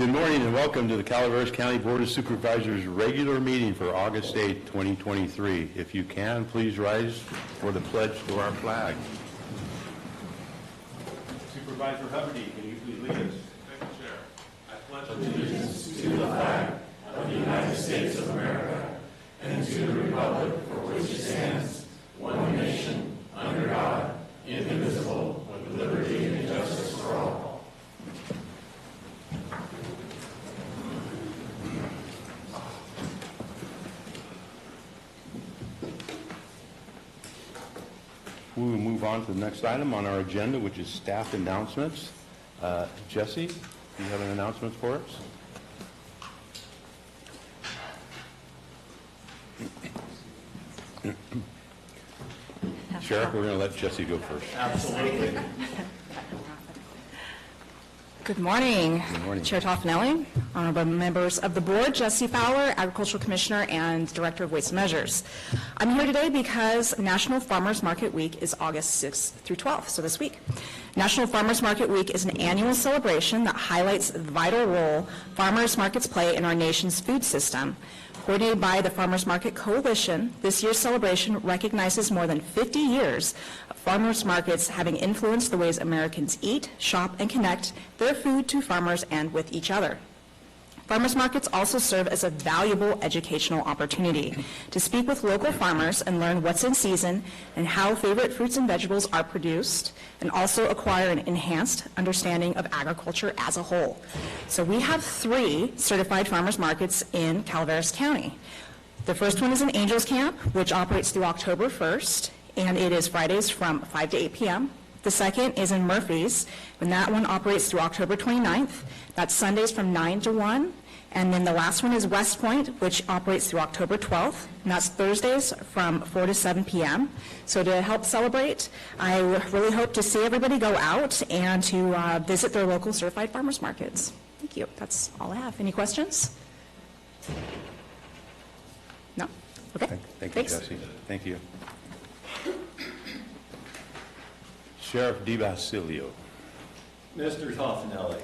Good morning and welcome to the Calaveras County Board of Supervisors regular meeting for August 8, 2023. If you can, please rise for the pledge to our flag. Supervisor Hubbard, can you please lead us? Thank you, Chair. I pledge allegiance to the flag of the United States of America and to the republic for which it stands, one nation, under God, indivisible, with liberty and justice for all. We will move on to the next item on our agenda, which is staff announcements. Jesse, do you have an announcement for us? Sheriff, we're going to let Jesse go first. Absolutely. Good morning. Good morning. Chair Toffanelli, honorable members of the board, Jesse Fowler, Agricultural Commissioner and Director of Weights and Measures. I'm here today because National Farmers Market Week is August 6th through 12th, so this week. National Farmers Market Week is an annual celebration that highlights the vital role farmers markets play in our nation's food system. Coordinated by the Farmers Market Coalition, this year's celebration recognizes more than 50 years of farmers markets having influenced the ways Americans eat, shop, and connect their food to farmers and with each other. Farmers markets also serve as a valuable educational opportunity to speak with local farmers and learn what's in season and how favorite fruits and vegetables are produced, and also acquire an enhanced understanding of agriculture as a whole. So we have 3 certified farmers markets in Calaveras County. The first one is an Angels Camp, which operates through October 1st, and it is Fridays from 5 to 8 p.m. The second is in Murphy's, and that one operates through October 29th. That's Sundays from 9 to 1. And then the last one is West Point, which operates through October 12th, and that's Thursdays from 4 to 7 p.m. So to help celebrate, I really hope to see everybody go out and to visit their local certified farmers markets. Thank you. That's all I have. Any questions? No? Okay. Thank you, Thanks. Jesse. Thank you. Sheriff DeBasilio. Mr. Toffanelli,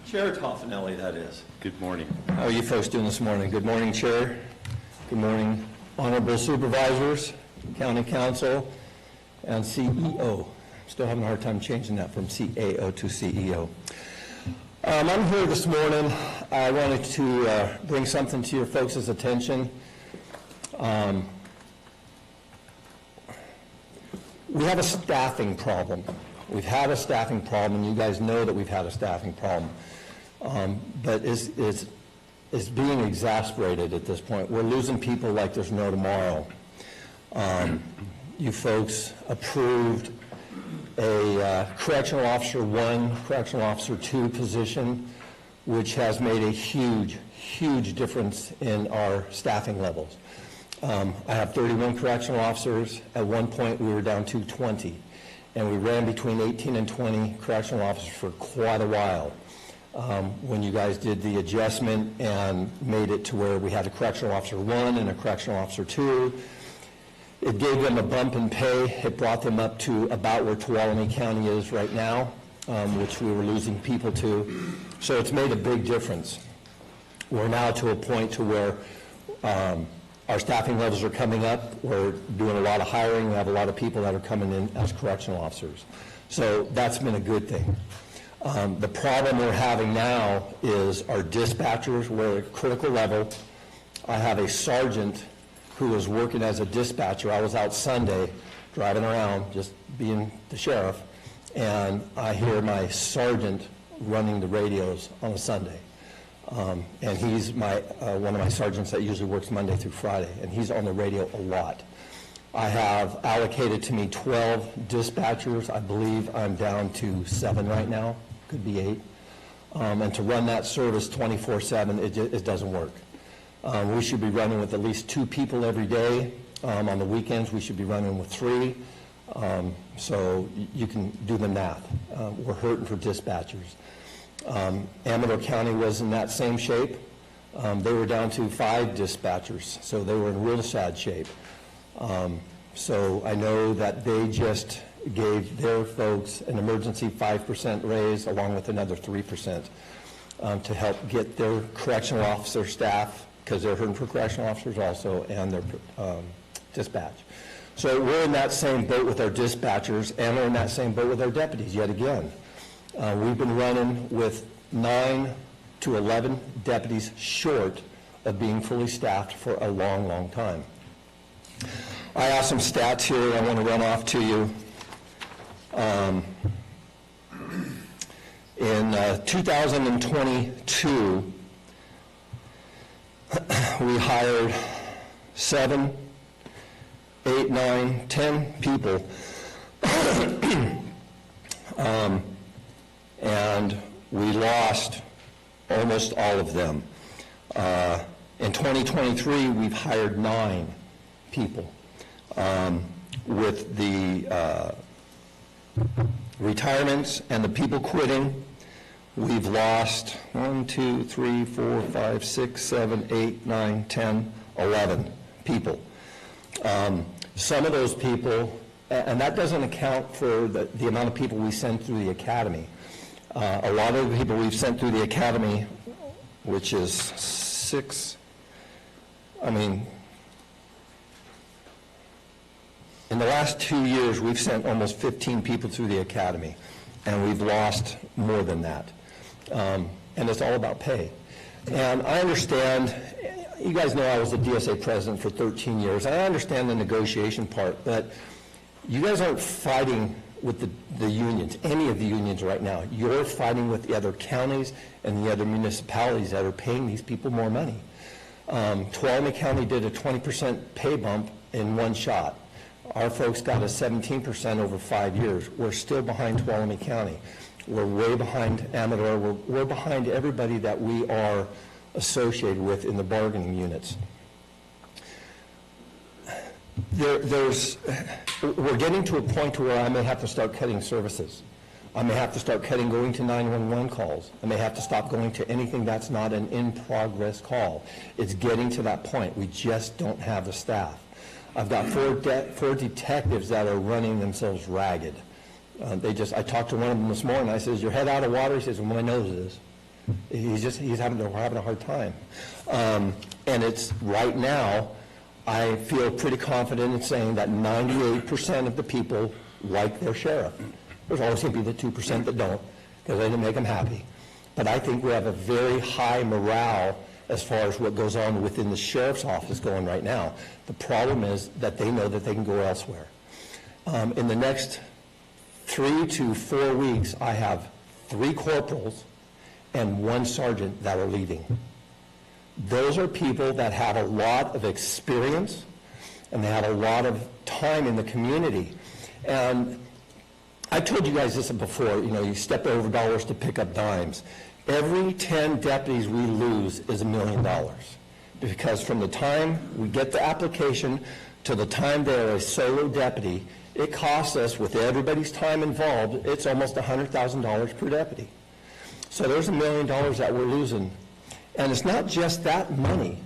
Chair Toffanelli, that is. Good morning. How are you folks doing this morning? Good morning, Chair. Good morning, Honorable Supervisors, County Council, and CEO. Still having a hard time changing that from CAO to CEO. I'm here this morning. I wanted to bring something to your folks' attention. We have a staffing problem. We've had a staffing problem, and you guys know that we've had a staffing problem. But it's being exasperated at this point. We're losing people like there's no tomorrow. You folks approved a Correctional Officer 1, Correctional Officer 2 position, which has made a huge, huge difference in our staffing levels. I have 31 correctional officers. At one point, we were down to 20. And we ran between 18 and 20 correctional officers for quite a while. When you guys did the adjustment and made it to where we had a Correctional Officer 1 and a Correctional Officer 2, it gave them a bump in pay. It brought them up to about where Tuolumne County is right now, which we were losing people to. So it's made a big difference. We're now to a point to where our staffing levels are coming up. We're doing a lot of hiring. We have a lot of people that are coming in as correctional officers. So that's been a good thing. The problem we're having now is our dispatchers. We're at a critical level. I have a sergeant who was working as a dispatcher. I was out Sunday driving around, just being the sheriff, and I hear my sergeant running the radios on a Sunday. And he's one of my sergeants that usually works Monday through Friday, and he's on the radio a lot. I have allocated to me 12 dispatchers. I believe I'm down to 7 right now, could be 8. And to run that service 24/7, it doesn't work. We should be running with at least 2 people every day. On the weekends, we should be running with 3. So you can do the math. We're hurting for dispatchers. Amador County was in that same shape. They were down to 5 dispatchers, so they were in real sad shape. So I know that they just gave their folks an emergency 5% raise along with another 3%. to help get their correctional officer staff, because they're hurting for correctional officers also, and their dispatch. So we're in that same boat with our dispatchers, and we're in that same boat with our deputies yet again. We've been running with 9 to 11 deputies short of being fully staffed for a long, long time. I have some stats here I want to run off to you. In 2022, we hired 7, 8, 9, 10 people, and we lost almost all of them. In 2023, we've hired 9 people. With the retirements and the people quitting, we've lost 1, 2, 3, 4, 5, 6, 7, 8, 9, 10, 11 people. Some of those people, and that doesn't account for the amount of people we send through the academy. A lot of the people we've sent through the academy, which is 6, in the last 2 years, we've sent almost 15 people through the academy, and we've lost more than that. And it's all about pay. And I understand, you guys know I was the DSA president for 13 years. I understand the negotiation part, but you guys aren't fighting with the unions, any of the unions right now. You're fighting with the other counties and the other municipalities that are paying these people more money. Tuolumne County did a 20% pay bump in one shot. Our folks got a 17% over 5 years. We're still behind Tuolumne County. We're way behind Amador. We're behind everybody that we are associated with in the bargaining units. We're getting to a point where I may have to start cutting services. I may have to start cutting going to 911 calls. I may have to stop going to anything that's not an in-progress call. It's getting to that point. We just don't have the staff. I've got four detectives that are running themselves ragged. I talked to one of them this morning. I said, "Is your head out of water?" He says, "Well, my nose is." He's having a hard time. And it's right now, I feel pretty confident in saying that 98% of the people like their sheriff. There's always going to be the 2% that don't, because they didn't make them happy. But I think we have a very high morale as far as what goes on within the sheriff's office going right now. The problem is that they know that they can go elsewhere. In the next 3 to 4 weeks, I have 3 corporals and 1 sergeant that are leaving. Those are people that have a lot of experience and they have a lot of time in the community. And I told you guys this before, you step over dollars to pick up dimes. Every 10 deputies we lose is $1 million. Because from the time we get the application to the time they're a solo deputy, it costs us, with everybody's time involved, it's almost $100,000 per deputy. So there's $1 million that we're losing. And it's not just that money.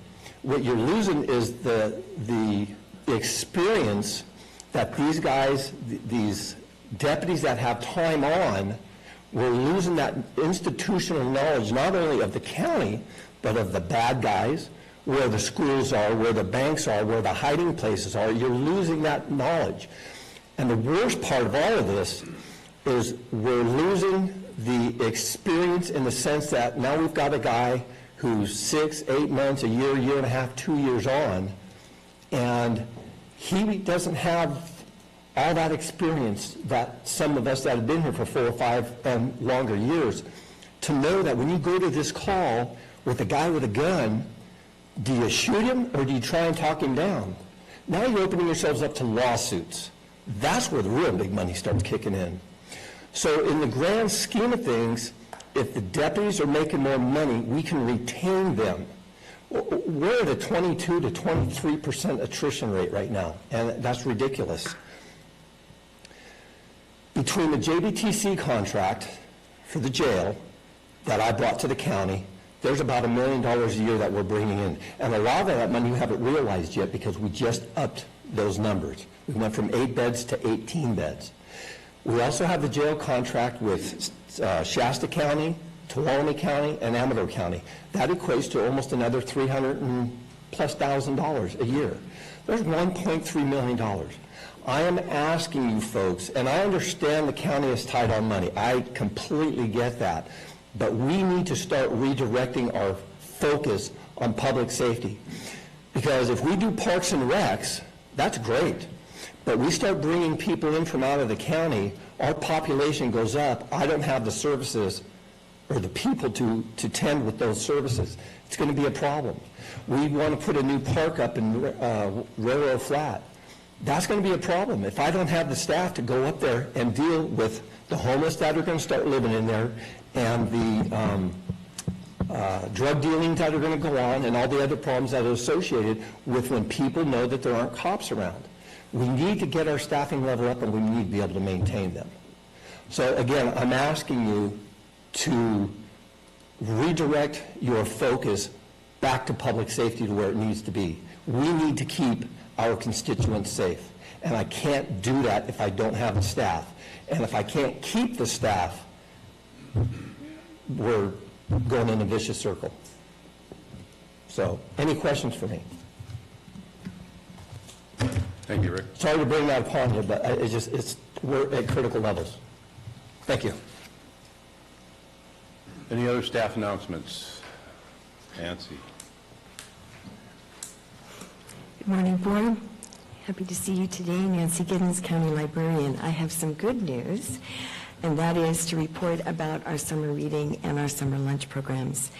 What you're losing is the experience that these guys, these deputies that have time on, we're losing that institutional knowledge, not only of the county, but of the bad guys, where the schools are, where the banks are, where the hiding places are. You're losing that knowledge. And the worst part of all of this is we're losing the experience in the sense that now we've got a guy who's 6, 8 months, a year, year and a half, 2 years on, and he doesn't have all that experience that some of us that have been here for 4 or 5 and longer years, to know that when you go to this call with a guy with a gun, do you shoot him or do you try and talk him down? Now you're opening yourselves up to lawsuits. That's where the real big money starts kicking in. So in the grand scheme of things, if the deputies are making more money, we can retain them. We're at a 22 to 23% attrition rate right now, and that's ridiculous. Between the JBTC contract for the jail that I brought to the county, there's about $1 million a year that we're bringing in. And a lot of that money we haven't realized yet because we just upped those numbers. We went from 8 beds to 18 beds. We also have the jail contract with Shasta County, Tuolumne County, and Amador County. That equates to almost another $300,000+ a year. There's $1.3 million. I am asking you folks, and I understand the county is tight on money. I completely get that. But we need to start redirecting our focus on public safety. Because if we do parks and recs, that's great. But we start bringing people in from out of the county, our population goes up. I don't have the services or the people to tend with those services. It's going to be a problem. We want to put a new park up in Railroad Flat. That's going to be a problem. If I don't have the staff to go up there and deal with the homeless that are going to start living in there and the drug dealings that are going to go on and all the other problems that are associated with when people know that there aren't cops around. We need to get our staffing level up and we need to be able to maintain them. So again, I'm asking you to redirect your focus back to public safety to where it needs to be. We need to keep our constituents safe. And I can't do that if I don't have the staff. And if I can't keep the staff, we're going in a vicious circle. So, any questions for me? Thank you, Rick. Sorry to bring that upon you, but we're at critical levels. Thank you. Any other staff announcements? Nancy. Good morning, Board. Happy to see you today. Nancy Giddens, County Librarian. I have some good news, and that is to report about our summer reading and our summer lunch programs.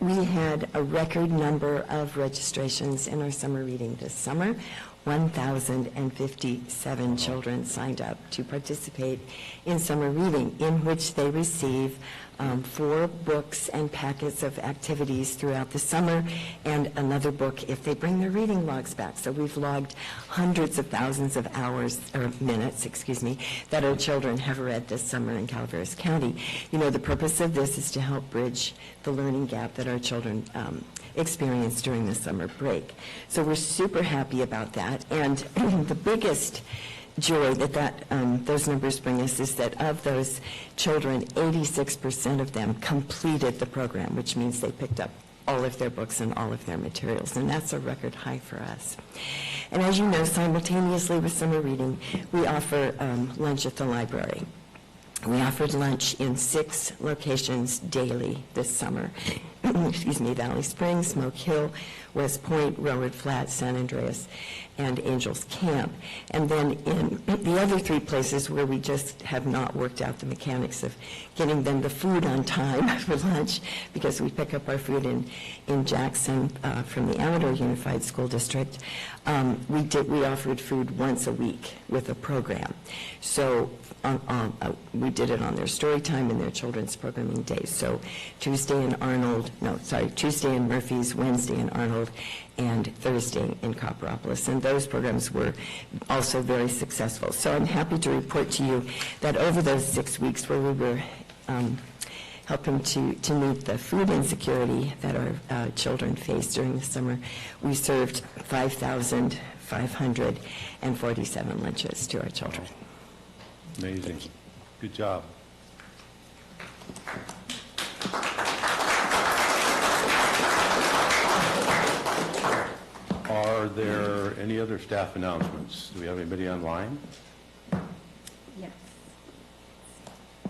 We had a record number of registrations in our summer reading this summer. 1,057 children signed up to participate in summer reading, in which they receive 4 books and packets of activities throughout the summer, and another book if they bring their reading logs back. So we've logged hundreds of thousands of hours, or minutes, that our children have read this summer in Calaveras County. You know, the purpose of this is to help bridge the learning gap that our children experienced during the summer break. So we're super happy about that. And the biggest joy that those numbers bring us is that of those children, 86% of them completed the program, which means they picked up all of their books and all of their materials, and that's a record high for us. And as you know, simultaneously with summer reading, we offer lunch at the library. We offered lunch in 6 locations daily this summer. Valley Springs, Smoke Hill, West Point, Railroad Flat, San Andreas, and Angels Camp. And then in the other 3 places where we just have not worked out the mechanics of getting them the food on time for lunch, because we pick up our food in Jackson from the Amador Unified School District, we offered food once a week with a program. So we did it on their story time and their children's programming days. So Tuesday in Murphy's, Wednesday in Arnold, and Thursday in Copperopolis. And those programs were also very successful. So I'm happy to report to you that over those 6 weeks where we were helping to meet the food insecurity that our children faced during the summer, we served 5,547 lunches to our children. Amazing. Good job. Are there any other staff announcements? Do we have anybody online? Yes.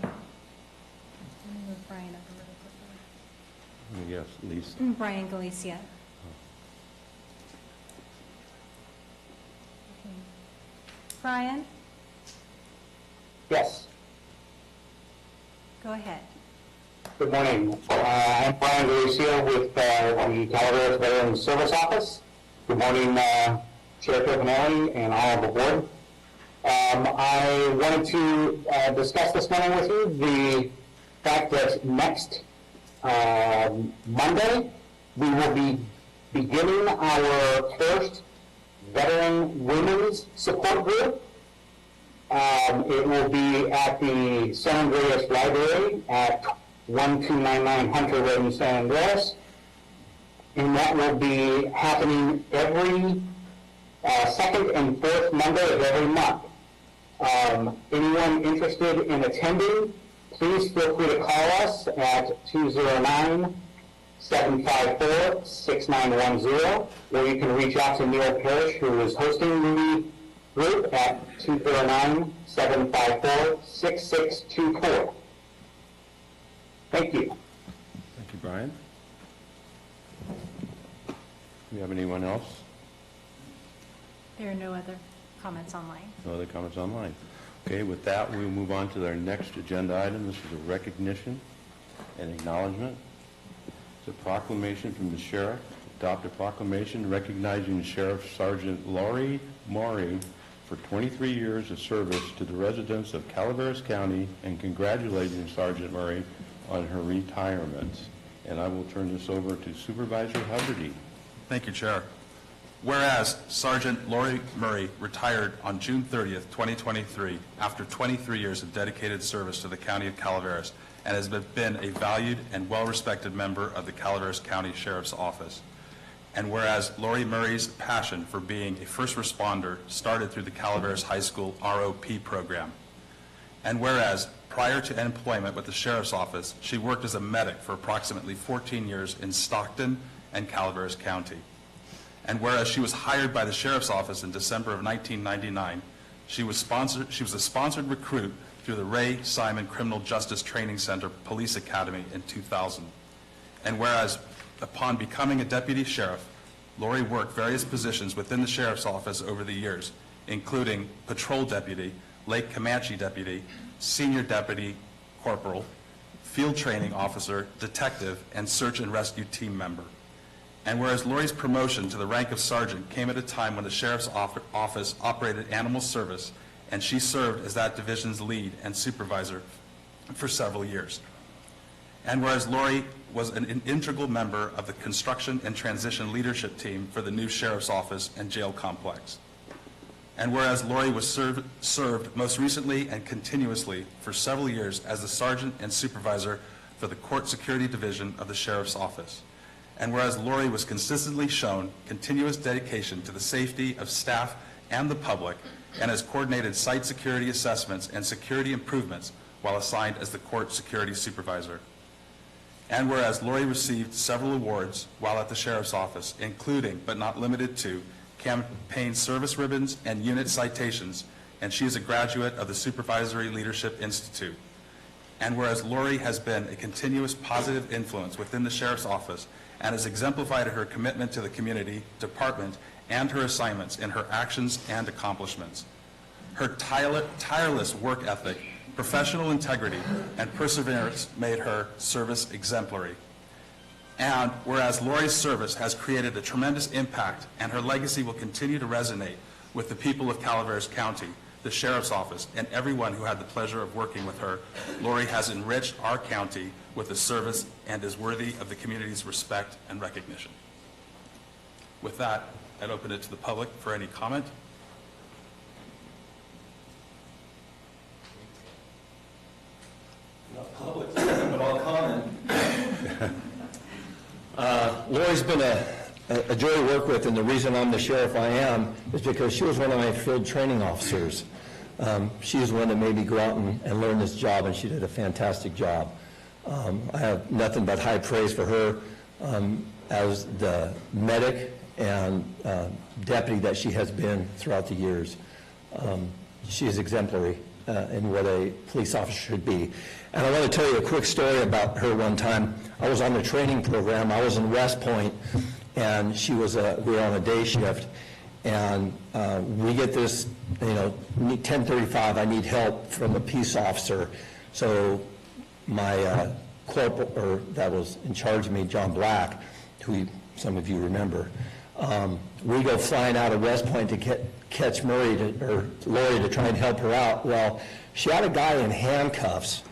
Let me move Brian up a little quickly. Yes, Lisa. Brian Galicia. Okay. Brian, Yes. go ahead. Good morning. I'm Brian Galicia with the Calaveras Veterans Service Office. Good morning, Chair Pipinelli and all of the board. I wanted to discuss this morning with you the fact that next Monday we will be beginning our first Veteran Women's Support Group. It will be at the San Andreas Library at 1299 Hunter Road in San Andreas. And that will be happening every second and fourth Monday of every month. Anyone interested in attending please feel free to call us at 209-754-6910, or you can reach out to Neil Parrish, who is hosting the group, at 209-754-6624. Thank you. Thank you, Brian. Do we have anyone else? There are no other comments online. No other comments online? Okay, with that, we'll move on to our next agenda item. This is a recognition and acknowledgement. It's a proclamation from the sheriff. Adopt a proclamation recognizing Sheriff Sergeant Lori Maury for 23 years of service to the residents of Calaveras County and congratulating Sergeant Murray on her retirement. And I will turn this over to Supervisor Huberty. Thank you, Chair. Whereas Sergeant Lori Murray retired on June 30th, 2023, after 23 years of dedicated service to the County of Calaveras, and has been a valued and well-respected member of the Calaveras County Sheriff's Office. And whereas Lori Murray's passion for being a first responder started through the Calaveras High School ROP program. And whereas prior to employment with the Sheriff's Office, she worked as a medic for approximately 14 years in Stockton and Calaveras County. And whereas she was hired by the Sheriff's Office in December of 1999, she was a sponsored recruit through the Ray Simon Criminal Justice Training Center Police Academy in 2000. And whereas upon becoming a deputy sheriff, Lori worked various positions within the Sheriff's Office over the years, including patrol deputy, Lake Comanche deputy, senior deputy corporal, field training officer, detective, and search and rescue team member. And whereas Lori's promotion to the rank of sergeant came at a time when the Sheriff's Office operated animal service, and she served as that division's lead and supervisor for several years. And whereas Lori was an integral member of the construction and transition leadership team for the new Sheriff's Office and jail complex. And whereas Lori was served most recently and continuously for several years as the sergeant and supervisor for the Court Security Division of the Sheriff's Office. And whereas Lori was consistently shown continuous dedication to the safety of staff and the public, and has coordinated site security assessments and security improvements while assigned as the Court Security Supervisor. And whereas Lori received several awards while at the Sheriff's Office, including, but not limited to, campaign service ribbons and unit citations, and she is a graduate of the Supervisory Leadership Institute. And whereas Lori has been a continuous positive influence within the Sheriff's Office and has exemplified her commitment to the community, department, and her assignments in her actions and accomplishments. Her tireless work ethic, professional integrity, and perseverance made her service exemplary. And whereas Lori's service has created a tremendous impact and her legacy will continue to resonate with the people of Calaveras County, the Sheriff's Office, and everyone who had the pleasure of working with her, Lori has enriched our county with a service and is worthy of the community's respect and recognition. With that, I'd open it to the public for any comment. Not public, but I'll comment. Lori's been a joy to work with, and the reason I'm the sheriff I am is because she was one of my field training officers. She was the one that made me go out and learn this job, and she did a fantastic job. I have nothing but high praise for her as the medic and deputy that she has been throughout the years. She is exemplary in what a police officer should be. And I want to tell you a quick story about her one time. I was on the training program. I was in West Point, and we were on a day shift, and we get this, 10:35, I need help from a peace officer. So my corporal, that was in charge of me, John Black, who some of you remember, we go flying out of West Point to catch Lori to try and help her out. Well, she had a guy in handcuffs,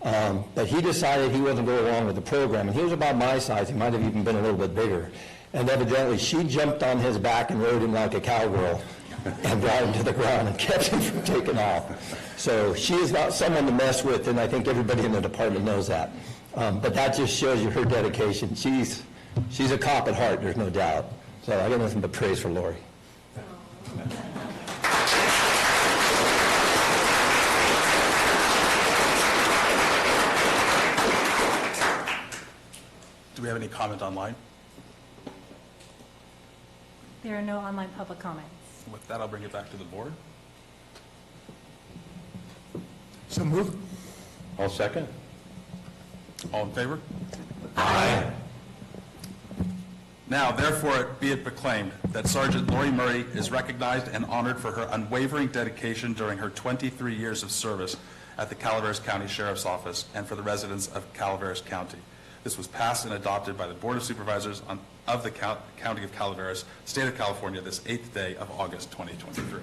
but he decided he wasn't going along with the program, and he was about my size. He might have even been a little bit bigger. And evidently, she jumped on his back and rode him like a cowgirl and brought him to the ground and kept him from taking off. So she is not someone to mess with, and I think everybody in the department knows that. But that just shows you her dedication. She's a cop at heart, there's no doubt. So I got nothing but praise for Lori. Do we have any comment online? There are no online public comments. With that, I'll bring it back to the board. So moved. I'll second. All in favor? Aye. Now, therefore, be it proclaimed that Sergeant Lori Murray is recognized and honored for her unwavering dedication during her 23 years of service at the Calaveras County Sheriff's Office and for the residents of Calaveras County. This was passed and adopted by the Board of Supervisors of the County of Calaveras, State of California, this 8th day of August 2023.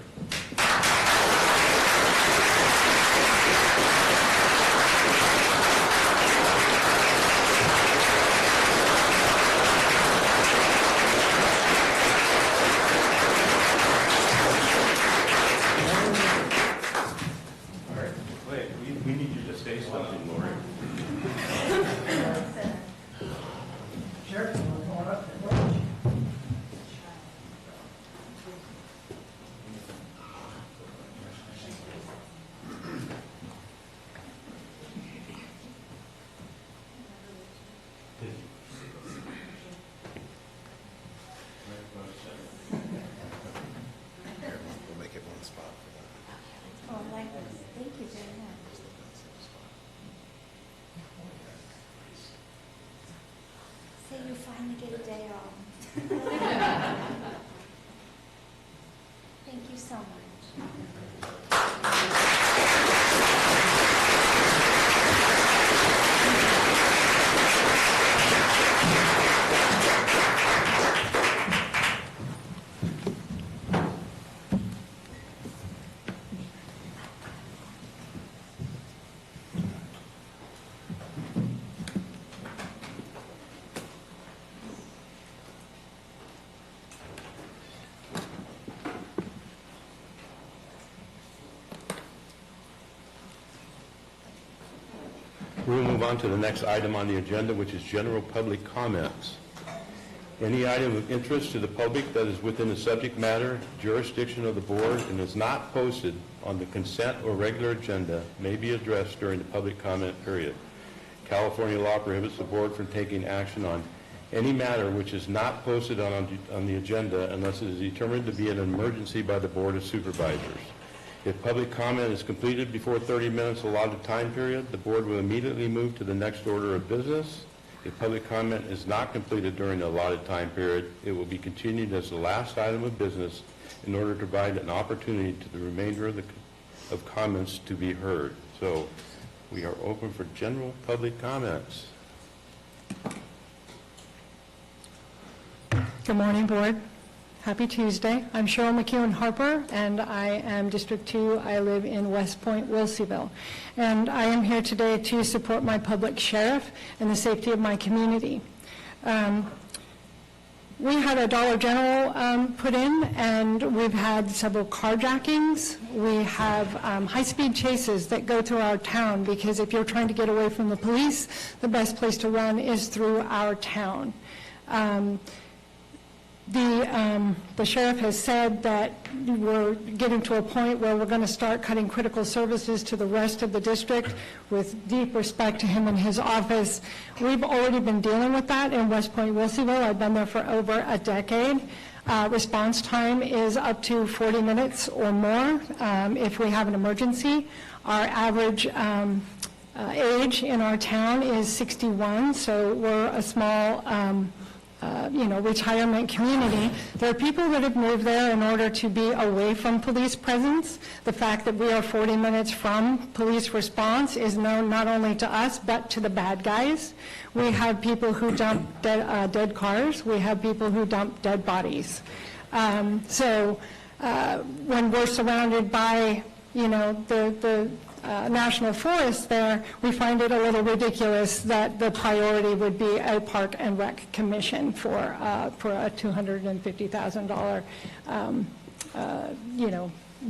Wait, we need you to say something, Lori. We'll make it one spot for that. Oh, I like this. Thank you very much. Say you finally get a day off. Thank you so much. We'll move on to the next item on the agenda, which is general public comments. Any item of interest to the public that is within the subject matter jurisdiction of the board and is not posted on the consent or regular agenda may be addressed during the public comment period. California law prohibits the board from taking action on any matter which is not posted on the agenda unless it is determined to be an emergency by the Board of Supervisors. If public comment is completed before 30 minutes allotted time period, the board will immediately move to the next order of business. If public comment is not completed during the allotted time period, it will be continued as the last item of business in order to provide an opportunity to the remainder of comments to be heard. So we are open for general public comments. Good morning, Board. Happy Tuesday. I'm Cheryl McEwen Harper, and I am District 2. I live in West Point, Wilseyville. And I am here today to support my public sheriff and the safety of my community. We had a Dollar General put in, and we've had several carjackings. We have high-speed chases that go through our town, because if you're trying to get away from the police, the best place to run is through our town. The sheriff has said that we're getting to a point where we're going to start cutting critical services to the rest of the district, with deep respect to him and his office. We've already been dealing with that in West Point, Wilseyville. I've been there for over a decade. Response time is up to 40 minutes or more if we have an emergency. Our average age in our town is 61, so we're a small retirement community. There are people that have moved there in order to be away from police presence. The fact that we are 40 minutes from police response is known not only to us, but to the bad guys. We have people who dump dead cars. We have people who dump dead bodies. So when we're surrounded by, the national forest there, we find it a little ridiculous that the priority would be a Park and Rec Commission for a $250,000,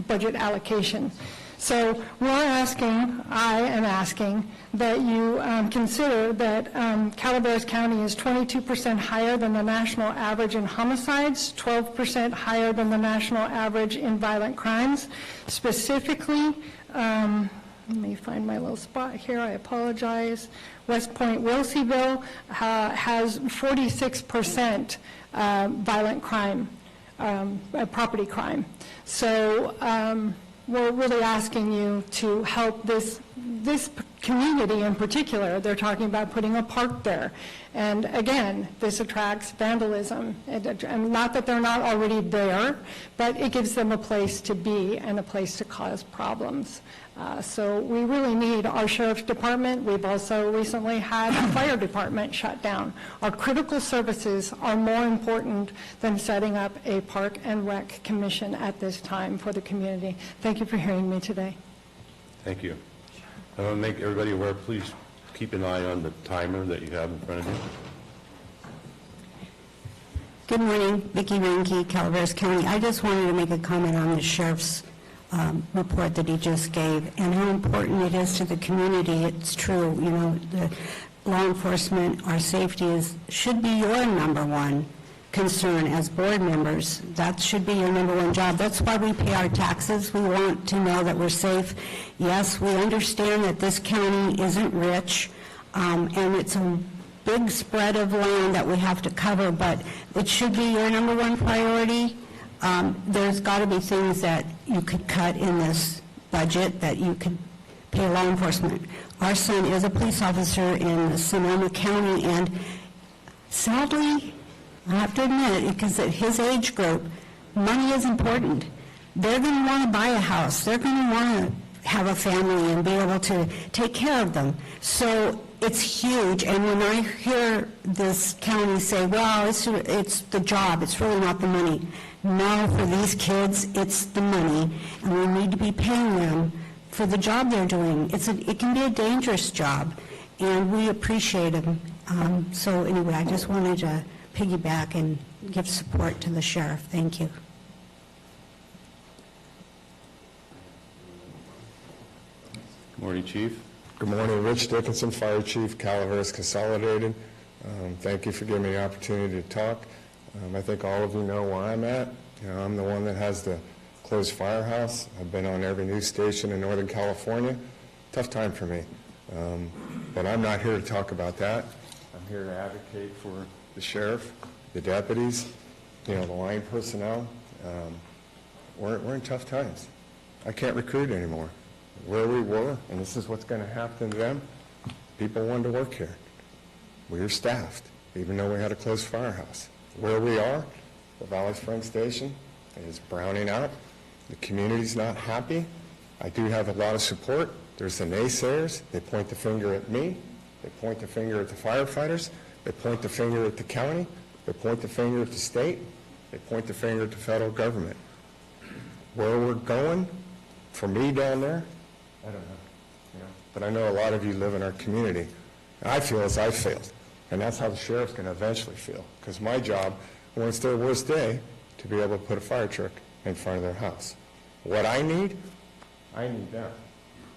budget allocation. So I am asking that you consider that Calaveras County is 22% higher than the national average in homicides, 12% higher than the national average in violent crimes. Specifically, let me find my little spot here, I apologize. West Point, Wilseyville has 46% violent crime, property crime. So we're really asking you to help this community in particular. They're talking about putting a park there. And again, this attracts vandalism. And not that they're not already there, but it gives them a place to be and a place to cause problems. So we really need our sheriff's department. We've also recently had the fire department shut down. Our critical services are more important than setting up a park and rec commission at this time for the community. Thank you for hearing me today. Thank you. I want to make everybody aware, please keep an eye on the timer that you have in front of you. Good morning, Vicki Ranke, Calaveras County. I just wanted to make a comment on the sheriff's report that he just gave and how important it is to the community. It's true, you know, the law enforcement, our safety should be your number one concern as board members. That should be your number one job. That's why we pay our taxes. We want to know that we're safe. Yes, we understand that this county isn't rich, and it's a big spread of land that we have to cover, but it should be your number one priority. There's got to be things that you could cut in this budget that you could pay law enforcement. Our son is a police officer in Sonoma County, and sadly, I have to admit it, because at his age group, money is important. They're going to want to buy a house. They're going to want to have a family and be able to take care of them. So it's huge. And when I hear this county say, well, it's the job, it's really not the money. No, for these kids, it's the money, and we need to be paying them for the job they're doing. It can be a dangerous job, and we appreciate them. So anyway, I just wanted to piggyback and give support to the sheriff. Thank you. Good morning, Chief. Good morning, Rich Dickinson, Fire Chief, Calaveras Consolidated. Thank you for giving me the opportunity to talk. I think all of you know where I'm at. You know, I'm the one that has the closed firehouse. I've been on every news station in Northern California. Tough time for me. But I'm not here to talk about that. I'm here to advocate for the sheriff, the deputies, you know, the line personnel. We're in tough times. I can't recruit anymore. Where we were, and this is what's going to happen to them, people wanted to work here. We were staffed, even though we had a closed firehouse. Where we are, the Valley Spring Station is browning out. The community's not happy. I do have a lot of support. There's the naysayers. They point the finger at me. They point the finger at the firefighters. They point the finger at the county. They point the finger at the state. They point the finger at the federal government. Where we're going, for me down there, I don't know. You know, but I know a lot of you live in our community. And I feel as I failed. And that's how the sheriff's going to eventually feel. Because my job, when it's their worst day, to be able to put a fire truck in front of their house. What I need them.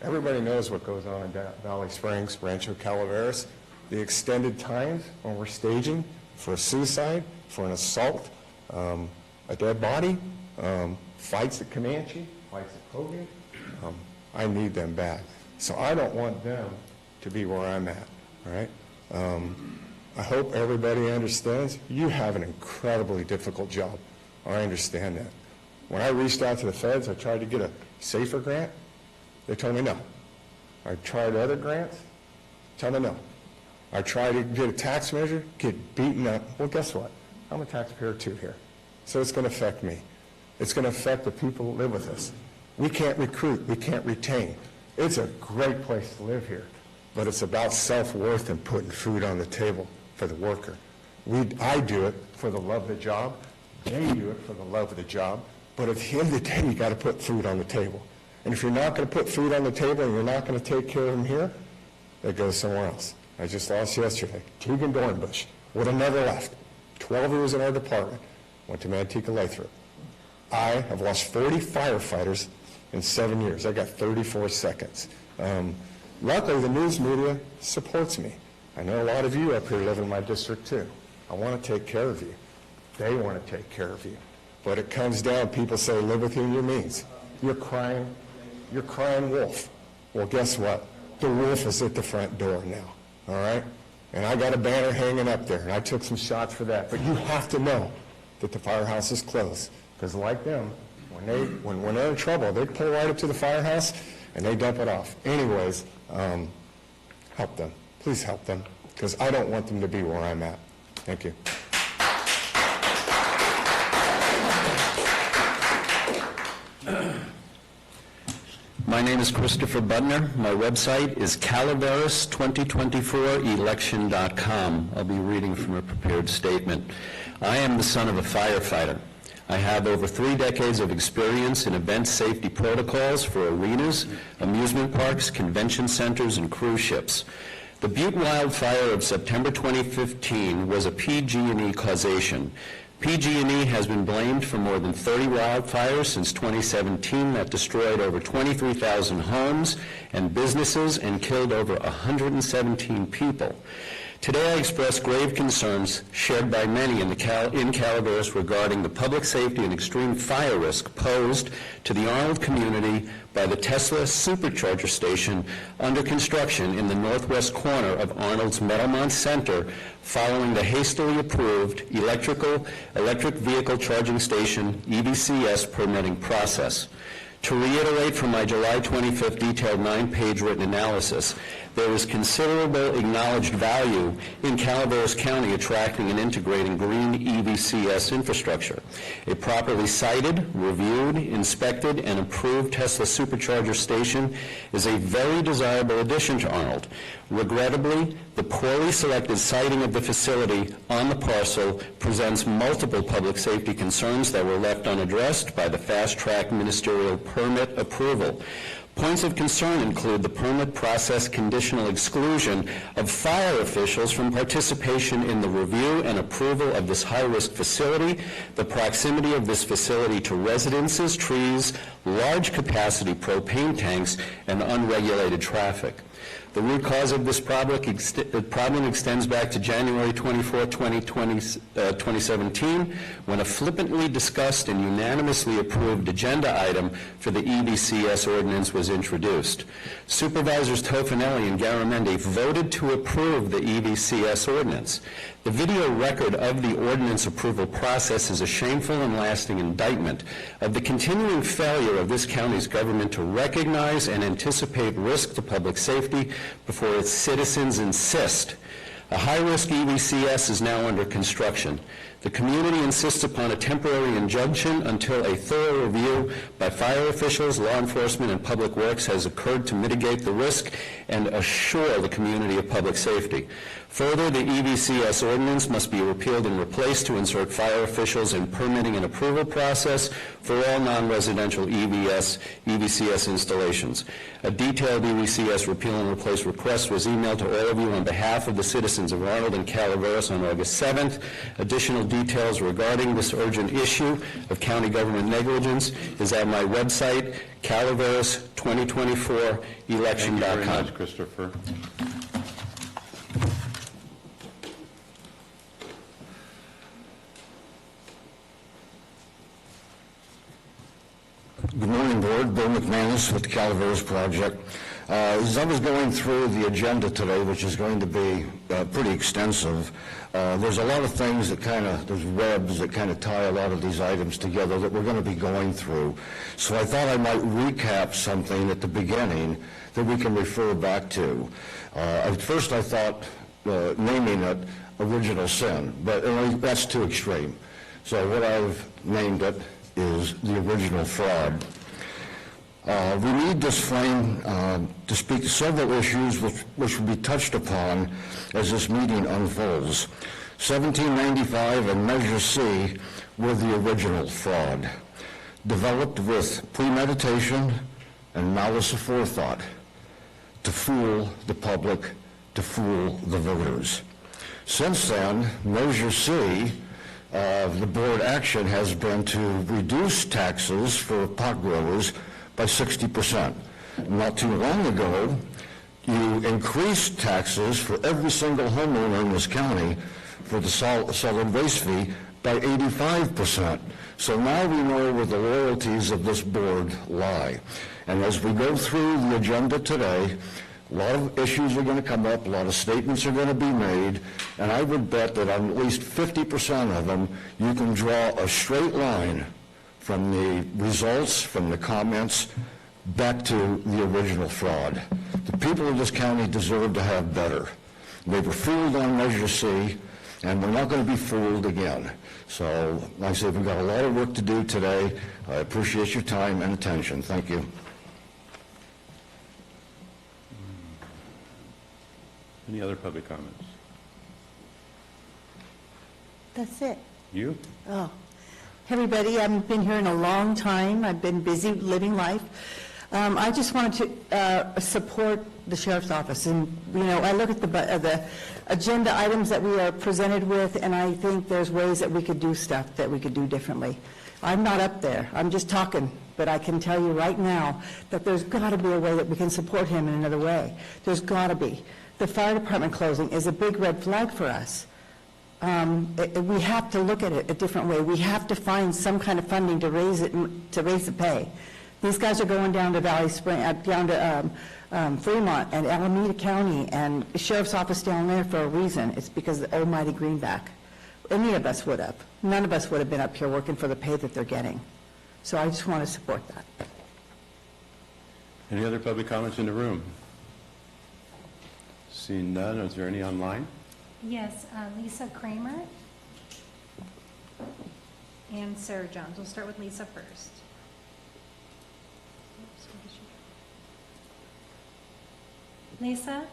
Everybody knows what goes on in Valley Springs, Rancho Calaveras. The extended times when we're staging for a suicide, for an assault, a dead body, fights at Comanche, fights at Hogan. I need them back. So I don't want them to be where I'm at, all right? I hope everybody understands you have an incredibly difficult job. I understand that. When I reached out to the feds, I tried to get a SAFER grant. They told me no. I tried other grants, tell me no. I tried to get a tax measure, get beaten up. Well, guess what? I'm a taxpayer too here. So it's going to affect me. It's going to affect the people that live with us. We can't recruit. We can't retain. It's a great place to live here, but it's about self-worth and putting food on the table for the worker. I do it for the love of the job. They do it for the love of the job. But at the end of the day, you got to put food on the table. And if you're not going to put food on the table and you're not going to take care of them here, they go somewhere else. I just lost yesterday. Tegan Dornbush would have never left. 12 years in our department. Went to Manteca Lathrop. I have lost 40 firefighters in 7 years. I got 34 seconds. Luckily, the news media supports me. I know a lot of you up here live in my district too. I want to take care of you. They want to take care of you. But it comes down, people say, live within your means. You're crying wolf. Well, guess what? The wolf is at the front door now, all right? And I got a banner hanging up there, and I took some shots for that. But you have to know that the firehouse is closed, because like them, when they're in trouble, they pull right up to the firehouse and they dump it off. Anyways, help them. Please help them, because I don't want them to be where I'm at. Thank you. My name is Christopher Budner. My website is Calaveras2024election.com. I'll be reading from a prepared statement. I am the son of a firefighter. I have over 3 decades of experience in event safety protocols for arenas, amusement parks, convention centers, and cruise ships. The Butte wildfire of September 2015 was a PG&E causation. PG&E has been blamed for more than 30 wildfires since 2017 that destroyed over 23,000 homes and businesses and killed over 117 people. Today I express grave concerns shared by many in Calaveras regarding the public safety and extreme fire risk posed to the Arnold community by the Tesla supercharger station under construction in the northwest corner of Arnold's Meadowmont Center following the hastily approved electric vehicle charging station EVCS permitting process. To reiterate from my July 25th detailed 9-page written analysis, there is considerable acknowledged value in Calaveras County attracting and integrating green EVCS infrastructure. A properly sited, reviewed, inspected, and approved Tesla supercharger station is a very desirable addition to Arnold. Regrettably, the poorly selected siting of the facility on the parcel presents multiple public safety concerns that were left unaddressed by the fast-track ministerial permit approval. Points of concern include the permit process conditional exclusion of fire officials from participation in the review and approval of this high-risk facility, the proximity of this facility to residences, trees, large-capacity propane tanks, and unregulated traffic. The root cause of this problem extends back to January 24, 2017, when a flippantly discussed and unanimously approved agenda item for the EVCS ordinance was introduced. Supervisors Tofinelli and Garamendi voted to approve the EVCS ordinance. The video record of the ordinance approval process is a shameful and lasting indictment of the continuing failure of this county's government to recognize and anticipate risk to public safety before its citizens insist. A high-risk EVCS is now under construction. The community insists upon a temporary injunction until a thorough review by fire officials, law enforcement, and public works has occurred to mitigate the risk and assure the community of public safety. Further, the EVCS ordinance must be repealed and replaced to insert fire officials in permitting and approval process for all non-residential EVCS installations. A detailed EVCS repeal and replace request was emailed to all of you on behalf of the citizens of Arnold and Calaveras on August 7th. Additional details regarding this urgent issue of county government negligence is at my website, Calaveras2024election.com. Thank you very much, Christopher. Good morning, Board. Bill McManus with the Calaveras Project. As I was going through the agenda today, which is going to be pretty extensive, there's a lot of things that there's webs that kind of tie a lot of these items together that we're going to be going through. So I thought I might recap something at the beginning that we can refer back to. At first I thought naming it original sin, but that's too extreme. So what I've named it is the original fraud. We need this frame to speak to several issues which will be touched upon as this meeting unfolds. 1795 and Measure C were the original fraud, developed with premeditation and malice aforethought to fool the public, to fool the voters. Since then, Measure C, the board action has been to reduce taxes for pot growers by 60%. Not too long ago, you increased taxes for every single homeowner in this county for the solid waste fee by 85%. So now we know where the loyalties of this board lie. And as we go through the agenda today, a lot of issues are going to come up, a lot of statements are going to be made, and I would bet that on at least 50% of them, you can draw a straight line from the results, from the comments, back to the original fraud. The people of this county deserve to have better. They were fooled on Measure C, and we're not going to be fooled again. So, like I said, we've got a lot of work to do today. I appreciate your time and attention. Thank you. Any other public comments? That's it. You? Oh, hey everybody, I've been here in a long time. I've been busy living life. I just wanted to support the sheriff's office, and I look at the agenda items that we are presented with, and I think there's ways that we could do stuff that we could do differently. I'm not up there. I'm just talking, but I can tell you right now that there's got to be a way that we can support him in another way. There's got to be. The fire department closing is a big red flag for us. We have to look at it a different way. We have to find some kind of funding to raise the pay. These guys are going down to Valley Spring, down to Fremont and Alameda County and the sheriff's office down there for a reason. It's because of the almighty greenback. Any of us would have. None of us would have been up here working for the pay that they're getting. So I just want to support that. Any other public comments in the room? Seeing none, is there any online? Yes, Lisa Kramer and Sarah Jones. We'll start with Lisa first. Lisa?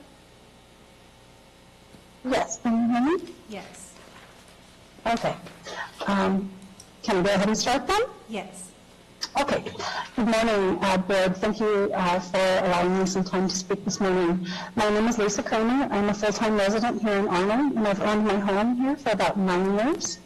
Yes, can you hear me? Yes. Okay. Can I go ahead and start then? Yes. Okay. Good morning, Board. Thank you for allowing me some time to speak this morning. My name is Lisa Kramer. I'm a full-time resident here in Arnold, and I've owned my home here for about 9 years.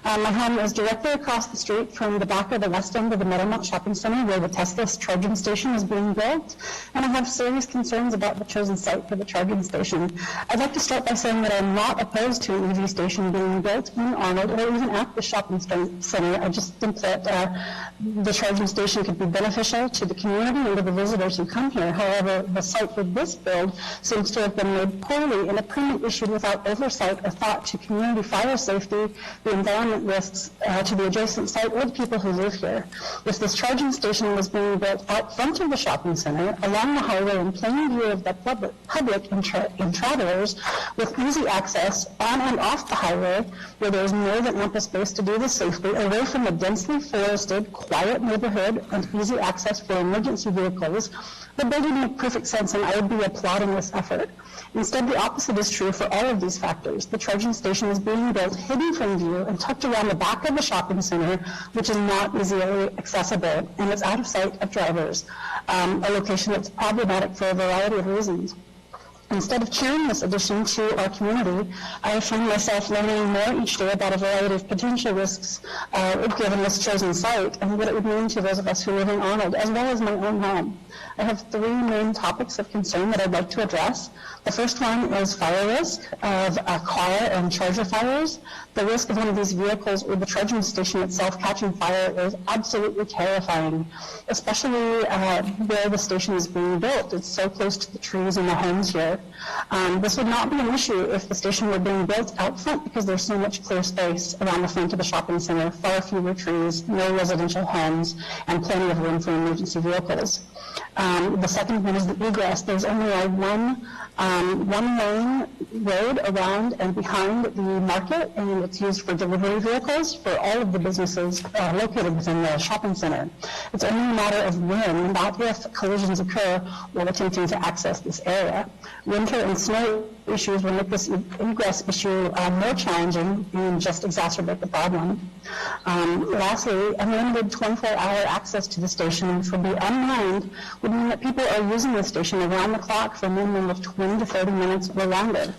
My home is directly across the street from the back of the west end of the Meadowmont Shopping Center where the Tesla charging station is being built, and I have serious concerns about the chosen site for the charging station. I'd like to start by saying that I'm not opposed to an EV station being built in Arnold or even at the shopping center. I just think that the charging station could be beneficial to the community and to the visitors who come here. However, the site for this build seems to have been made poorly and a permit issued without oversight or thought to community fire safety, the environment risks to the adjacent site or the people who live here. If this charging station was being built out front of the shopping center, along the highway in plain view of the public and travelers, with easy access on and off the highway, where there is more than ample space to do this safely, away from the densely forested, quiet neighborhood and easy access for emergency vehicles, the build would make perfect sense and I would be applauding this effort. Instead, the opposite is true for all of these factors. The charging station is being built hidden from view and tucked around the back of the shopping center, which is not easily accessible, and it's out of sight of drivers, a location that's problematic for a variety of reasons. Instead of cheering this addition to our community, I find myself learning more each day about a variety of potential risks given this chosen site and what it would mean to those of us who live in Arnold, as well as my own home. I have 3 main topics of concern that I'd like to address. The first one is fire risk of car and charger fires. The risk of one of these vehicles or the charging station itself catching fire is absolutely terrifying, especially where the station is being built. It's so close to the trees and the homes here. This would not be an issue if the station were being built out front because there's so much clear space around the front of the shopping center, far fewer trees, no residential homes, and plenty of room for emergency vehicles. The second one is the egress. There's only a one-lane road around and behind the market, and it's used for delivery vehicles for all of the businesses located within the shopping center. It's only a matter of when, not if, collisions occur while attempting to access this area. Winter and snow issues will make this egress issue more challenging and just exacerbate the problem. Lastly, unlimited 24-hour access to the station, which would be unmanned, would mean that people are using the station around the clock for a minimum of 20 to 30 minutes or longer.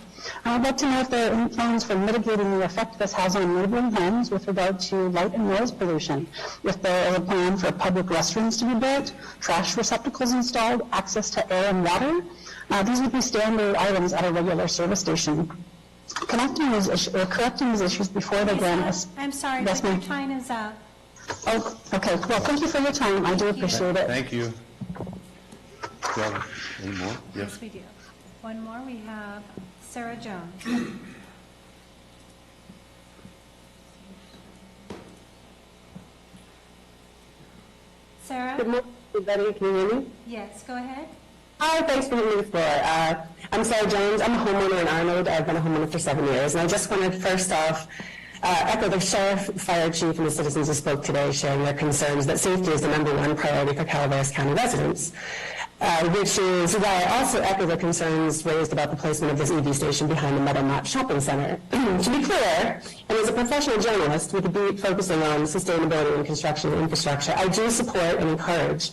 I'd like to know if there are any plans for mitigating the effect this has on neighboring homes with regard to light and noise pollution. If there is a plan for public restrooms to be built, trash receptacles installed, access to air and water, these would be standard items at a regular service station. correcting these issues before they grant us. I'm sorry, Yes, but your ma'am. time is up. Oh, okay. Well, thank you for your time. I do appreciate it. Thank you. Do you have any more? Yes, we do. One more, we have Sarah Jones. Sarah? Good morning, everybody. Can you hear me? Yes, go ahead. Hi, thanks for giving me the floor. I'm Sarah Jones. I'm a homeowner in Arnold. I've been a homeowner for 7 years. And I just wanted, first off, echo the sheriff, fire chief, and the citizens who spoke today, sharing their concerns that safety is the #1 priority for Calaveras County residents. Which is why I also echo the concerns raised about the placement of this EV station behind the Meadow Mott Shopping Center. To be clear, and as a professional journalist with a beat focusing on sustainability and construction and infrastructure, I do support and encourage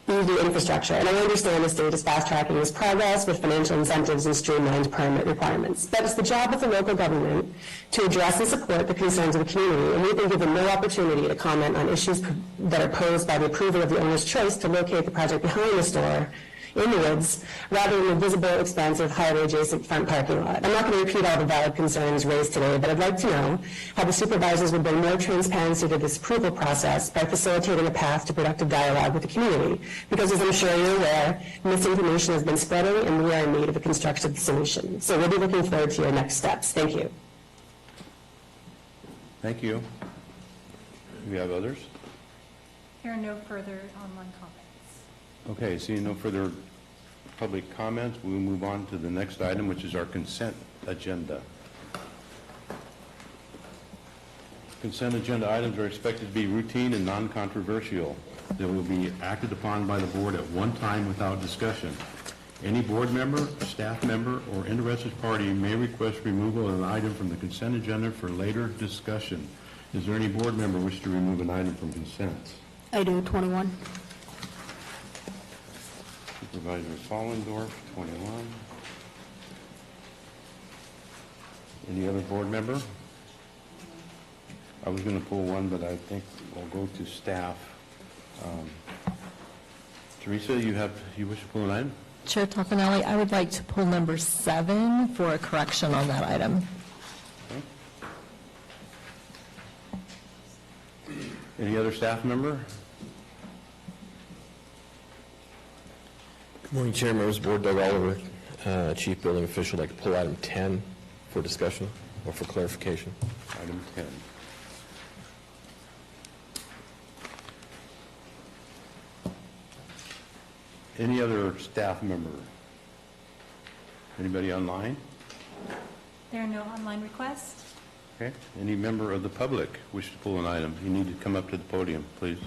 EV infrastructure, and I understand the state is fast-tracking this progress with financial incentives and streamlined permit requirements. But it's the job of the local government to address and support the concerns of the community, and we've been given no opportunity to comment on issues that are posed by the approval of the owner's choice to locate the project behind the store in the woods, rather than the visible, expansive, highway-adjacent front parking lot. I'm not going to repeat all the valid concerns raised today, but I'd like to know how the supervisors would bring more transparency to this approval process by facilitating a path to productive dialogue with the community. Because as I'm sure you're aware, misinformation has been spreading, and we are in need of a constructive solution. So we'll be looking forward to your next steps. Thank you. Thank you. Do we have others? There are no further online comments. Okay, seeing no further public comments, we'll move on to the next item, which is our consent agenda. Consent agenda items are expected to be routine and non-controversial. They will be acted upon by the board at one time without discussion. Any board member, staff member, or interested party may request removal of an item from the consent agenda for later discussion. Is there any board member wish to remove an item from consent? I do, 21. Supervisor Follendorf, 21. Any other board member? I was going to pull one, but I think we'll go to staff. Teresa, you wish to pull an item? Chair Toffenelli, I would like to pull number 7 for a correction on that item. Okay. Any other staff member? Good morning, Chair, members of the board. Doug Oliver, Chief Building Official. I'd like to pull item 10 for discussion or for clarification. Item 10. Any other staff member? Anybody online? There are no online requests. Okay. Any member of the public wish to pull an item? You need to come up to the podium, please.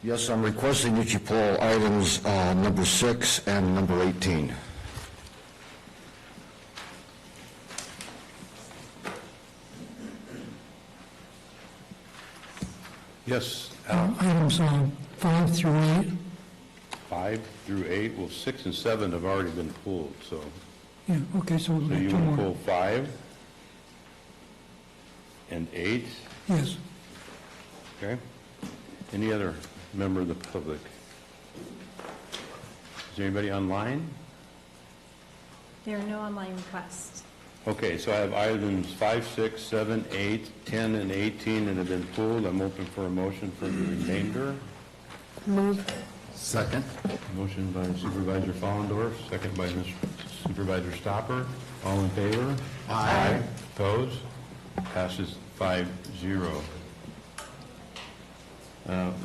Yes, I'm requesting that you pull items number 6 and number 18. Yes. Items 5 through 8. 5 through 8. Well, 6 and 7 have already been pulled, so. Yeah, okay, so we'll So you do want to more. pull 5 and 8? Yes. Okay. Any other member of the public? Is there anybody online? There are no online requests. Okay, so I have items 5, 6, 7, 8, 10, and 18 that have been pulled. I'm open for a motion for the remainder. Move. Second. Motion by Supervisor Follendorf, second by Supervisor Stopper. All in favor? Aye. Opposed? Passes 5-0.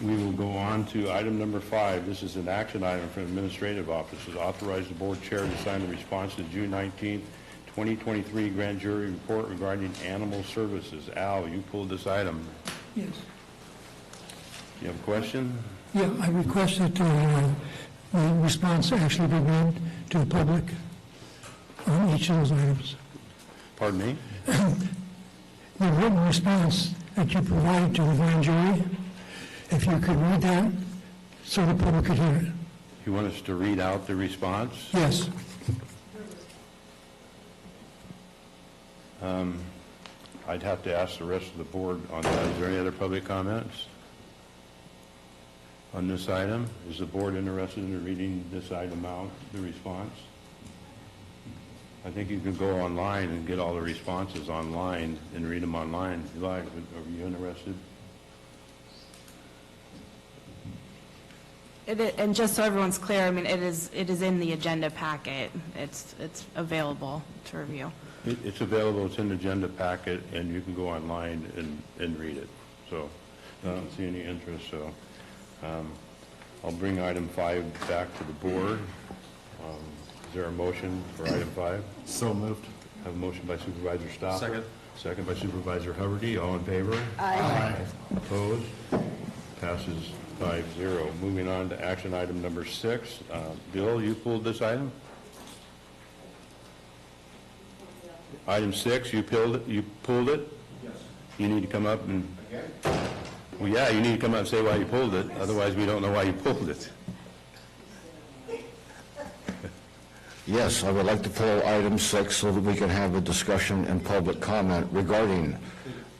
We will go on to item number 5. This is an action item from administrative offices. Authorize the board chair to sign the response to June 19th, 2023 grand jury report regarding animal services. Al, you pulled this item. Yes. You have a question? Yeah, I request that the response actually be read to the public on each of those items. Pardon me? The written response that you provided to the grand jury, if you could read that so the public could hear it. You want us to read out the response? Yes. I'd have to ask the rest of the board on that. Is there any other public comments? on this item. Is the board interested in reading this item out, the response? I think you can go online and get all the responses online and read them online if you like. Are you interested? And just so everyone's clear, I mean, it is in the agenda packet. It's available to review. It's available, it's in the agenda packet, and you can go online and read it. So I don't see any interest, so I'll bring item 5 back to the board. Is there a motion for item 5? So moved. Have a motion by Supervisor Stopper. Second. Second by Supervisor Huberty. All in favor? Aye. Opposed? Passes 5-0. Moving on to action item number 6. Bill, you pulled this item? Item 6, you pulled it? Yes. You need to come up and... Well, yeah, you need to come up and say why you pulled it. Otherwise, we don't know why you pulled it. Yes, I would like to pull item 6 so that we can have a discussion and public comment regarding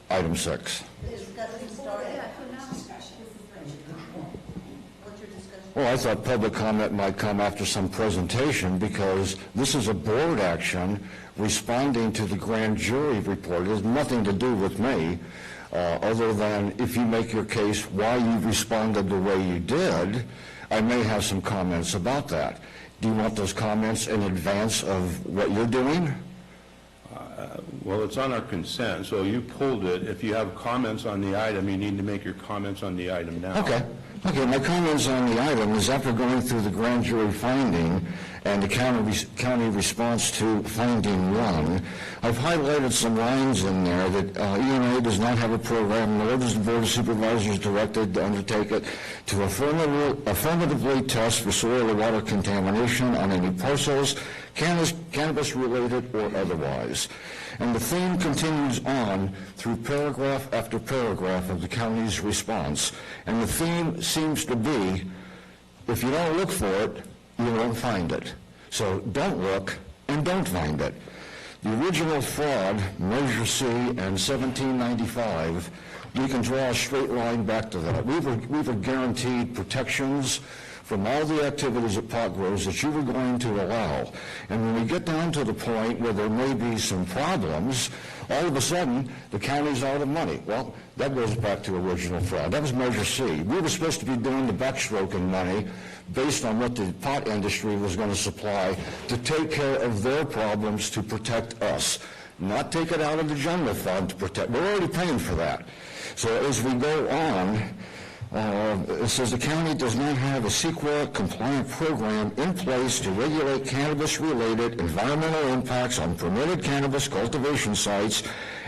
item 6. Well, I thought public comment might come after some presentation because this is a board action responding to the grand jury report. It has nothing to do with me, other than if you make your case why you responded the way you did, I may have some comments about that. Do you want those comments in advance of what you're doing? Well, it's on our consent, so you pulled it. If you have comments on the item, you need to make your comments on the item now. Okay, my comments on the item is after going through the grand jury finding and the county response to finding 1, I've highlighted some lines in there that EMA does not have a program, nor does the Board of Supervisors directed to undertake it to affirmatively test for soil or water contamination on any parcels, cannabis-related or otherwise. And the theme continues on through paragraph after paragraph of the county's response. And the theme seems to be, if you don't look for it, you won't find it. So don't look and don't find it. The original fraud, Measure C and 1795, we can draw a straight line back to that. We were guaranteed protections from all the activities at Pot Groves that you were going to allow. And when we get down to the point where there may be some problems, all of a sudden, the county's out of money. Well, that goes back to original fraud. That was Measure C. We were supposed to be doing the backstroking money based on what the pot industry was going to supply to take care of their problems to protect us, not take it out of the general fund to protect. We're already paying for that. So as we go on, it says the county does not have a CEQA compliant program in place to regulate cannabis-related environmental impacts on permitted cannabis cultivation sites,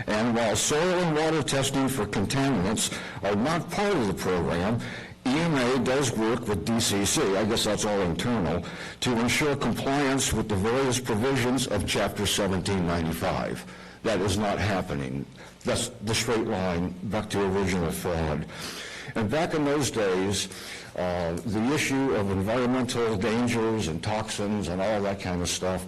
and while soil and water testing for contaminants are not part of the program, EMA does work with DCC, I guess that's all internal, to ensure compliance with the various provisions of Chapter 1795. That is not happening. That's the straight line back to original fraud. And back in those days, the issue of environmental dangers and toxins and all that kind of stuff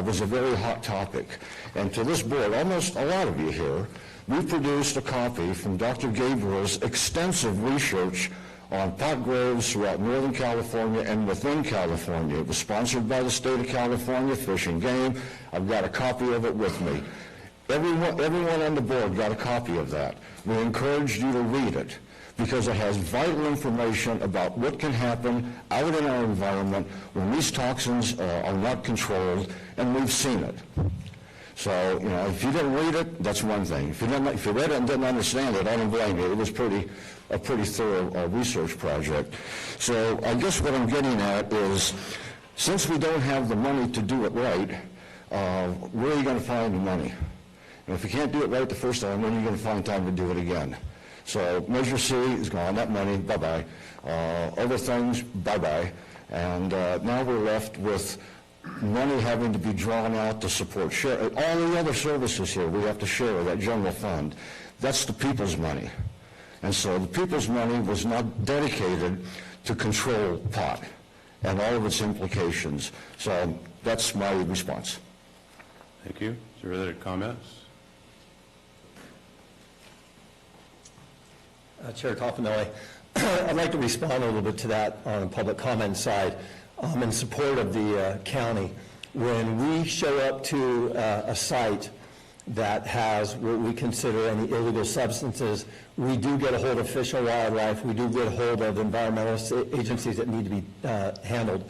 was a very hot topic. And to this board, almost a lot of you here, we produced a copy from Dr. Gabriel's extensive research on pot groves throughout Northern California and within California. It was sponsored by the state of California, Fish and Game. I've got a copy of it with me. Everyone on the board got a copy of that. We encouraged you to read it, because it has vital information about what can happen out in our environment when these toxins are not controlled, and we've seen it. So, you know, if you didn't read it, that's one thing. If you read it and didn't understand it, I don't blame you. It was a pretty thorough research project. So I guess what I'm getting at is, since we don't have the money to do it right, where are you going to find the money? And if you can't do it right the first time, when are you going to find time to do it again? So Measure C is gone, that money, bye-bye. Other things, bye-bye. And now we're left with money having to be drawn out to support all the other services here. We have to share that general fund. That's the people's money. And so the people's money was not dedicated to control pot and all of its implications. So that's my response. Thank you. Is there other comments? Chair Toffenelli, I'd like to respond a little bit to that on the public comment side in support of the county. When we show up to a site that has what we consider any illegal substances, we do get a hold of Fish and Wildlife, we do get a hold of environmental agencies that need to be handled.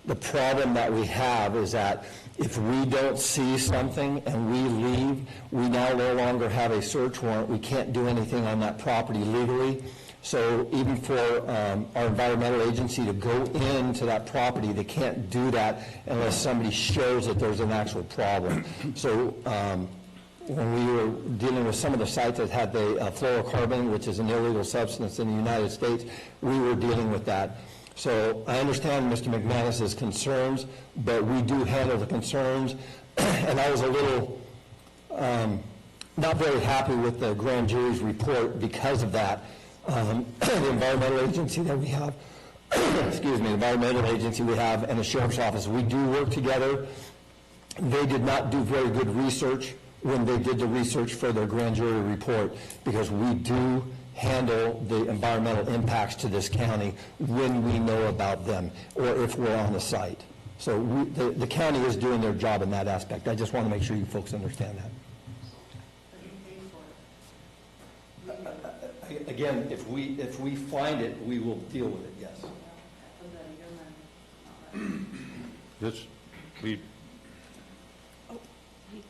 The problem that we have is that if we don't see something and we leave, we now no longer have a search warrant. We can't do anything on that property legally. So even for our environmental agency to go into that property, they can't do that unless somebody shows that there's an actual problem. So when we were dealing with some of the sites that had the fluorocarbon, which is an illegal substance in the United States, we were dealing with that. So I understand Mr. McManus's concerns, but we do handle the concerns. And I was a little not very happy with the grand jury's report because of that. The environmental agency that we have, excuse me, the environmental agency we have and the sheriff's office, we do work together. They did not do very good research when they did the research for their grand jury report, because we do handle the environmental impacts to this county when we know about them or if we're on the site. So the county is doing their job in that aspect. I just want to make sure you folks understand that. Again, if we find it, we will deal with it, yes.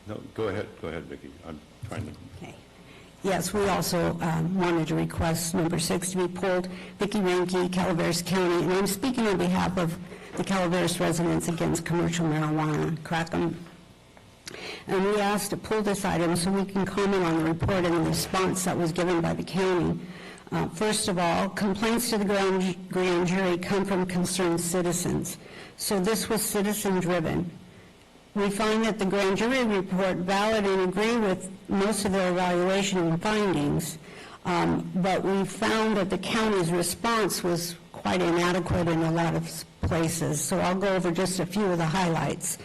No, go ahead, Vicki. I'm trying to. Okay. Yes, we also wanted to request number 6 to be pulled. Vicki Ranke, Calaveras County, and I'm speaking on behalf of the Calaveras residents against commercial marijuana, Crackham. And we asked to pull this item so we can comment on the report and the response that was given by the county. First of all, complaints to the grand jury come from concerned citizens. So this was citizen-driven. We find that the grand jury report valid and agree with most of their evaluation and findings, but we found that the county's response was quite inadequate in a lot of places. So I'll go over just a few of the highlights.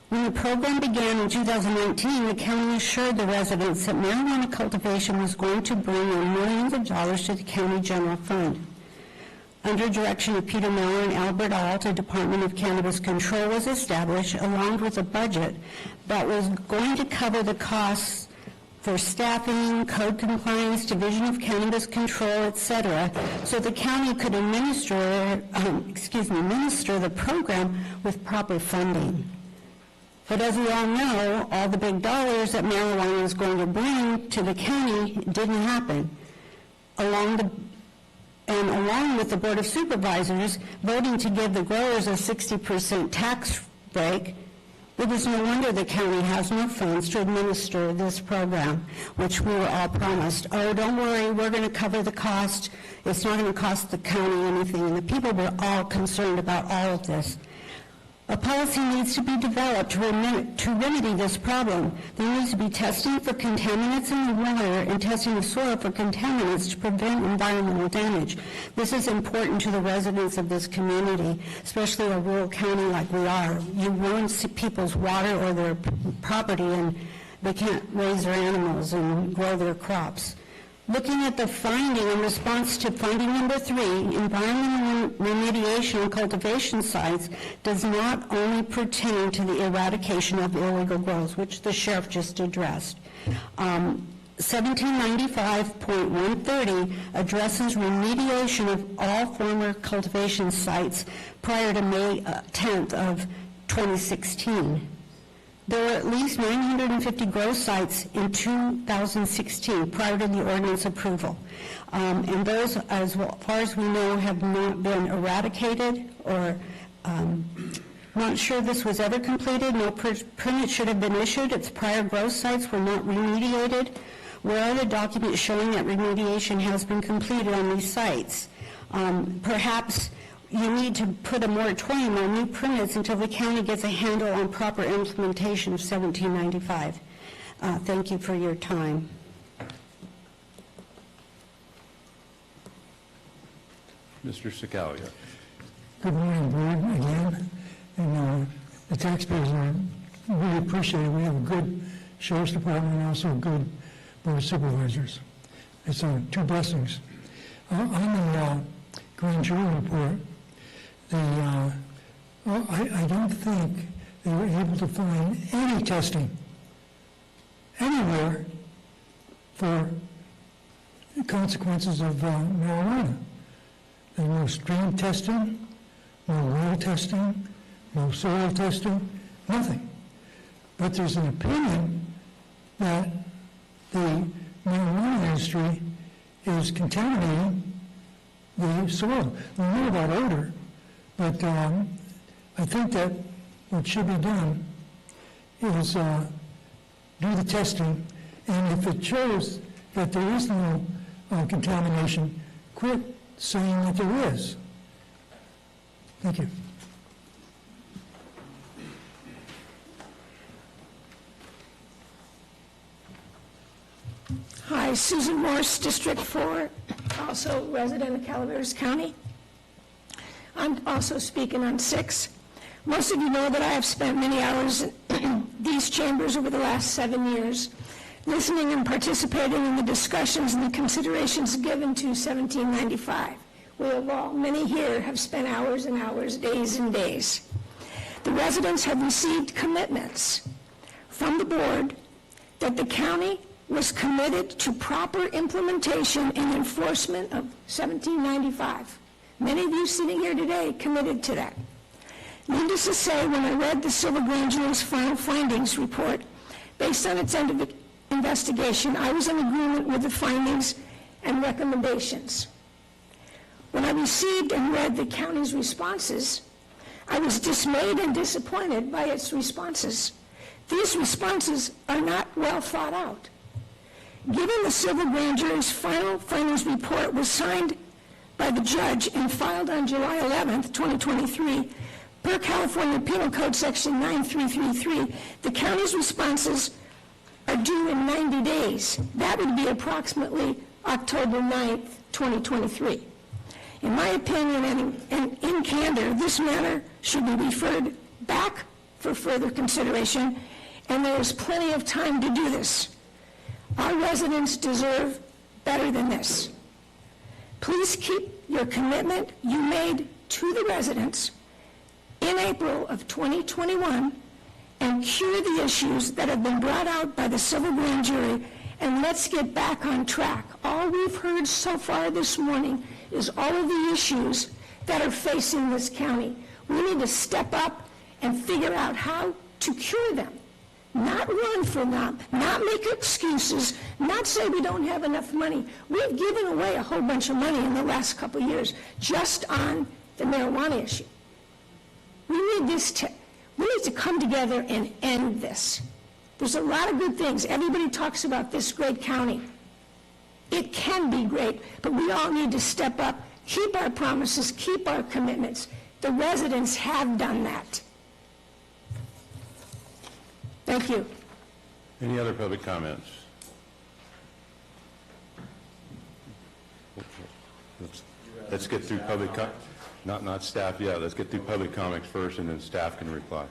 When the program began in 2019, the county assured the residents that marijuana cultivation was going to bring in millions of dollars to the county general fund. Under direction of Peter Miller and Albert Alt, a Department of Cannabis Control was established along with a budget that was going to cover the costs for staffing, code compliance, Division of Cannabis Control, etc., so the county could administer the program with proper funding. But as we all know, all the big dollars that marijuana was going to bring to the county didn't happen. Along with the Board of Supervisors voting to give the growers a 60% tax break, it is no wonder the county has no funds to administer this program, which we were all promised. Oh, don't worry, we're going to cover the cost. It's not going to cost the county anything. And the people were all concerned about all of this. A policy needs to be developed to remedy this problem. There needs to be testing for contaminants in the water and testing of soil for contaminants to prevent environmental damage. This is important to the residents of this community, especially a rural county like we are. You ruin people's water or their property and they can't raise their animals and grow their crops. Looking at the finding in response to finding number 3, environmental remediation on cultivation sites does not only pertain to the eradication of illegal growth, which the sheriff just addressed. 1795.130 addresses remediation of all former cultivation sites prior to May 10th of 2016. There were at least 950 grow sites in 2016 prior to the ordinance approval. And those, as far as we know, have not been eradicated or not sure this was ever completed. No permit should have been issued. Its prior grow sites were not remediated. Where are the documents showing that remediation has been completed on these sites? Perhaps you need to put a moratorium on new permits until the county gets a handle on proper implementation of 1795. Thank you for your time. Mr. Sakowia. Good morning, Board, again. And the taxpayers are really appreciated. We have a good Sheriff's Department and also a good Board of Supervisors. It's two blessings. On the grand jury report, I don't think they were able to find any testing anywhere for consequences of marijuana. There was no stream testing, no well testing, no soil testing, nothing. But there's an opinion that the marijuana industry is contaminating the soil. We know about odor, but I think that what should be done is do the testing, and if it shows that there is no contamination, quit saying that there is. Thank you. Hi, Susan Morse, District 4, also resident of Calaveras County. I'm also speaking on 6. Most of you know that I have spent many hours in these chambers over the last 7 years, listening and participating in the discussions and the considerations given to 1795. We have all, many here, have spent hours and hours, days and days. The residents have received commitments from the board that the county was committed to proper implementation and enforcement of 1795. Many of you sitting here today committed to that. Needless to say, when I read the Civil Grand Jury's final findings report, based on its end of investigation, I was in agreement with the findings and recommendations. When I received and read the county's responses, I was dismayed and disappointed by its responses. These responses are not well thought out. Given the Civil Grand Jury's final findings report was signed by the judge and filed on July 11th, 2023, per California Penal Code Section 9333, the county's responses are due in 90 days. That would be approximately October 9th, 2023. In my opinion and in candor, this matter should be referred back for further consideration, and there is plenty of time to do this. Our residents deserve better than this. Please keep your commitment you made to the residents in April of 2021 and cure the issues that have been brought out by the Civil Grand Jury, and let's get back on track. All we've heard so far this morning is all of the issues that are facing this county. We need to step up and figure out how to cure them. Not run from them, not make excuses, not say we don't have enough money. We've given away a whole bunch of money in the last couple of years just on the marijuana issue. We need to come together and end this. There's a lot of good things. Everybody talks about this great county. It can be great, but we all need to step up, keep our promises, keep our commitments. The residents have done that. Thank you. Any other public comments? Let's get through public not staff yet. Let's get through public comments first, and then staff can reply.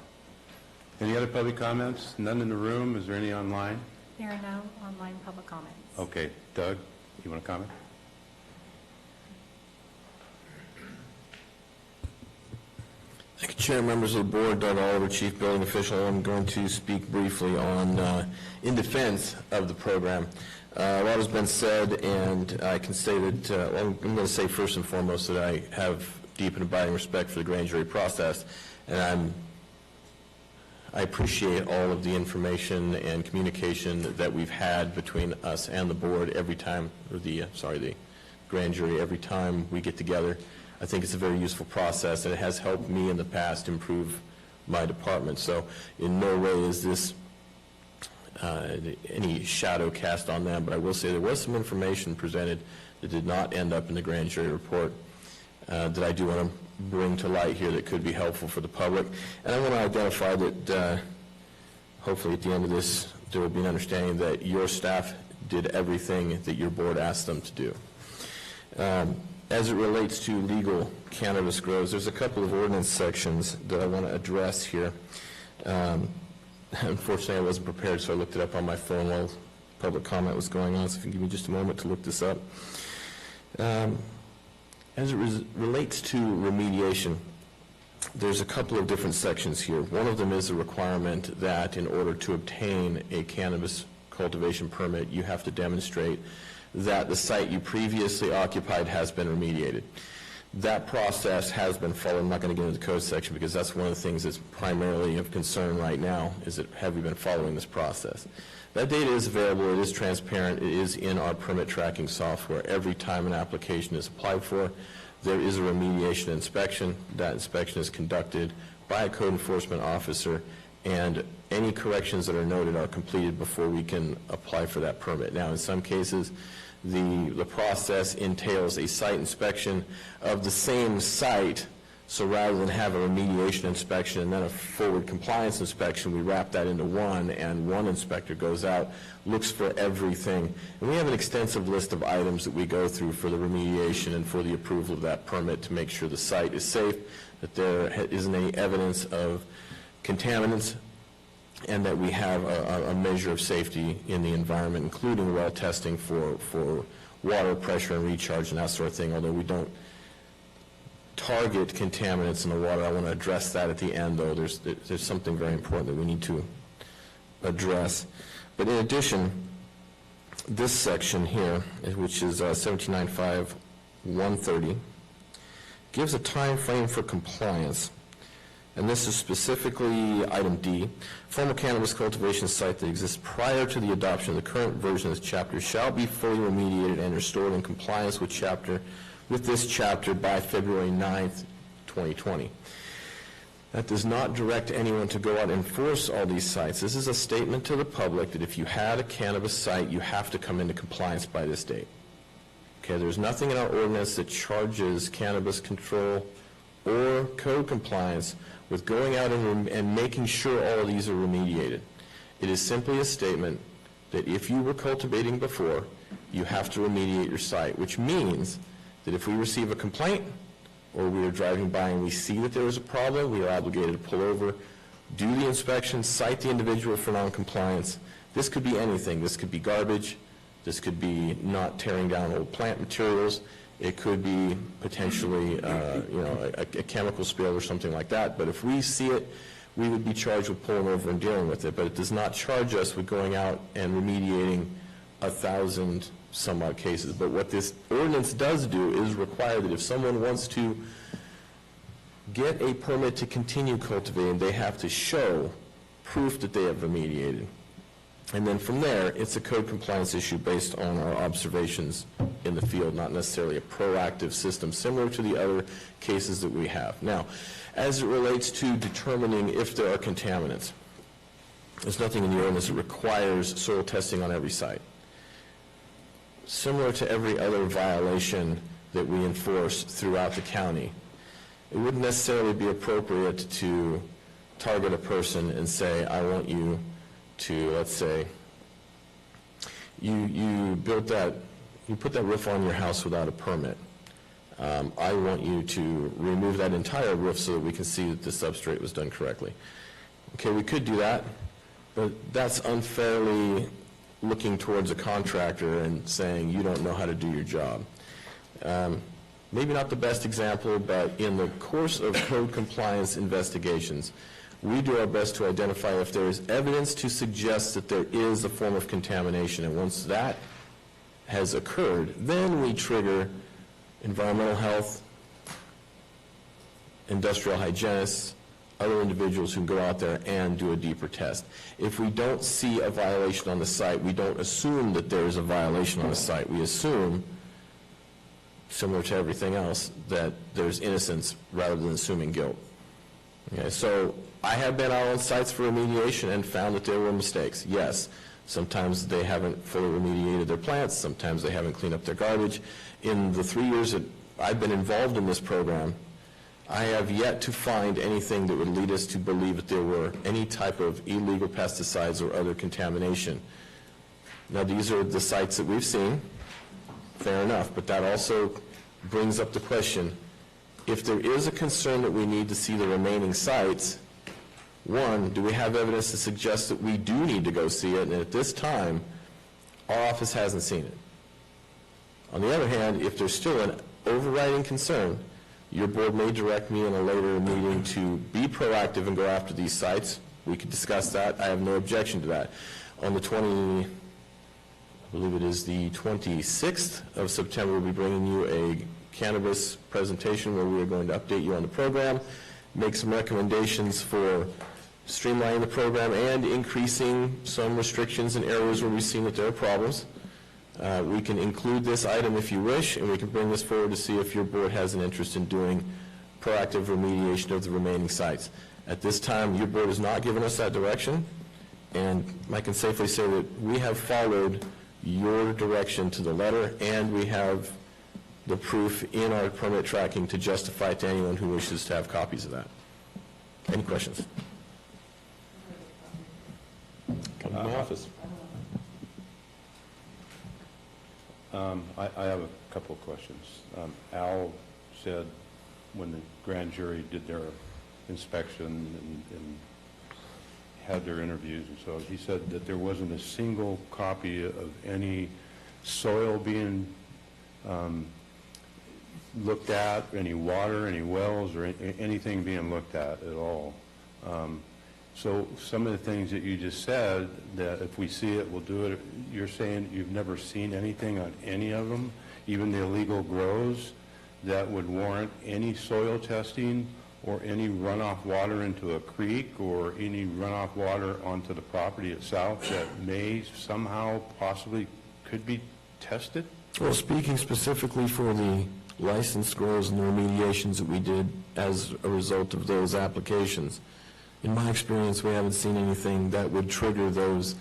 Any other public comments? None in the room. Is there any online? There are no online public comments. Okay. Doug, you want to comment? Thank you, Chair, members of the board. Doug Oliver, Chief Building Official. I'm going to speak briefly on in defense of the program. A lot has been said, and I can say that, I'm going to say first and foremost that I have deep and abiding respect for the grand jury process, and I appreciate all of the information and communication that we've had between us and the board every time, or the grand jury, every time we get together. I think it's a very useful process, and it has helped me in the past improve my department. So in no way is this any shadow cast on them, but I will say there was some information presented that did not end up in the grand jury report that I do want to bring to light here that could be helpful for the public. And I want to identify that hopefully at the end of this there will be an understanding that your staff did everything that your board asked them to do. As it relates to legal cannabis grows, there's a couple of ordinance sections that I want to address here. Unfortunately, I wasn't prepared, so I looked it up on my phone while public comment was going on, so if you can give me just a moment to look this up. As it relates to remediation, there's a couple of different sections here. One of them is a requirement that in order to obtain a cannabis cultivation permit, you have to demonstrate that the site you previously occupied has been remediated. That process has been followed. I'm not going to get into the code section because that's one of the things that's primarily of concern right now, is that have you been following this process? That data is available, it is transparent, it is in our permit tracking software. Every time an application is applied for, there is a remediation inspection. That inspection is conducted by a code enforcement officer, and any corrections that are noted are completed before we can apply for that permit. Now, in some cases, the process entails a site inspection of the same site, so rather than have a remediation inspection and then a forward compliance inspection, we wrap that into one, and one inspector goes out, looks for everything. And we have an extensive list of items that we go through for the remediation and for the approval of that permit to make sure the site is safe, that there isn't any evidence of contaminants, and that we have a measure of safety in the environment, including well testing for water pressure and recharge and that sort of thing, although we don't target contaminants in the water. I want to address that at the end, though. There's something very important that we need to address. But in addition, this section here, which is 1795-130, gives a time frame for compliance. And this is specifically item D. Formal cannabis cultivation site that exists prior to the adoption of the current version of this chapter shall be fully remediated and restored in compliance with this chapter by February 9th, 2020. That does not direct anyone to go out and enforce all these sites. This is a statement to the public that if you had a cannabis site, you have to come into compliance by this date. Okay, there's nothing in our ordinance that charges cannabis control or code compliance with going out and making sure all of these are remediated. It is simply a statement that if you were cultivating before, you have to remediate your site, which means that if we receive a complaint or we are driving by and we see that there is a problem, we are obligated to pull over, do the inspection, cite the individual for noncompliance. This could be anything. This could be garbage. This could be not tearing down old plant materials. It could be potentially, a chemical spill or something like that. But if we see it, we would be charged with pulling over and dealing with it. But it does not charge us with going out and remediating 1,000 some odd cases. But what this ordinance does do is require that if someone wants to get a permit to continue cultivating, they have to show proof that they have remediated. And then from there, it's a code compliance issue based on our observations in the field, not necessarily a proactive system similar to the other cases that we have. Now, as it relates to determining if there are contaminants, there's nothing in the ordinance that requires soil testing on every site. Similar to every other violation that we enforce throughout the county, it wouldn't necessarily be appropriate to target a person and say, I want you to, let's say, you put that roof on your house without a permit. I want you to remove that entire roof so that we can see that the substrate was done correctly. Okay, we could do that, but that's unfairly looking towards a contractor and saying you don't know how to do your job. Maybe not the best example, but in the course of code compliance investigations, we do our best to identify if there is evidence to suggest that there is a form of contamination. And once that has occurred, then we trigger environmental health, industrial hygienists, other individuals who go out there and do a deeper test. If we don't see a violation on the site, we don't assume that there is a violation on the site. We assume, similar to everything else, that there's innocence rather than assuming guilt. Okay, so I have been out on sites for remediation and found that there were mistakes. Yes, sometimes they haven't fully remediated their plants, sometimes they haven't cleaned up their garbage. In the 3 years that I've been involved in this program, I have yet to find anything that would lead us to believe that there were any type of illegal pesticides or other contamination. Now, these are the sites that we've seen, fair enough, but that also brings up the question, if there is a concern that we need to see the remaining sites, one, do we have evidence to suggest that we do need to go see it? And at this time, our office hasn't seen it. On the other hand, if there's still an overriding concern, your board may direct me in a later meeting to be proactive and go after these sites. We could discuss that. I have no objection to that. On the I believe it is the 26th of September, we'll be bringing you a cannabis presentation where we are going to update you on the program, make some recommendations for streamlining the program and increasing some restrictions in areas where we've seen that there are problems. We can include this item if you wish, and we can bring this forward to see if your board has an interest in doing proactive remediation of the remaining sites. At this time, your board has not given us that direction, and I can safely say that we have followed your direction to the letter, and we have the proof in our permit tracking to justify it to anyone who wishes to have copies of that. Any questions? Come to my office. I have a couple of questions. Al said when the grand jury did their inspection and had their interviews and so, he said that there wasn't a single copy of any soil being looked at, any water, any wells, or anything being looked at all. So some of the things that you just said, that if we see it, we'll do it, you're saying you've never seen anything on any of them, even the illegal grows, that would warrant any soil testing or any runoff water into a creek or any runoff water onto the property itself that may somehow possibly could be tested? Well, speaking specifically for the licensed grows and the remediations that we did as a result of those applications, in my experience, we haven't seen anything that would trigger those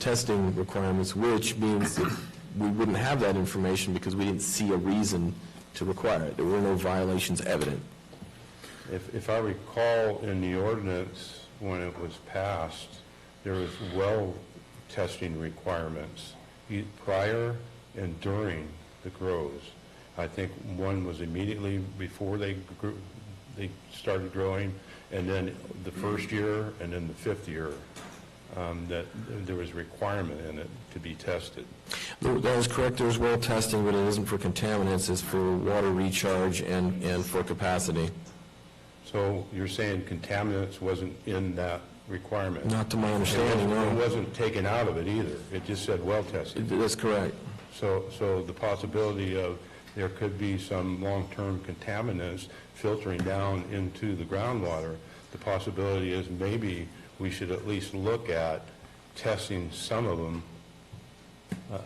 testing requirements, which means that we wouldn't have that information because we didn't see a reason to require it. There were no violations evident. If I recall in the ordinance when it was passed, there was well testing requirements prior and during the grows. I think one was immediately before they started growing, and then the first year, and then the fifth year, that there was a requirement in it to be tested. That is correct. There's well testing, but it isn't for contaminants. It's for water recharge and for capacity. So you're saying contaminants wasn't in that requirement? Not to my understanding, no. It wasn't taken out of it either. It just said well tested. That's correct. So the possibility of there could be some long-term contaminants filtering down into the groundwater, the possibility is maybe we should at least look at testing some of them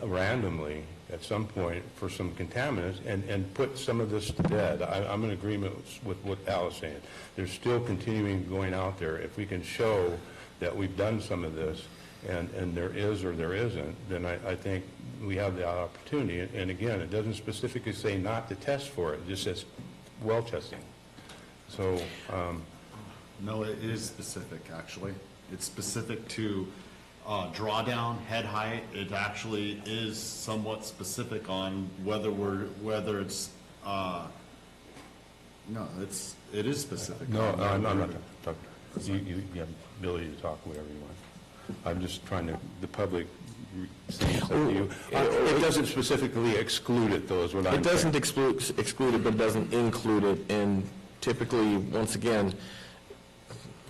randomly at some point for some contaminants and put some of this to bed. I'm in agreement with what Al is saying. There's still continuing going out there. If we can show that we've done some of this and there is or there isn't, then I think we have the opportunity. And again, it doesn't specifically say not to test for it. It just says well testing. So no, it is specific, actually. It's specific to drawdown, head height. It actually is somewhat specific on whether it's no, it is specific. No, I'm not talking. You have the ability to talk whatever you want. I'm just trying to, the public saying something to you. It doesn't specifically exclude it, though, is what I'm saying. It doesn't exclude it, but it doesn't include it. And typically, once again,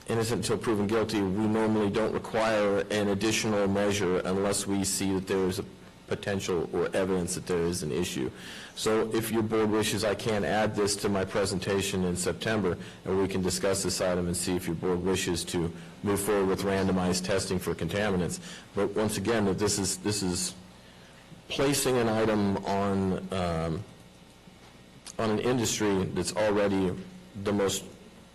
innocent until proven guilty, we normally don't require an additional measure unless we see that there is a potential or evidence that there is an issue. So if your board wishes, I can add this to my presentation in September, and we can discuss this item and see if your board wishes to move forward with randomized testing for contaminants. But once again, that this is placing an item on an industry that's already the most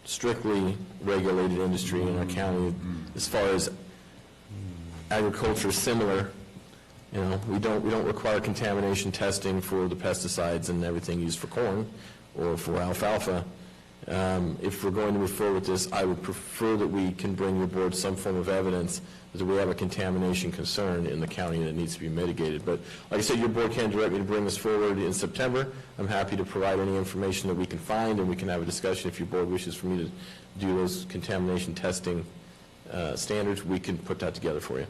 strictly regulated industry in our county. As far as agriculture is similar, you know, we don't require contamination testing for the pesticides and everything used for corn or for alfalfa. If we're going to move forward with this, I would prefer that we can bring your board some form of evidence that we have a contamination concern in the county that needs to be mitigated. But like I said, your board can direct me to bring this forward in September. I'm happy to provide any information that we can find, and we can have a discussion. If your board wishes for me to do those contamination testing standards, we can put that together for you.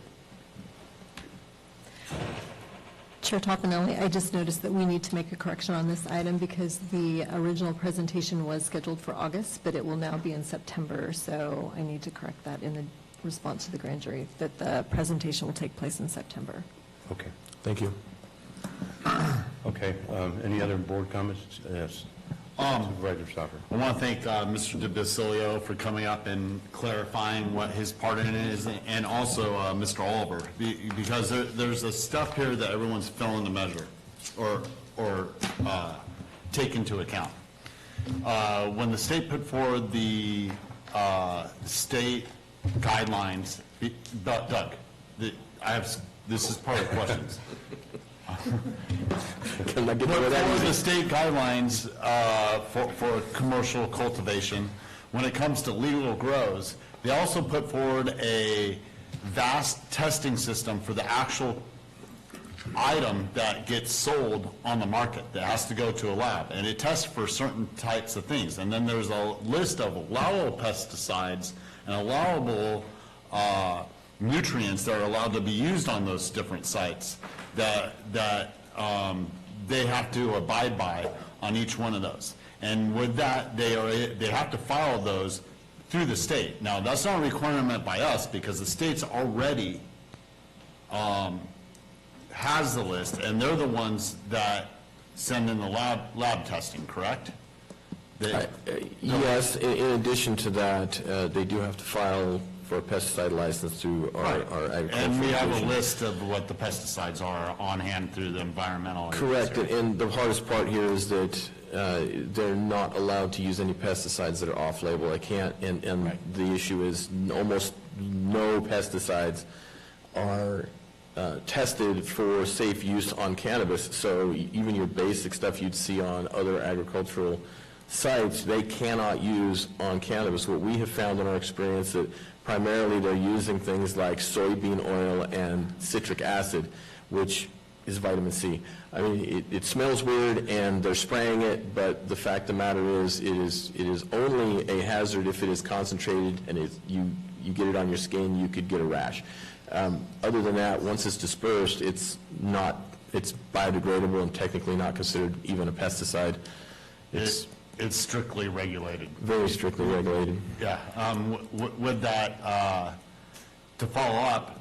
Chair Toffenelli, I just noticed that we need to make a correction on this item because the original presentation was scheduled for August, but it will now be in September, so I need to correct that in the response to the grand jury, that the presentation will take place in September. Okay. Thank you. Okay, any other board comments? Yes. Supervisor Stopper. I want to thank Mr. DeBasilio for coming up and clarifying what his part in it is, and also Mr. Oliver, because there's a stuff here that everyone's failing to measure or take into account. When the state put forward the state guidelines, Doug, this is part of the questions. Can I get over that? For the state guidelines for commercial cultivation, when it comes to legal grows, they also put forward a vast testing system for the actual item that gets sold on the market that has to go to a lab, and it tests for certain types of things. And then there's a list of allowable pesticides and allowable nutrients that are allowed to be used on those different sites that they have to abide by on each one of those. And with that, they have to follow those through the state. Now, that's not a requirement by us because the state's already has the list, and they're the ones that send in the lab testing, correct? Yes, in addition to that, they do have to file for a pesticide license through our agricultural And we have a division. list of what the pesticides are on hand through the environmental. Correct, and the hardest part here is that they're not allowed to use any pesticides that are off-label. I can't, and the issue is almost no pesticides are tested for safe use on cannabis. So even your basic stuff you'd see on other agricultural sites, they cannot use on cannabis. What we have found in our experience that primarily they're using things like soybean oil and citric acid, which is vitamin C. I mean, it smells weird and they're spraying it, but the fact of the matter is, it is only a hazard if it is concentrated and you get it on your skin, you could get a rash. Other than that, once it's dispersed, it's biodegradable and technically not considered even a pesticide. It's strictly regulated. Very strictly regulated. Yeah, with that, to follow up,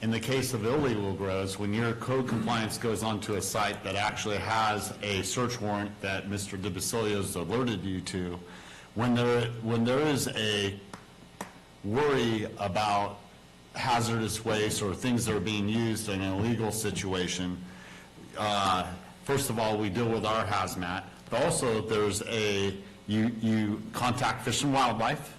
in the case of illegal grows, when your code compliance goes onto a site that actually has a search warrant that Mr. DeBasilio's alerted you to, when there is a worry about hazardous waste or things that are being used in an illegal situation, first of all, we deal with our hazmat, but also there's you contact Fish and Wildlife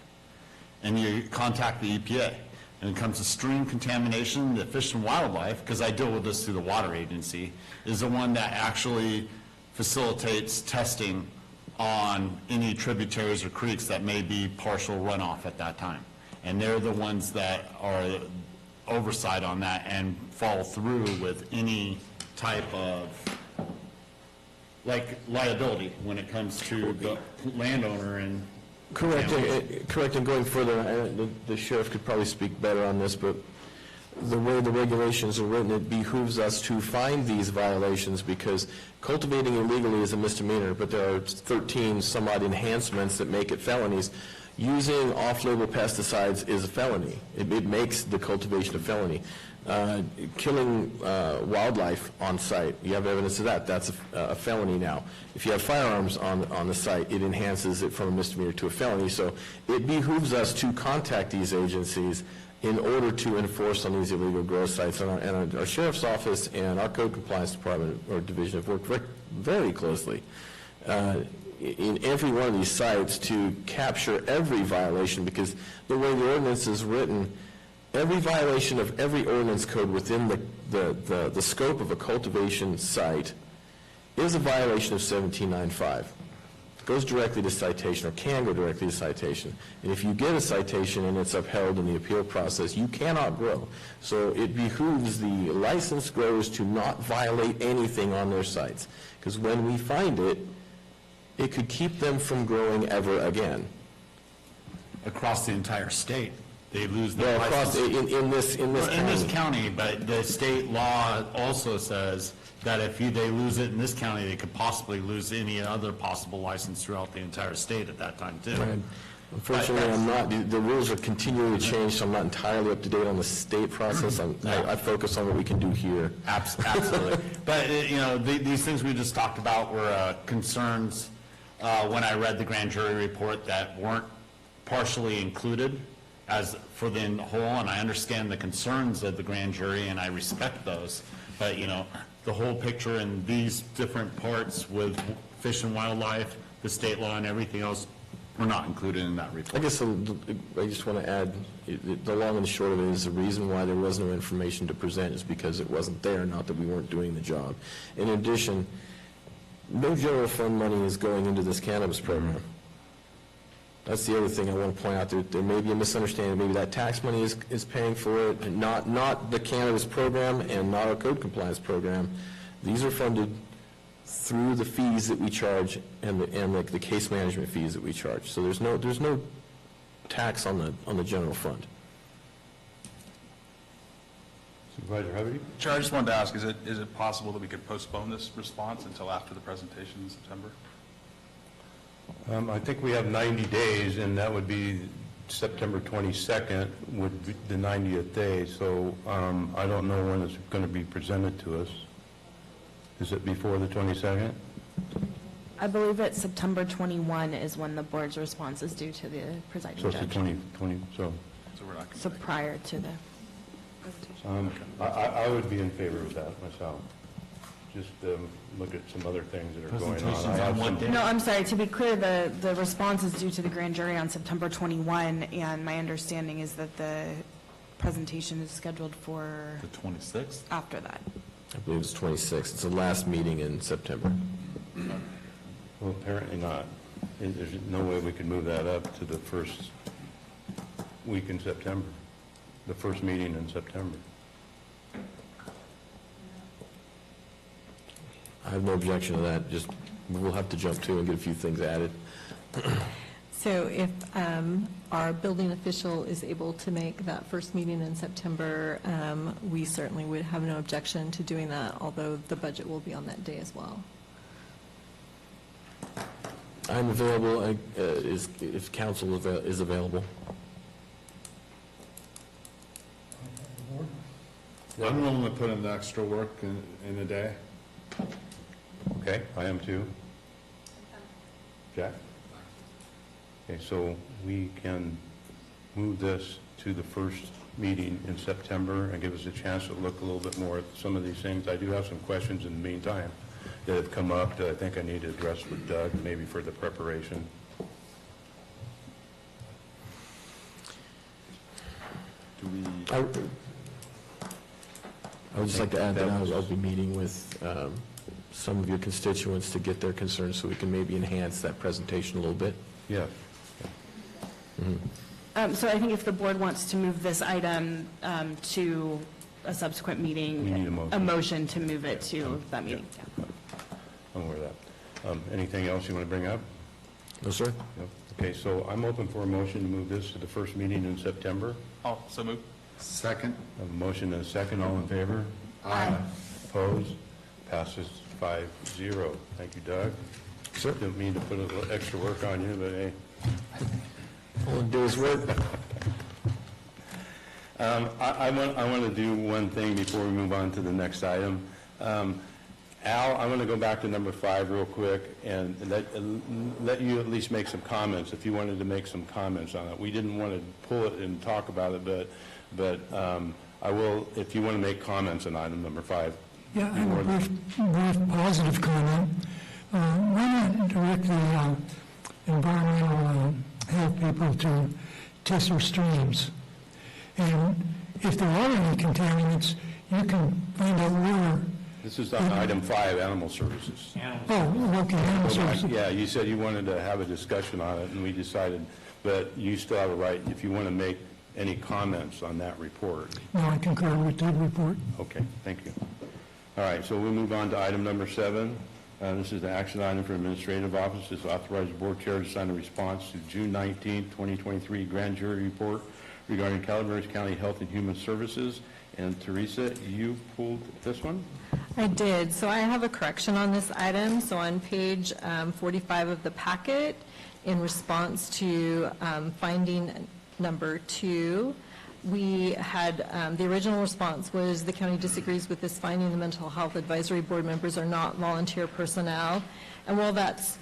and you contact the EPA. And it comes to stream contamination, the Fish and Wildlife, because I deal with this through the water agency, is the one that actually facilitates testing on any tributaries or creeks that may be partial runoff at that time. And they're the ones that are oversight on that and follow through with any type of liability when it comes to the landowner and Correct, and going further, the sheriff could probably speak better on this, but the way the regulations are written, it behooves us to find these violations because cultivating illegally is a misdemeanor, but there are 13 some odd enhancements that make it felonies. Using off-label pesticides is a felony. It makes the cultivation a felony. Killing wildlife on site, you have evidence of that, that's a felony now. If you have firearms on the site, it enhances it from a misdemeanor to a felony. So it behooves us to contact these agencies in order to enforce on these illegal grow sites. And our sheriff's office and our code compliance department or division have worked very closely in every one of these sites to capture every violation, because the way the ordinance is written, every violation of every ordinance code within the scope of a cultivation site is a violation of 1795. It goes directly to citation or can go directly to citation. And if you get a citation and it's upheld in the appeal process, you cannot grow. So it behooves the licensed growers to not violate anything on their sites, because when we find it, it could keep them from growing ever again. across the entire state. they lose the Well, license. in this Well, county. in this county, but the state law also says that if they lose it in this county, they could possibly lose any other possible license throughout the entire state at that time, too. Right. Unfortunately, I'm not, the rules are continually changed, so I'm not entirely up to date on the state process. I focus on what we can do here. Absolutely. But, these things we just talked about were concerns when I read the grand jury report that weren't partially included as for the whole, and I understand the concerns of the grand jury, and I respect those. But, the whole picture in these different parts with Fish and Wildlife, the state law, and everything else were not included in that report. I guess I just want to add, the long and the short of it is the reason why there was no information to present is because it wasn't there, not that we weren't doing the job. In addition, no general fund money is going into this cannabis program. That's the other thing I want to point out. There may be a misunderstanding. Maybe that tax money is paying for it, and not the cannabis program and not our code compliance program. These are funded through the fees that we charge and the case management fees that we charge. So there's no tax on the general fund. Supervisor Hubbard? Chair, I just wanted to ask, is it possible that we could postpone this response until after the presentation in September? I think we have 90 days, and that would be September 22nd would be the 90th day, so I don't know when it's going to be presented to us. Is it before the 22nd? I believe it's September 21 is when the board's response is due to the presiding So it's the judge. 20, so we're not. So prior to the presentation. I would be in favor of that myself. Just look at some other things that are going on. I have some- No, I'm sorry, to be clear, the response is due to the grand jury on September 21, and my understanding is that the presentation is scheduled for The 26th? after that. I believe it's 26. It's the last meeting in September. Well, apparently not. There's no way we can move that up to the first week in September, the first meeting in September. I have no objection to that. Just, we'll have to jump to and get a few things added. So if our building official is able to make that first meeting in September, we certainly would have no objection to doing that, although the budget will be on that day as well. I'm available if council is available. I'm willing to put in the extra work in a day. Okay, I am too. Jack? Okay, so we can move this to the first meeting in September and give us a chance to look a little bit more at some of these things. I do have some questions in the meantime that have come up that I think I need to address with Doug, maybe for the preparation. I would just like to add that I'll be meeting with some of your constituents to get their concerns so we can maybe enhance that presentation a little bit. Yeah. So I think if the board wants to move this item to a subsequent meeting. We need a motion. A motion to move it to that meeting. Yeah. I'm aware of that. Anything else you want to bring up? No, sir. No? Okay, so I'm open for a motion to move this to the first meeting in September. Oh, so move. Second. I have a motion and a second. All in favor? Aye. Opposed? Passes 5-0. Thank you, Doug. Sir. Didn't mean to put a little extra work on you, but hey. All do is work. I want to do one thing before we move on to the next item. Al, I want to go back to number 5 real quick and let you at least make some comments, if you wanted to make some comments on it. We didn't want to pull it and talk about it, but I will, if you want to make comments on item number 5. Yeah, I have a brief positive comment. Why not direct the environmental health people to test our streams? And if there are any contaminants, you can find out where. This is on item 5, animal services. Oh, okay, animal services. Yeah, you said you wanted to have a discussion on it, and we decided, but you still have a right, if you want to make any comments on that report. No, I concur with that report. Okay, thank you. All right, so we move on to item number 7. This is the action item for administrative office. This authorizes the board chair to sign a response to June 19, 2023 grand jury report regarding Calaveras County Health and Human Services. And Teresa, you pulled this one? I did. So I have a correction on this item. So on page 45 of the packet, in response to finding number 2, we had, the original response was the county disagrees with this finding. The mental health advisory board members are not volunteer personnel. And while that's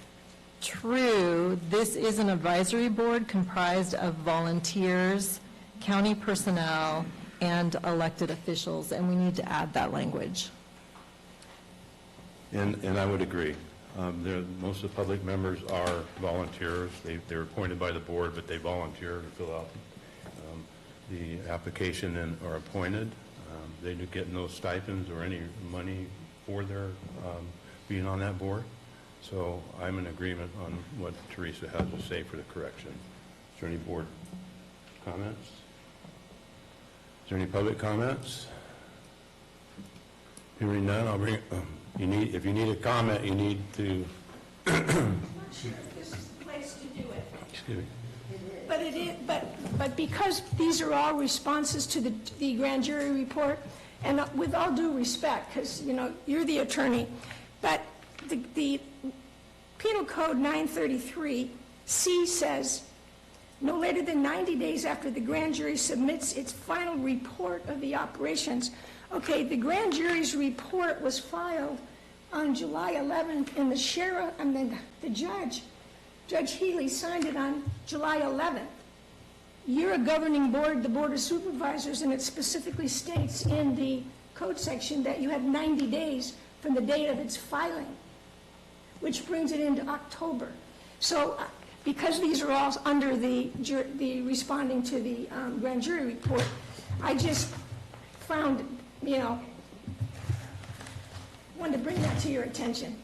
true, this is an advisory board comprised of volunteers, county personnel, and elected officials, and we need to add that language. And I would agree. Most of the public members are volunteers. They're appointed by the board, but they volunteer to fill out the application and are appointed. They do get no stipends or any money for their being on that board. So I'm in agreement on what Teresa has to say for the correction. Is there any board comments? Is there any public comments? Hearing none, I'll bring, if you need a comment, you need to. I'm not sure if this is the place to do it. Excuse me. But it is, but because these are all responses to the grand jury report, and with all due respect, because, you know, you're the attorney, but the Penal Code 933C says, no later than 90 days after the grand jury submits its final report of the operations. Okay, the grand jury's report was filed on July 11th, and the sheriff, the judge, Judge Healy, signed it on July 11th. You're a governing board, the Board of Supervisors, and it specifically states in the code section that you have 90 days from the date of its filing, which brings it into October. So because these are all under the responding to the grand jury report, I just found, you know, wanted to bring that to your attention.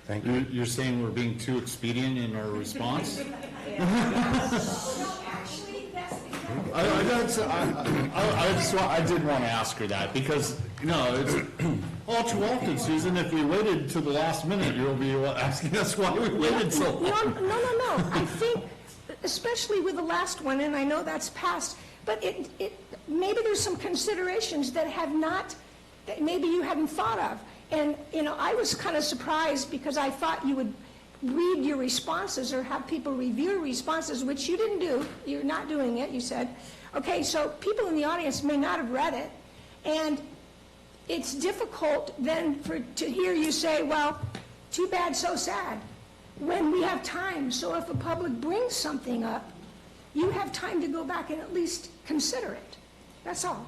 Thank you. You're saying we're being too expedient in our response? No, actually, that's the I did want to ask her that because, you know, it's all too often, Susan, if we waited to the last minute, you'll be asking us why we waited so long. No. I think, especially with the last one, and I know that's passed, but maybe there's some considerations that that maybe you hadn't thought of. And, you know, I was kind of surprised because I thought you would read your responses or have people review responses, which you didn't do. You're not doing it, you said. Okay, so people in the audience may not have read it, and it's difficult then to hear you say, well, too bad, so sad, when we have time. So if the public brings something up, you have time to go back and at least consider it. That's all.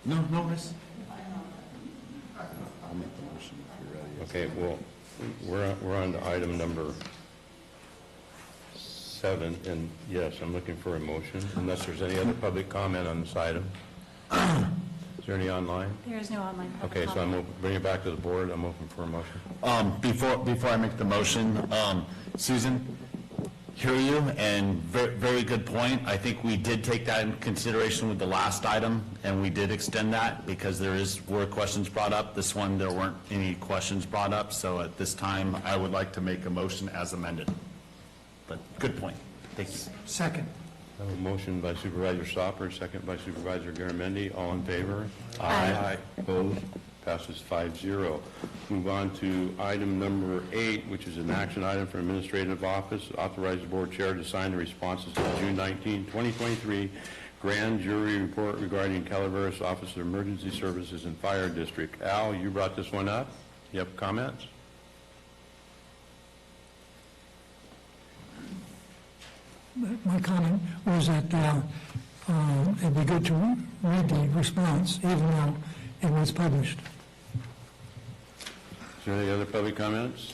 No, miss. I'll make the motion if you're ready. Okay, well, we're on to item number 7, and yes, I'm looking for a motion, unless there's any other public comment on this item. Is there any online? There is no online public Okay, so comment. I'm bring it back to the board. I'm open for a motion. Before I make the motion, Susan, hear you, and very good point. I think we did take that into consideration with the last item, and we did extend that because were questions brought up. This one, there weren't any questions brought up, so at this time, I would like to make a motion as amended. But good point. Thank you. Second. I have a motion by Supervisor Stopper, second by Supervisor Garamendi. All in favor? Aye. Opposed? Passes 5-0. Move on to item number 8, which is an action item for Administrative Office. Authorize the Board Chair to sign the responses to the June 19, 2023 Grand Jury Report regarding Calaveras Office of Emergency Services and Fire District. Al, you brought this one up. You have comments? My comment was that it'd be good to read the response, even though it was published. Is there any other public comments?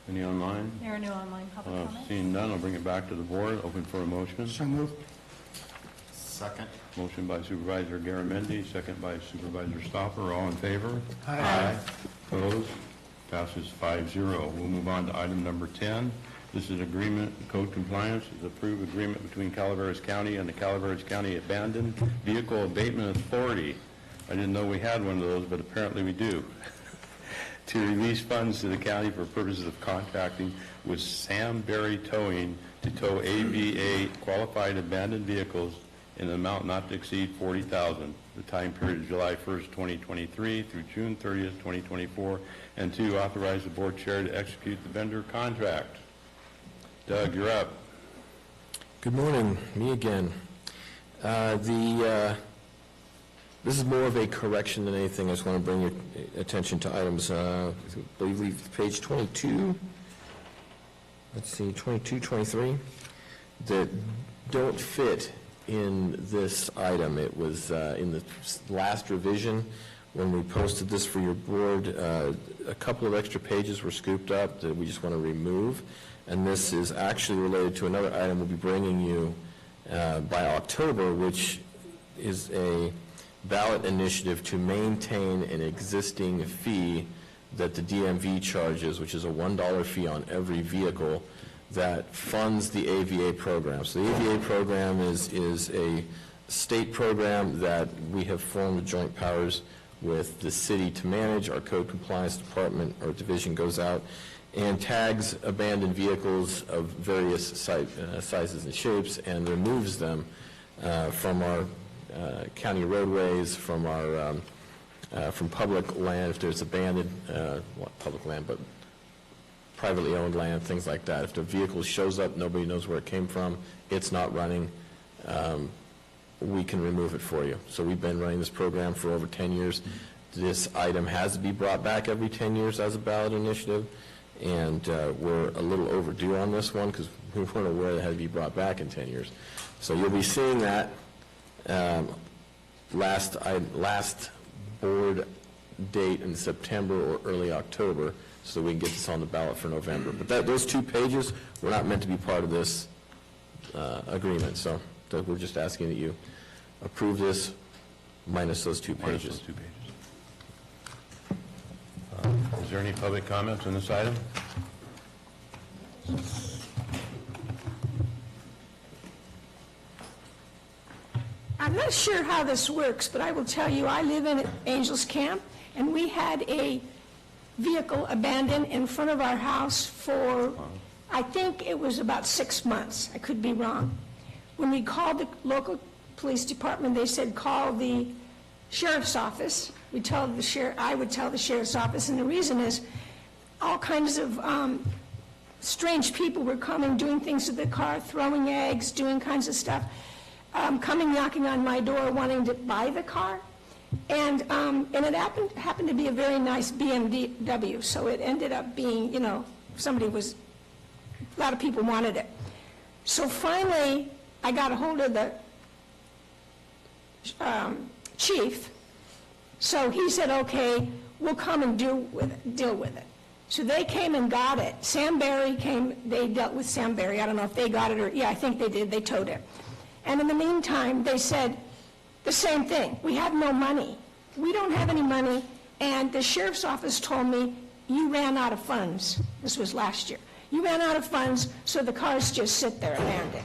Any online? There are no online public comments. Seeing none, I'll bring it back to the board. Open for a motion. So moved. Second. Motion by Supervisor Garamendi, second by Supervisor Stopper. All in favor? Aye. Opposed? Passes 5-0. We'll move on to item number 10. This is agreement, code compliance, is approved agreement between Calaveras County and the Calaveras County Abandoned Vehicle Abatement Authority. I didn't know we had one of those, but apparently we do. to release funds to the county for purposes of contracting with Sam Berry Towing to tow AVA qualified abandoned vehicles in an amount not to exceed $40,000. The time period is July 1st, 2023 through June 30th, 2024, and to authorize the board chair to execute the vendor contract. Doug, you're up. Good morning, me again. This is more of a correction than anything. I just want to bring your attention to items, I believe page 22, let's see, 22, 23, that don't fit in this item. It was in the last revision when we posted this for your board. A couple of extra pages were scooped up that we just want to remove, and this is actually related to another item we'll be bringing you by October, which is a ballot initiative to maintain an existing fee that the DMV charges, which is a $1 fee on every vehicle that funds the AVA program. So the AVA program is a state program that we have formed joint powers with the city to manage. Our code compliance department or division goes out and tags abandoned vehicles of various sizes and shapes and removes them from our county roadways, from our from public land, if there's abandoned, public land, but privately owned land, things like that. If the vehicle shows up, nobody knows where it came from, it's not running, we can remove it for you. So we've been running this program for over 10 years. This item has to be brought back every 10 years as a ballot initiative, and we're a little overdue on this one because we weren't aware it had to be brought back in 10 years. So you'll be seeing that last board date in September or early October, so we can get this on the ballot for November. But those 2 pages were not meant to be part of this agreement, so we're just asking that you approve this minus those 2 pages. Is there any public comments on this item? I'm not sure how this works, but I will tell you, I live in Angels Camp, and we had a vehicle abandoned in front of our house for, I think it was about 6 months. I could be wrong. When we called the local police department, they said, call the sheriff's office. I would tell the sheriff's office, and the reason is all kinds of strange people were coming, doing things to the car, throwing eggs, doing kinds of stuff. Coming knocking on my door wanting to buy the car, and it happened to be a very nice BMW, so it ended up being, a lot of people wanted it. So finally, I got a hold of the chief, so he said, okay, we'll come and deal with it. So they came and got it. Sam Berry came, they dealt with Sam Berry. I don't know if they got it or, yeah, I think they did, they towed it. And in the meantime, they said the same thing. We have no money. We don't have any money. And the sheriff's office told me, you ran out of funds. This was last year. You ran out of funds, so the cars just sit there abandoned.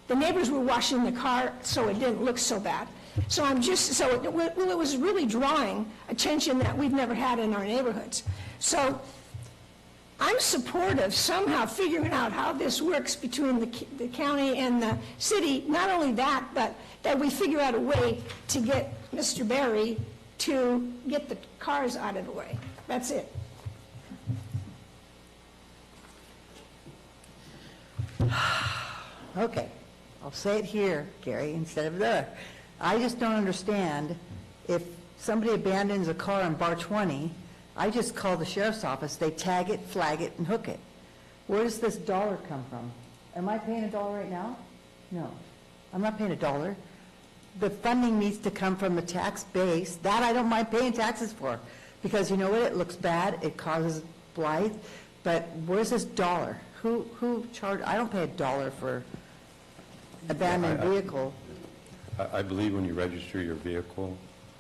The neighbors were washing the car, so it didn't look so bad. So it was really drawing attention that we've never had in our neighborhoods. So I'm supportive somehow figuring out how this works between the county and the city. Not only that, but that we figure out a way to get Mr. Berry to get the cars out of the way. That's it. Okay, I'll say it here, Gary, instead of there. I just don't understand, if somebody abandons a car on bar 20, I just call the sheriff's office, they tag it, flag it, and hook it. Where does this dollar come from? Am I paying $1 right now? No, I'm not paying $1. The funding needs to come from the tax base. That I don't mind paying taxes for, because you know what, it looks bad, it causes blight, but where's this dollar? Who charged? I don't pay $1 for abandoned vehicle. I believe when you register your vehicle,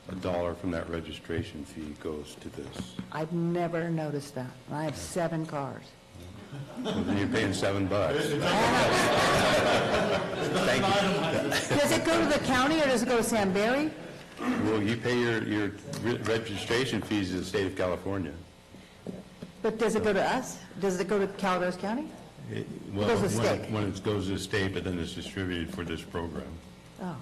$1 from that registration fee goes to this. I've never noticed that. I have 7 cars. Well, then you're paying $7. Thank you. Does it go to the county or does it go to Sam Berry? Well, you pay your registration fees is the state of California. But does it go to us? Does it go to Calaveras County? Well, goes to the state. when it goes to the state, but then it's distributed for this program. Oh.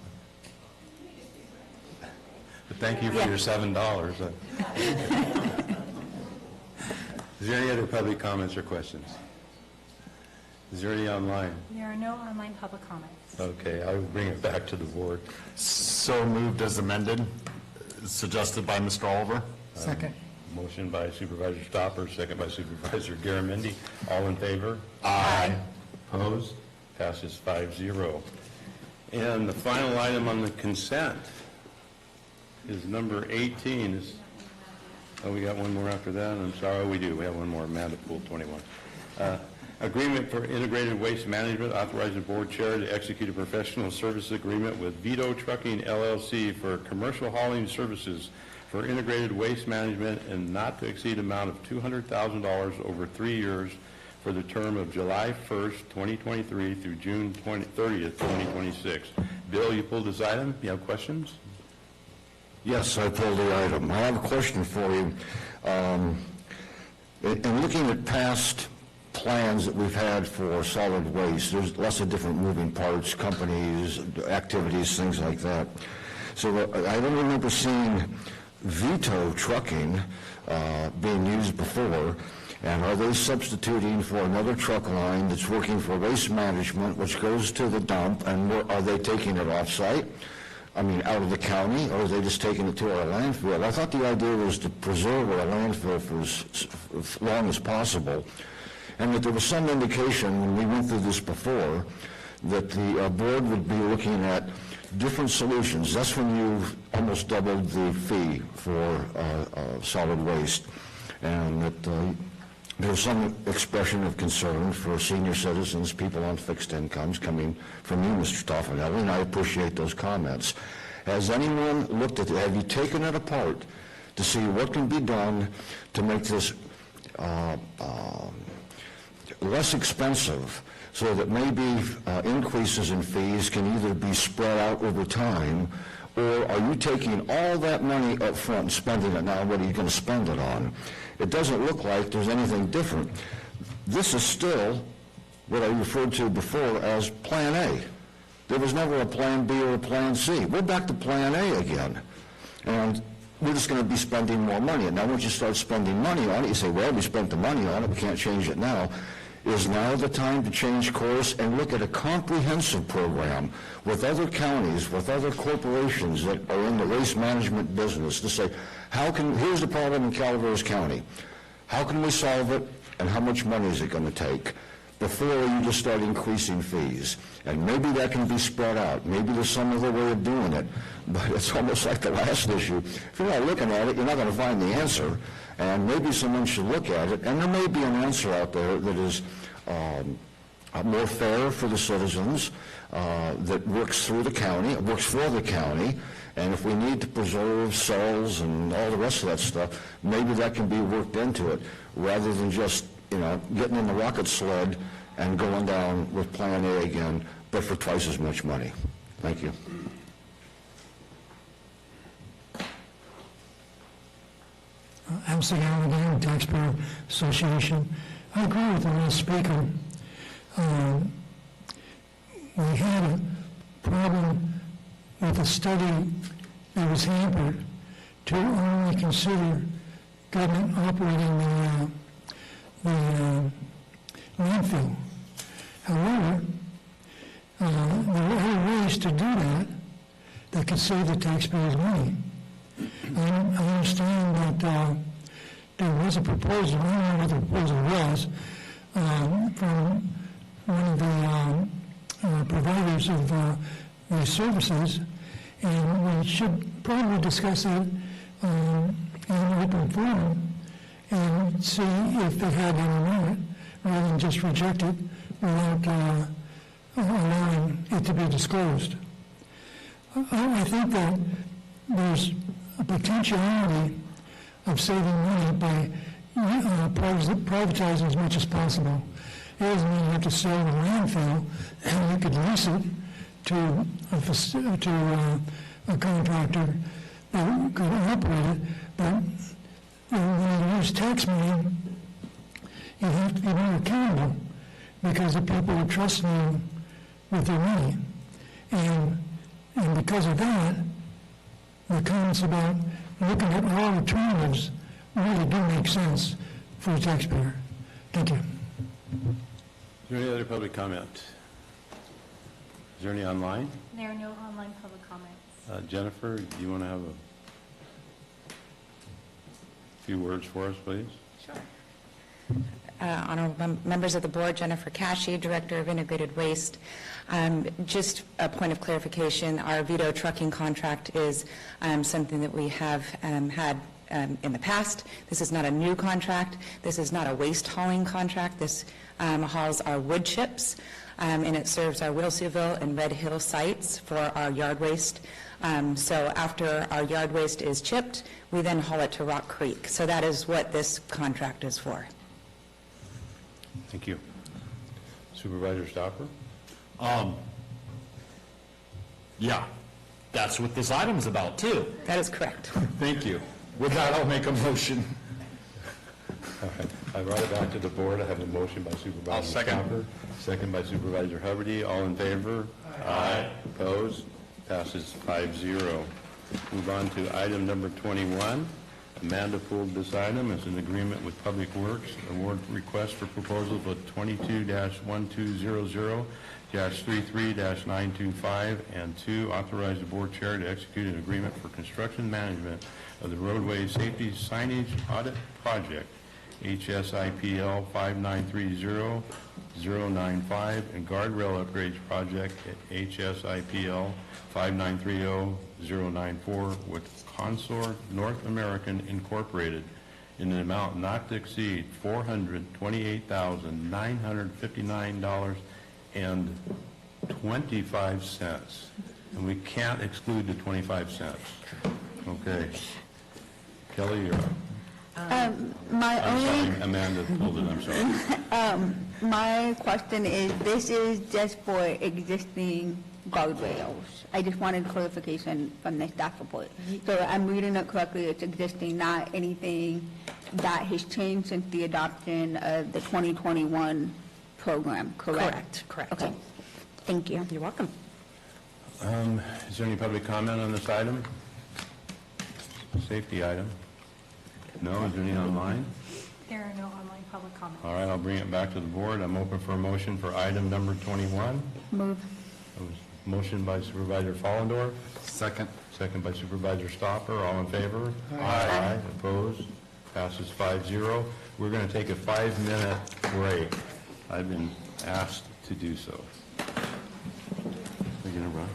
But thank you for your $7. Is there any other public comments or questions? Is there any online? There are no online public comments. Okay, I will bring it back to the board. So moved as amended, suggested by Mr. Oliver. Second. Motion by Supervisor Stopper, second by Supervisor Garamendi. All in favor? Aye. Opposed? Passes 5-0. And the final item on the consent is number 18. Oh, we got one more after that? I'm sorry, we do. We have one more. Amanda Poole, 21. Agreement for integrated waste management, authorizing the board chair to execute a professional services agreement with Vito Trucking LLC for commercial hauling services for integrated waste management and not to exceed amount of $200,000 over 3 years for the term of July 1st, 2023 through June 30th, 2026. Bill, you pulled this item. You have questions? Yes, I pulled the item. I have a question for you. In looking at past plans that we've had for solid waste, there's lots of different moving parts, companies, activities, things like that. So I don't remember seeing Vito Trucking being used before. And are they substituting for another truck line that's working for waste management, which goes to the dump, and are they taking it off-site? I mean, out of the county, or are they just taking it to our landfill? I thought the idea was to preserve our landfill for as long as possible, and that there was some indication when we went through this before that the board would be looking at different solutions. That's when you've almost doubled the fee for solid waste, and that there's some expression of concern for senior citizens, people on fixed incomes, coming from you, Mr. Stoffanelli, and I appreciate those comments. Has anyone looked at it? Have you taken it apart to see what can be done to make this less expensive, so that maybe increases in fees can either be spread out over time, or are you taking all that money up front and spending it now? What are you going to spend it on? It doesn't look like there's anything different. This is still what I referred to before as Plan A. There was never a Plan B or a Plan C. We're back to Plan A again. And we're just going to be spending more money. And now once you start spending money on it, you say, well, we spent the money on it, we can't change it now. Is now the time to change course and look at a comprehensive program with other counties, with other corporations that are in the waste management business to say, here's the problem in Calaveras County. How can we solve it, and how much money is it going to take before you just start increasing fees? And maybe that can be spread out. Maybe there's some other way of doing it. But it's almost like the last issue. If you're not looking at it, you're not going to find the answer. And maybe someone should look at it. And there may be an answer out there that is more fair for the citizens, that works through the county, works for the county. And if we need to preserve cells and all the rest of that stuff, maybe that can be worked into it, rather than just, getting in the rocket sled and going down with Plan A again, but for twice as much money. Thank you. MC Allen, Taxpayer Association. I agree with the last speaker. We had a problem with a study that was hampered to only consider government operating the landfill. However, there are other ways to do that could save the taxpayers money. I understand that there was a proposal, I don't know what the proposal was, from one of the providers of these services, and we should probably discuss it in an open forum and see if they had any merit, rather than just reject it without allowing it to be disclosed. I think that there's a potentiality of saving money by privatizing as much as possible. It doesn't mean you have to sell the landfill, and you could lease it to a contractor that could operate it, but when you use tax money, you have to be more accountable because the people are trusting you with their money. And because of that, the comments about looking at all alternatives really do make sense for the taxpayer. Thank you. Is there any other public comment? Is there any online? There are no online public comments. Jennifer, do you want to have a few words for us, please? Sure. Honorable members of the board, Jennifer Cashy, Director of Integrated Waste. Just a point of clarification, our Vito trucking contract is something that we have had in the past. This is not a new contract. This is not a waste hauling contract. This hauls our wood chips, and it serves our Wilseyville and Red Hill sites for our yard waste. So after our yard waste is chipped, we then haul it to Rock Creek. So that is what this contract is for. Thank you. Supervisor Stopper? Yeah, that's what this item's about, too. That is correct. Thank you. With that, I'll make a motion. All right. I brought it back to the board. I have a motion by Supervisor Stopper, second by Supervisor Huberty. All in favor? Aye. Opposed? Passes 5-0. Move on to item number 21. Amanda pulled this item as an agreement with Public Works, award request for proposal for 22-1200-33-925, and 2, authorize the board chair to execute an agreement for construction management of the roadway safety signage audit project, HSIPL 5930-095, and guardrail upgrades project at HSIPL 5930-094 with Consor North American Incorporated in an amount not to exceed $428,959.25. And we can't exclude the 25 cents. Okay. Kelly, you're up. Amanda pulled it, I'm sorry. My question is, this is just for existing guardrails. I just wanted clarification from the staff report. So I'm reading it correctly, it's existing, not anything that has changed since the adoption of the 2021 program, correct? Correct. Okay, thank you. You're welcome. Is there any public comment on this item? Safety item? No? Is there any online? There are no online public comments. All right, I'll bring it back to the board. I'm open for a motion for item number 21. Move. Motion by Supervisor Follendorf. Second. Second by Supervisor Stopper. All in favor? Aye. Opposed? Passes 5-0. We're going to take a 5-minute break. I've been asked to do so. We're going to run.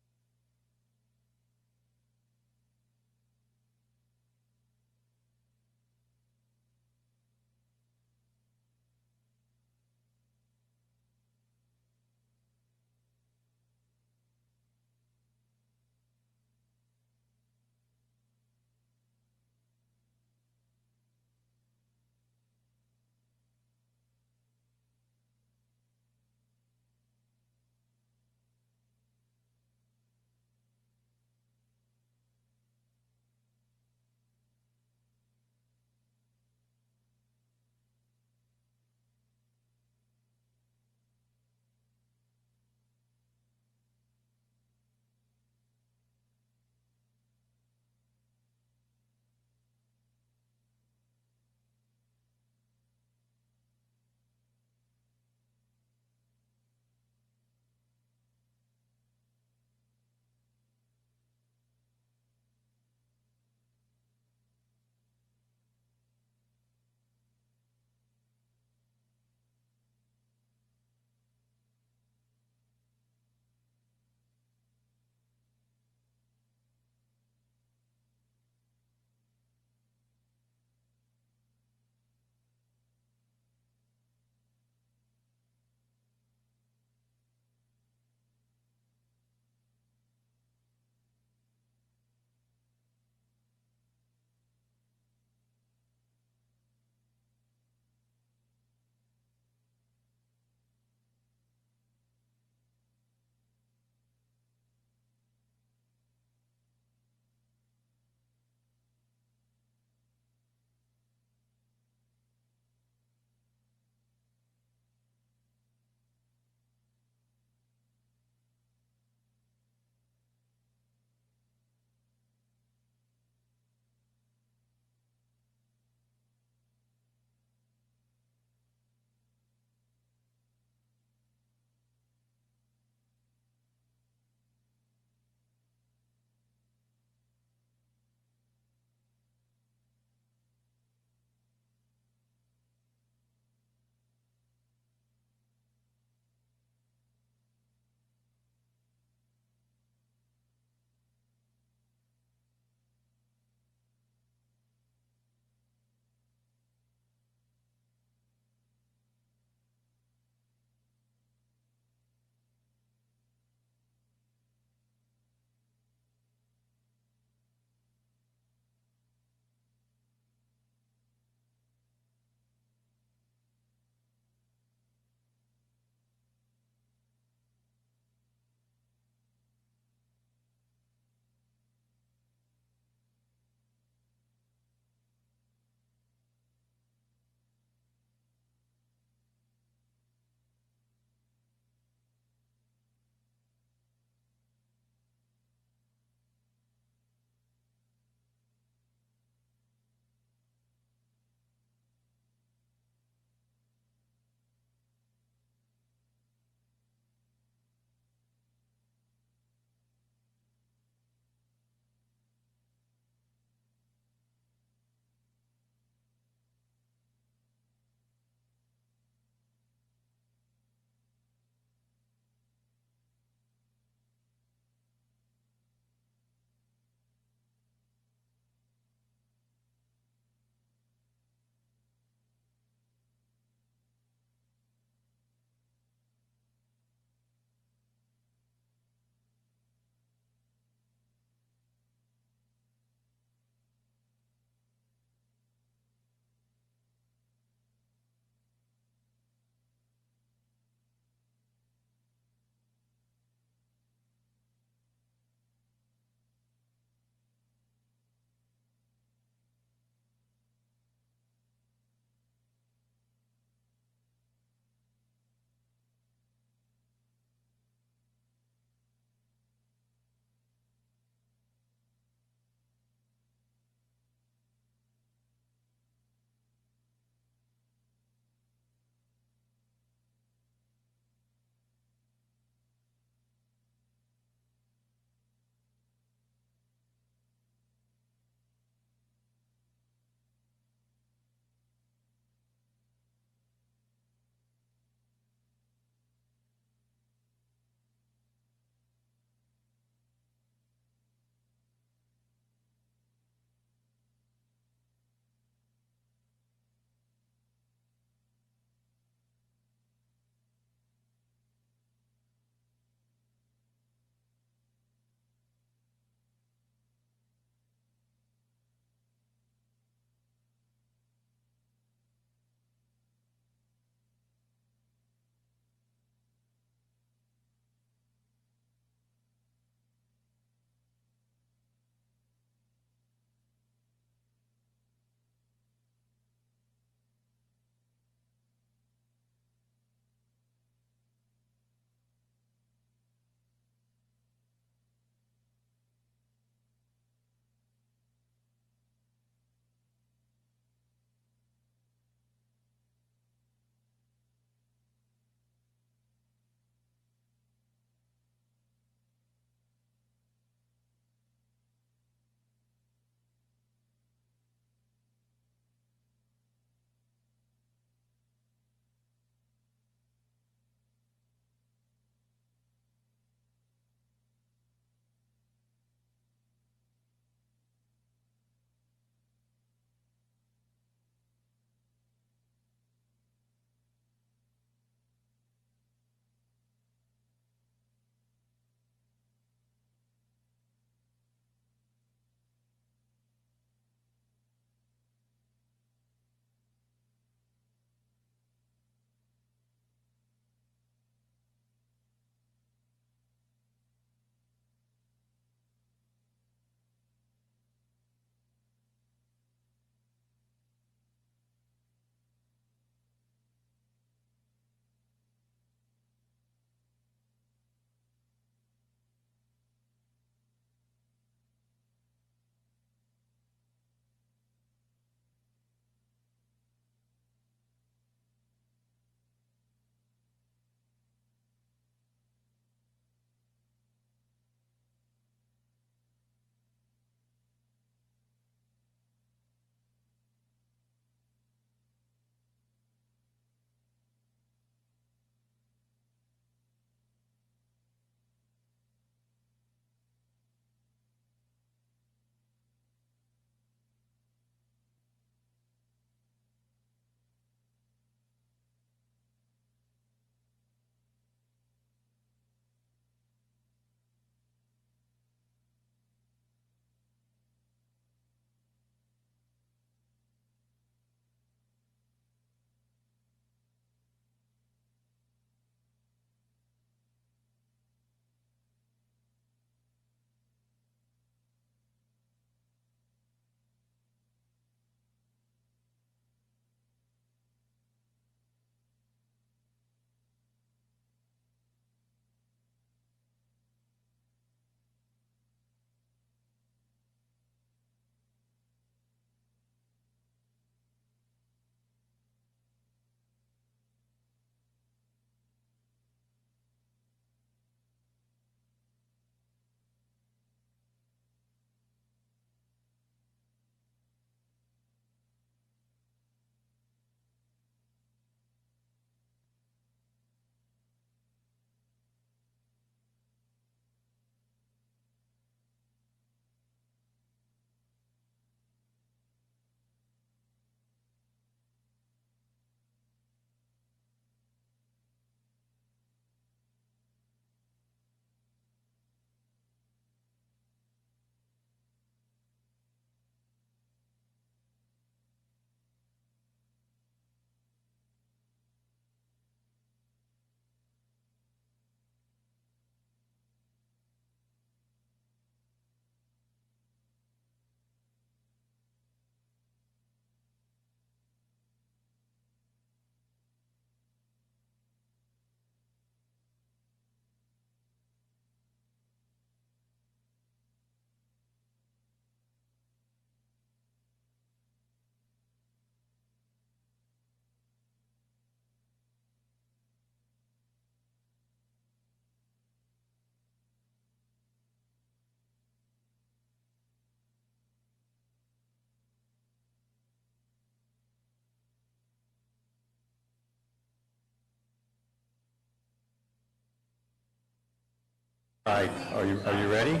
All right, are you ready?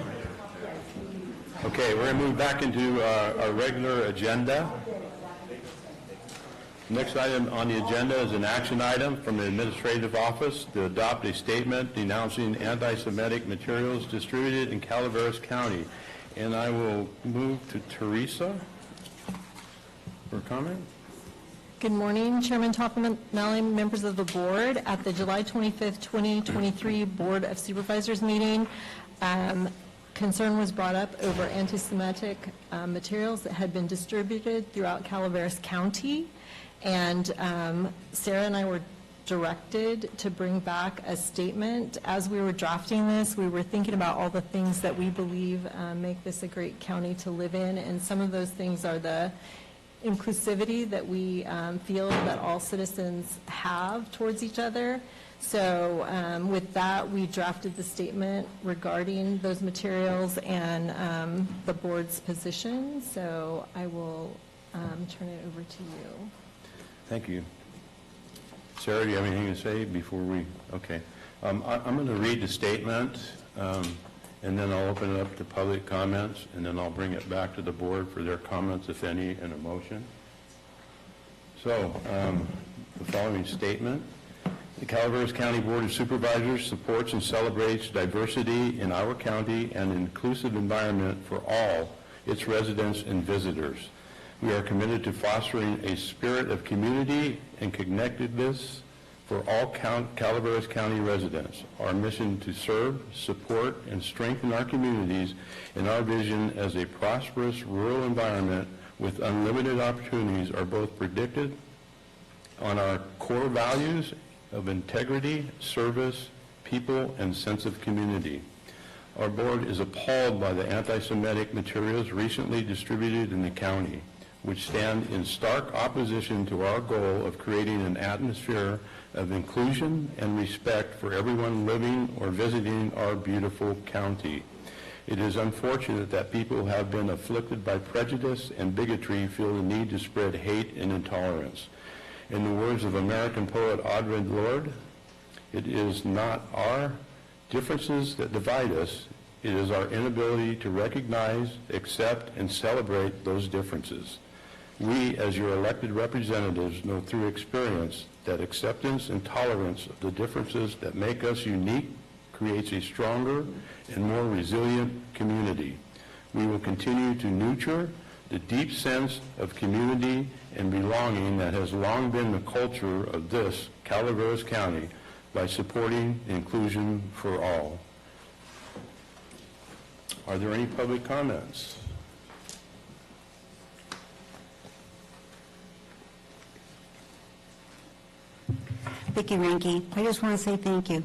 Okay, we're going to move back into our regular agenda. Next item on the agenda is an action item from the Administrative Office to adopt a statement denouncing anti-Semitic materials distributed in Calaveras County. And I will move to Teresa for a comment. Good morning, Chairman Toffenelli, members of the board. At the July 25th, 2023 Board of Supervisors meeting, concern was brought up over anti-Semitic materials that had been distributed throughout Calaveras County. And Sarah and I were directed to bring back a statement. As we were drafting this, we were thinking about all the things that we believe make this a great county to live in, and some of those things are the inclusivity that we feel that all citizens have towards each other. So with that, we drafted the statement regarding those materials and the board's position. So I will turn it over to you. Thank you. Sarah, do you have anything to say before we, okay. I'm going to read the statement, and then I'll open it up to public comments, and then I'll bring it back to the board for their comments, if any, and a motion. So, the following statement. The Calaveras County Board of Supervisors supports and celebrates diversity in our county and an inclusive environment for all its residents and visitors. We are committed to fostering a spirit of community and connectedness for all Calaveras County residents. Our mission to serve, support, and strengthen our communities and our vision as a prosperous rural environment with unlimited opportunities are both predicted on our core values of integrity, service, people, and sense of community. Our board is appalled by the anti-Semitic materials recently distributed in the county, which stand in stark opposition to our goal of creating an atmosphere of inclusion and respect for everyone living or visiting our beautiful county. It is unfortunate that people who have been afflicted by prejudice and bigotry feel the need to spread hate and intolerance. In the words of American poet Audre Lorde, it is not our differences that divide us, it is our inability to recognize, accept, and celebrate those differences. We, as your elected representatives, know through experience that acceptance and tolerance of the differences that make us unique creates a stronger and more resilient community. We will continue to nurture the deep sense of community and belonging that has long been the culture of this Calaveras County by supporting inclusion for all. Are there any public comments? Vicki Ranke, I just want to say thank you.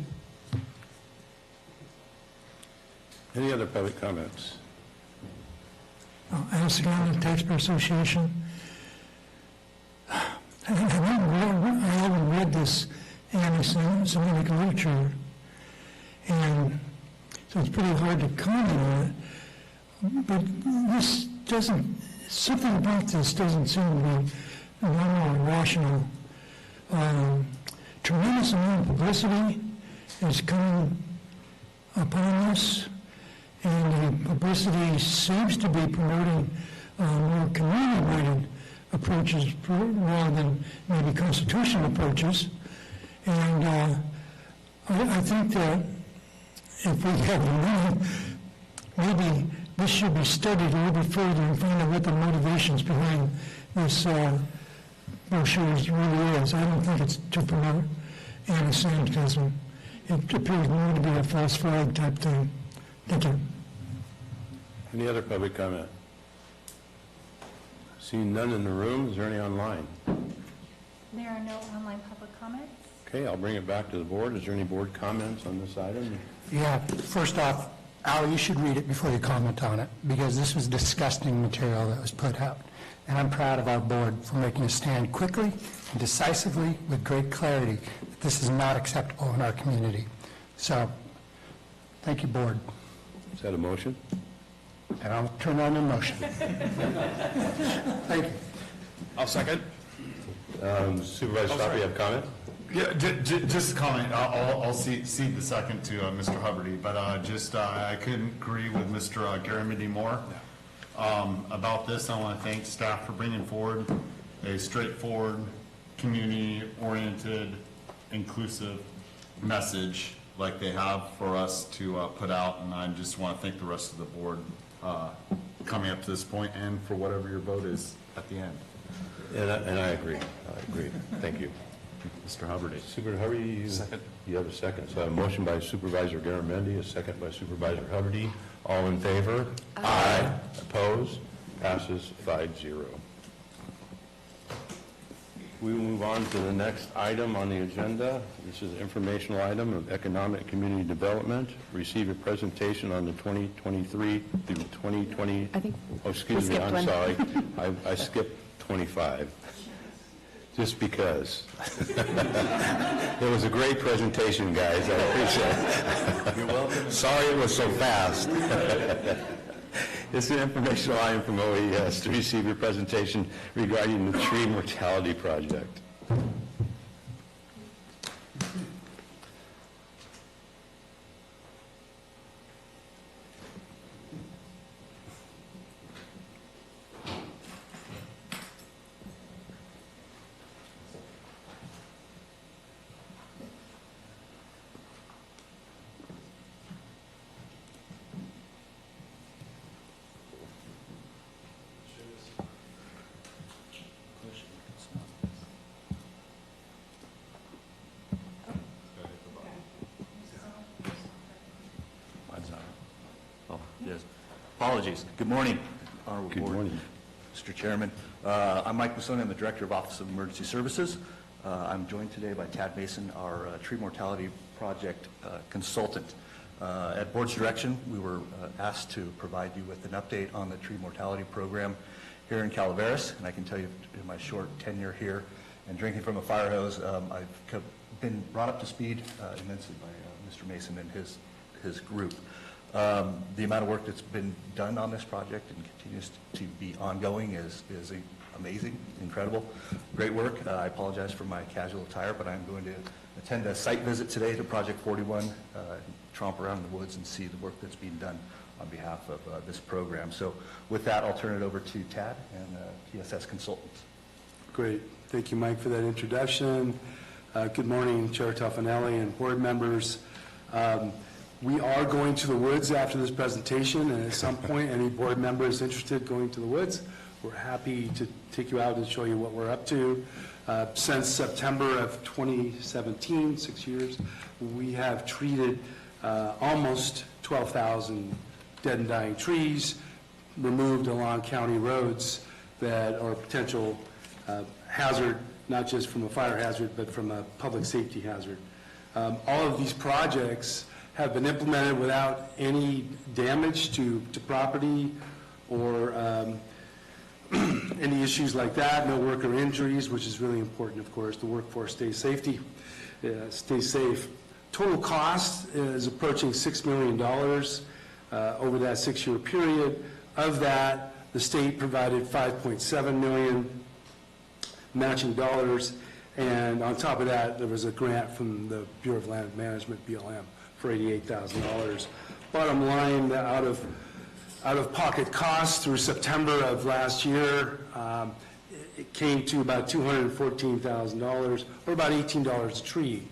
Any other public comments? Alice County Taxpayer Association. I haven't read this anti-Semitic literature, and so it's pretty hard to comment on it. But this doesn't, something about this doesn't seem to be normal or rational. Tremendous amount of publicity is coming upon us, and the publicity seems to be promoting more community-minded approaches rather than maybe constitutional approaches. And I think that if we have money, maybe this should be studied a little bit further and find out what the motivations behind this brochure really is. I don't think it's to promote anti-Semitism. It appears more to be a false flag type thing. Thank you. Any other public comment? Seeing none in the room, is there any online? There are no online public comments. Okay, I'll bring it back to the board. Is there any board comments on this item? Yeah, first off, Al, you should read it before you comment on it, because this was disgusting material that was put out. And I'm proud of our board for making a stand quickly and decisively with great clarity that this is not acceptable in our community. So, thank you, board. Is that a motion? And I'll turn on the motion. Thank you. I'll second. Supervisor Stop, you have a comment? Yeah, just a comment. I'll cede the second to Mr. Huberty, but I couldn't agree with Mr. Garamendi more about this. I want to thank staff for bringing forward a straightforward, community-oriented, inclusive message like they have for us to put out, and I just want to thank the rest of the board coming up to this point and for whatever your vote is at the end. And I agree. Thank you. Mr. Huberty. Supervisor Huberty, you have a second. So I have a motion by Supervisor Garamendi, a second by Supervisor Huberty. All in favor? Aye. Opposed? Passes 5-0. We will move on to the next item on the agenda. This is an informational item of economic community development. Receive a presentation on the 2023 through 2020. I think Oh, excuse me, I'm sorry. I skipped 25. Just because. It was a great presentation, guys. I appreciate it. You're welcome. Sorry it was so fast. It's an informational item from OES to receive your presentation regarding the tree mortality project. Yes. Apologies. Good morning, Honorable Board. Good morning. Mr. Chairman. I'm Mike Masoni. I'm the Director of Office of Emergency Services. I'm joined today by Tad Mason, our tree mortality project consultant. At Board's direction, we were asked to provide you with an update on the tree mortality program here in Calaveras, and I can tell you in my short tenure here and drinking from a fire hose, I've been brought up to speed immensely by Mr. Mason and his group. The amount of work that's been done on this project and continues to be ongoing is amazing, incredible, great work. I apologize for my casual attire, but I'm going to attend a site visit today to Project 41, tromp around in the woods and see the work that's being done on behalf of this program. So with that, I'll turn it over to Tad and TSS Consultants. Great. Thank you, Mike, for that introduction. Good morning, Chair Toffanelli and board members. We are going to the woods after this presentation, and at some point, any board members interested in going to the woods, we're happy to take you out and show you what we're up to. Since September of 2017, 6 years, we have treated almost 12,000 dead and dying trees, removed along county roads that are a potential hazard, not just from a fire hazard, but from a public safety hazard. All of these projects have been implemented without any damage to property or any issues like that, no worker injuries, which is really important, of course. The workforce stays safe. Total cost is approaching $6 million over that 6-year period. Of that, the state provided $5.7 million matching dollars, and on top of that, there was a grant from the Bureau of Land Management, BLM, for $88,000. Bottom line, out-of-pocket costs through September of last year, it came to about $214,000, or about $18 a tree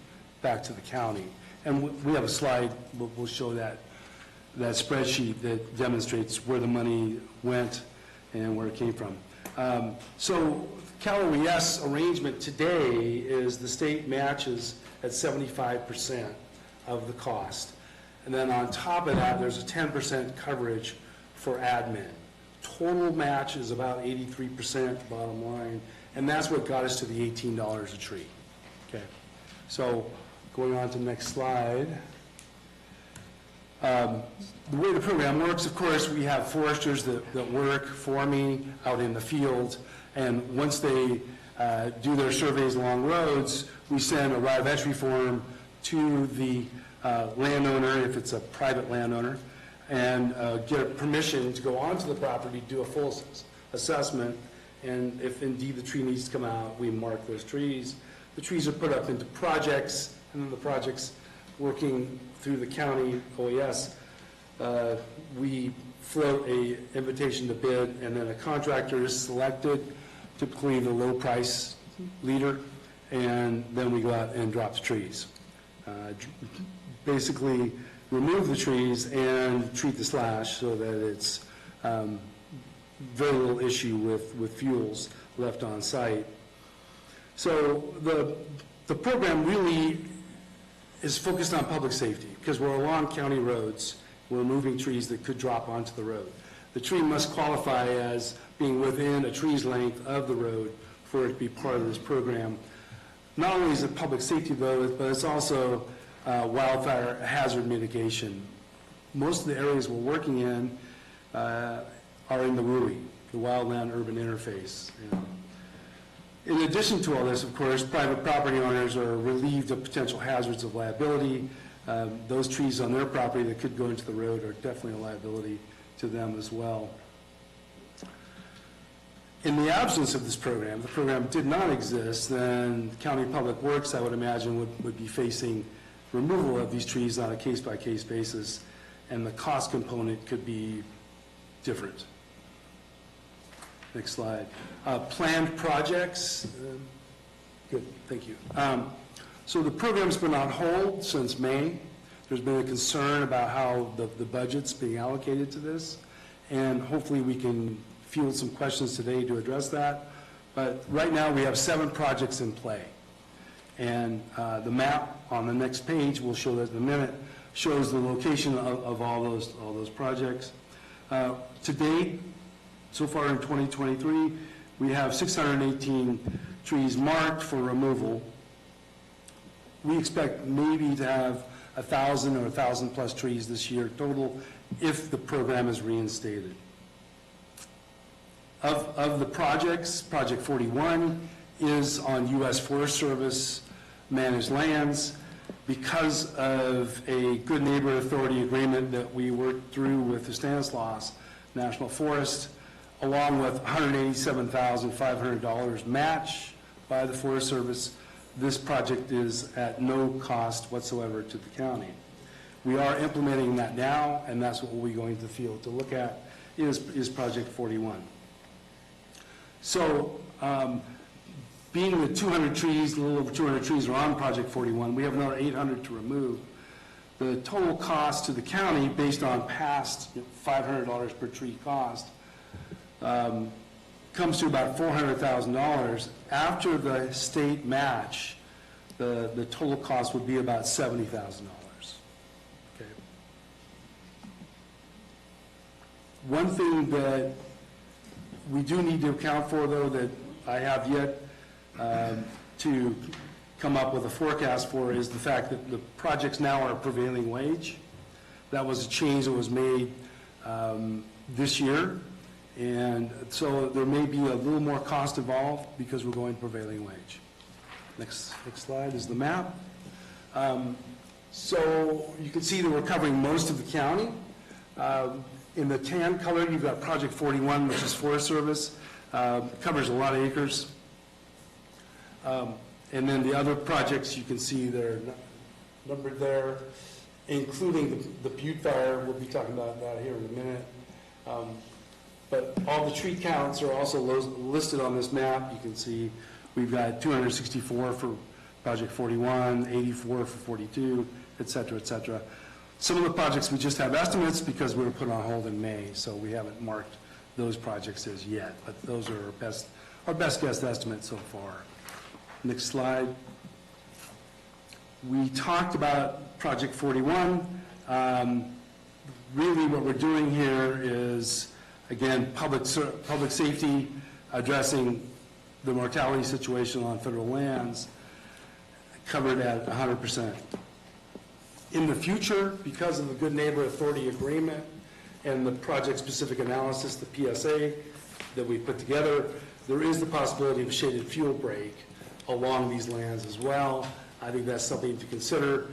back to the county. And we have a slide, we'll show that spreadsheet that demonstrates where the money went and where it came from. So Cal OES arrangement today is the state matches at 75% of the cost. And then on top of that, there's a 10% coverage for admin. Total match is about 83%, bottom line, and that's what got us to the $18 a tree. Okay, so going on to the next slide. The way the program works, of course, we have foresters that work for me out in the field, and once they do their surveys along roads, we send a right of entry form to the landowner, if it's a private landowner, and get permission to go onto the property, do a full assessment, and if indeed the tree needs to come out, we mark those trees. The trees are put up into projects, and then the projects working through the county OES, we float a invitation to bid, and then a contractor is selected, typically the low price leader, and then we go out and drop the trees. Basically remove the trees and treat the slash so that it's very little issue with fuels left on site. So the program really is focused on public safety because we're along county roads. We're removing trees that could drop onto the road. The tree must qualify as being within a tree's length of the road for it to be part of this program. Not only is it public safety though, but it's also wildfire hazard mitigation. Most of the areas we're working in are in the WUI, the Wildland Urban Interface. In addition to all this, of course, private property owners are relieved of potential hazards of liability. Those trees on their property that could go into the road are definitely a liability to them as well. In the absence of this program, the program did not exist, then County Public Works, I would imagine, would be facing removal of these trees on a case-by-case basis, and the cost component could be different. Next slide. Planned projects. Good, thank you. So the program's been on hold since May. There's been a concern about how the budget's being allocated to this, and hopefully we can field some questions today to address that. But right now we have 7 projects in play. And the map on the next page, we'll show that in a minute, shows the location of all those projects. To date, so far in 2023, we have 618 trees marked for removal. We expect maybe to have 1,000 or 1,000 plus trees this year total if the program is reinstated. Of the projects, Project 41 is on U.S. Forest Service managed lands. Because of a Good Neighbor Authority agreement that we worked through with the Stanislaus National Forest, along with $187,500 match by the Forest Service, this project is at no cost whatsoever to the county. We are implementing that now, and that's what we'll be going to the field to look at is Project 41. So, being the 200 trees, a little over 200 trees are on Project 41, we have another 800 to remove. The total cost to the county, based on past $500 per tree cost, comes to about $400,000. After the state match, the total cost would be about $70,000. Okay. One thing that we do need to account for, though, that I have yet to come up with a forecast for is the fact that the projects now are prevailing wage. That was a change that was made this year, and so there may be a little more cost involved because we're going prevailing wage. Next slide is the map. So you can see that we're covering most of the county. In the tan color, you've got Project 41, which is Forest Service. Covers a lot of acres. And then the other projects, you can see they're numbered there, including the Butte Fire. We'll be talking about that here in a minute. But all the tree counts are also listed on this map. You can see we've got 264 for Project 41, 84 for 42, et cetera, et cetera. Some of the projects we just have estimates because we were put on hold in May, so we haven't marked those projects as yet. But those are our best guess estimate so far. Next slide. We talked about Project 41. Really what we're doing here is, again, public safety, addressing the mortality situation on federal lands, covered at 100%. In the future, because of the Good Neighbor Authority agreement and the project-specific analysis, the PSA that we put together, there is the possibility of a shaded fuel break along these lands as well. I think that's something to consider.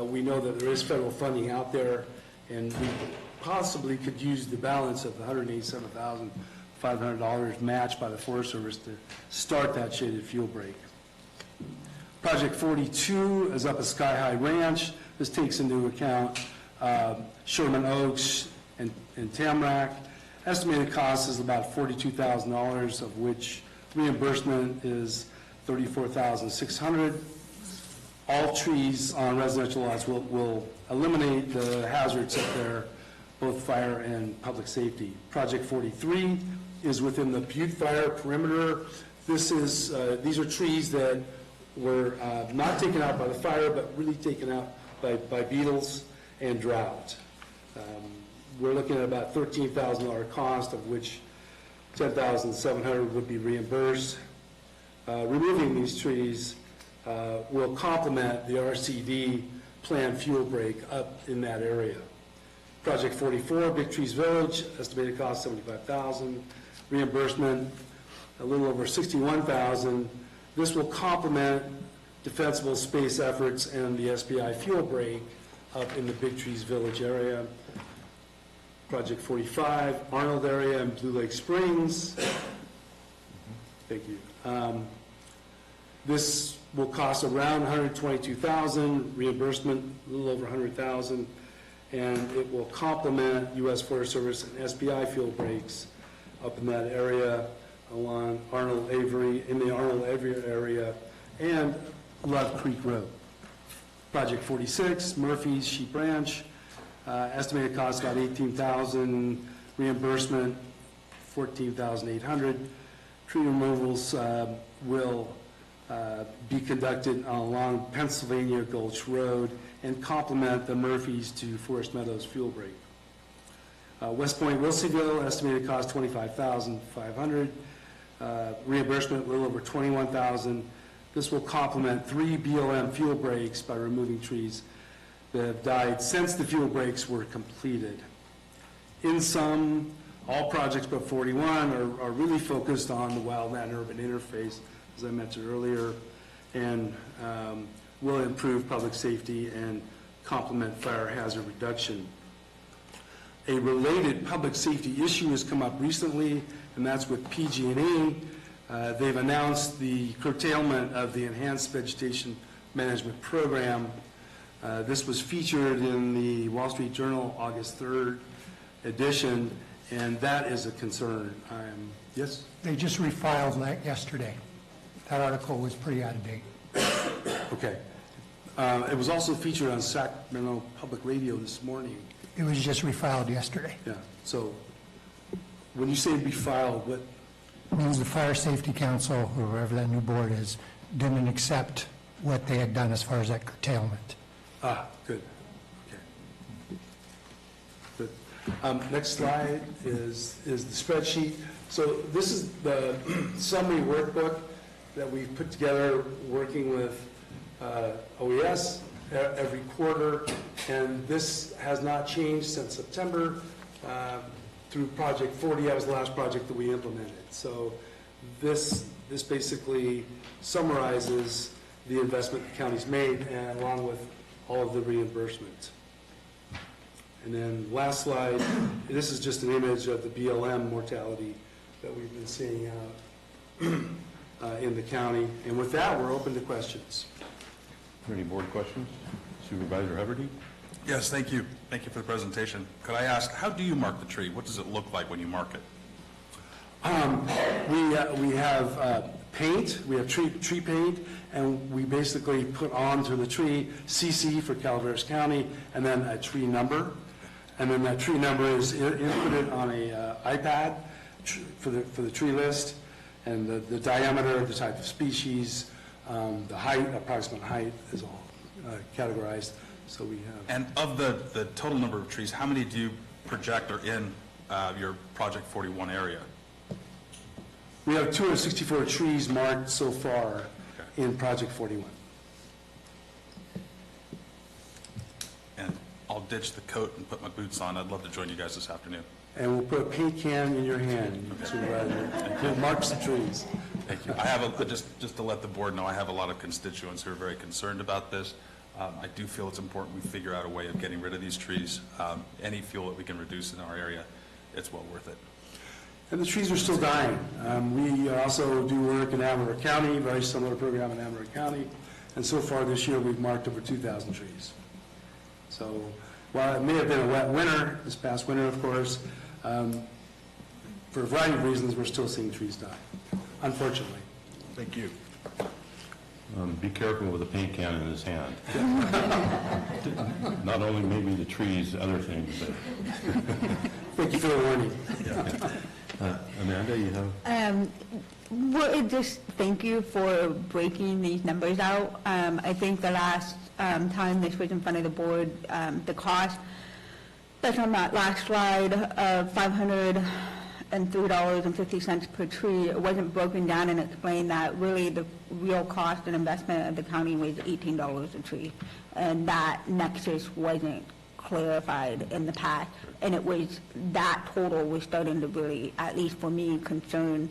We know that there is federal funding out there, and we possibly could use the balance of the $187,500 matched by the Forest Service to start that shaded fuel break. Project 42 is up at Sky High Ranch. This takes into account Sherman Oaks and Tamarack. Estimated cost is about $42,000, of which reimbursement is $34,600. All trees on residential lots will eliminate the hazards up there, both fire and public safety. Project 43 is within the Butte Fire perimeter. These are trees that were not taken out by the fire, but really taken out by beetles and drought. We're looking at about $13,000 cost, of which $10,700 would be reimbursed. Removing these trees will complement the RCD planned fuel break up in that area. Project 44, Big Trees Village, estimated cost $75,000, reimbursement a little over $61,000. This will complement defensible space efforts and the SPI fuel break up in the Big Trees Village area. Project 45, Arnold area and Blue Lake Springs. Thank you. This will cost around $122,000, reimbursement a little over $100,000, and it will complement U.S. Forest Service and SPI fuel breaks up in that area along Arnold Avery, in the Arnold Avery area, and Love Creek Road. Project 46, Murphy's Sheep Ranch, estimated cost about $18,000, reimbursement $14,800. Tree removals will be conducted along Pennsylvania Gulch Road and complement the Murphy's to Forest Meadows fuel break. West Point, Wilseyville, estimated cost $25,500. Reimbursement a little over $21,000. This will complement 3 BLM fuel breaks by removing trees that have died since the fuel breaks were completed. In sum, all projects but 41 are really focused on the wildland-urban interface, as I mentioned earlier, and will improve public safety and complement fire hazard reduction. A related public safety issue has come up recently, and that's with PG&E. They've announced the curtailment of the Enhanced Vegetation Management Program. This was featured in the Wall Street Journal August 3rd edition, and that is a concern. Yes? They just refiled that yesterday. That article was pretty out of date. Okay. It was also featured on Sacramento Public Radio this morning. It was just refiled yesterday. Yeah. So when you say refiled, what? It means the Fire Safety Council, or whoever that new board is, didn't accept what they had done as far as that curtailment. Ah, good. Okay. Good. Next slide is the spreadsheet. So this is the summary workbook that we've put together working with OES every quarter, and this has not changed since September through Project 40. That was the last project that we implemented. So this basically summarizes the investment the county's made, and along with all of the reimbursements. And then last slide, this is just an image of the BLM mortality that we've been seeing out in the county. And with that, we're open to questions. Any board questions? Supervisor Huberty? Yes, thank you. Thank you for the presentation. Could I ask, how do you mark the tree? What does it look like when you mark it? We have paint, we have tree paint, and we basically put onto the tree CC for Calaveras County, and then a tree number. And then that tree number is inputted on a iPad for the tree list, and the diameter, the type of species, the height, approximate height is all categorized. So we have. And of the total number of trees, how many do you project are in your Project 41 area? We have 264 trees marked so far in Project 41. And I'll ditch the coat and put my boots on. I'd love to join you guys this afternoon. And we'll put a paint can in your hand, Supervisor. We'll mark some trees. Thank you. I have just to let the board know, I have a lot of constituents who are very concerned about this. I do feel it's important we figure out a way of getting rid of these trees. Any fuel that we can reduce in our area, it's well worth it. And the trees are still dying. We also do work in Amador County, very similar program in Amador County, And so far this year, we've marked over 2,000 trees. So while it may have been a wet winter, this past winter, of course, for a variety of reasons, we're still seeing trees die, unfortunately. Thank you. Be careful with a paint can in his hand. Not only maybe the trees, other things, but... Thank you for the warning. Amanda, you have? Well, just thank you for breaking these numbers out. I think the last time this was in front of the board, the cost that's on that last slide of $503.50 per tree, it wasn't broken down and explained that really the real cost and investment of the county was $18 a tree. And that nexus wasn't clarified in the past. And it was, that total was starting to really, at least for me, concern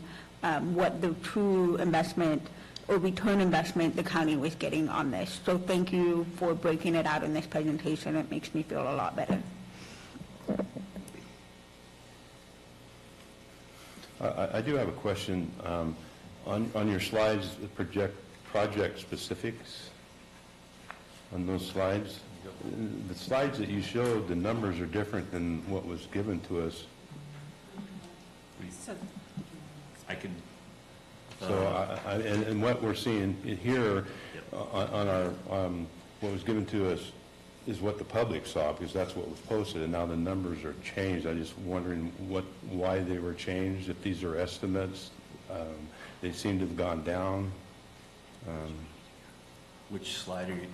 what the true investment or return investment the county was getting on this. So thank you for breaking it out in this presentation. It makes me feel a lot better. I do have a question. On your slides, the project specifics, on those slides, the slides that you showed, the numbers are different than what was given to us. I can... So, and what we're seeing here on our, what was given to us is what the public saw, because that's what was posted, and now the numbers are changed. I'm just wondering why they were changed, if these are estimates. They seem to have gone down. Which slide are you,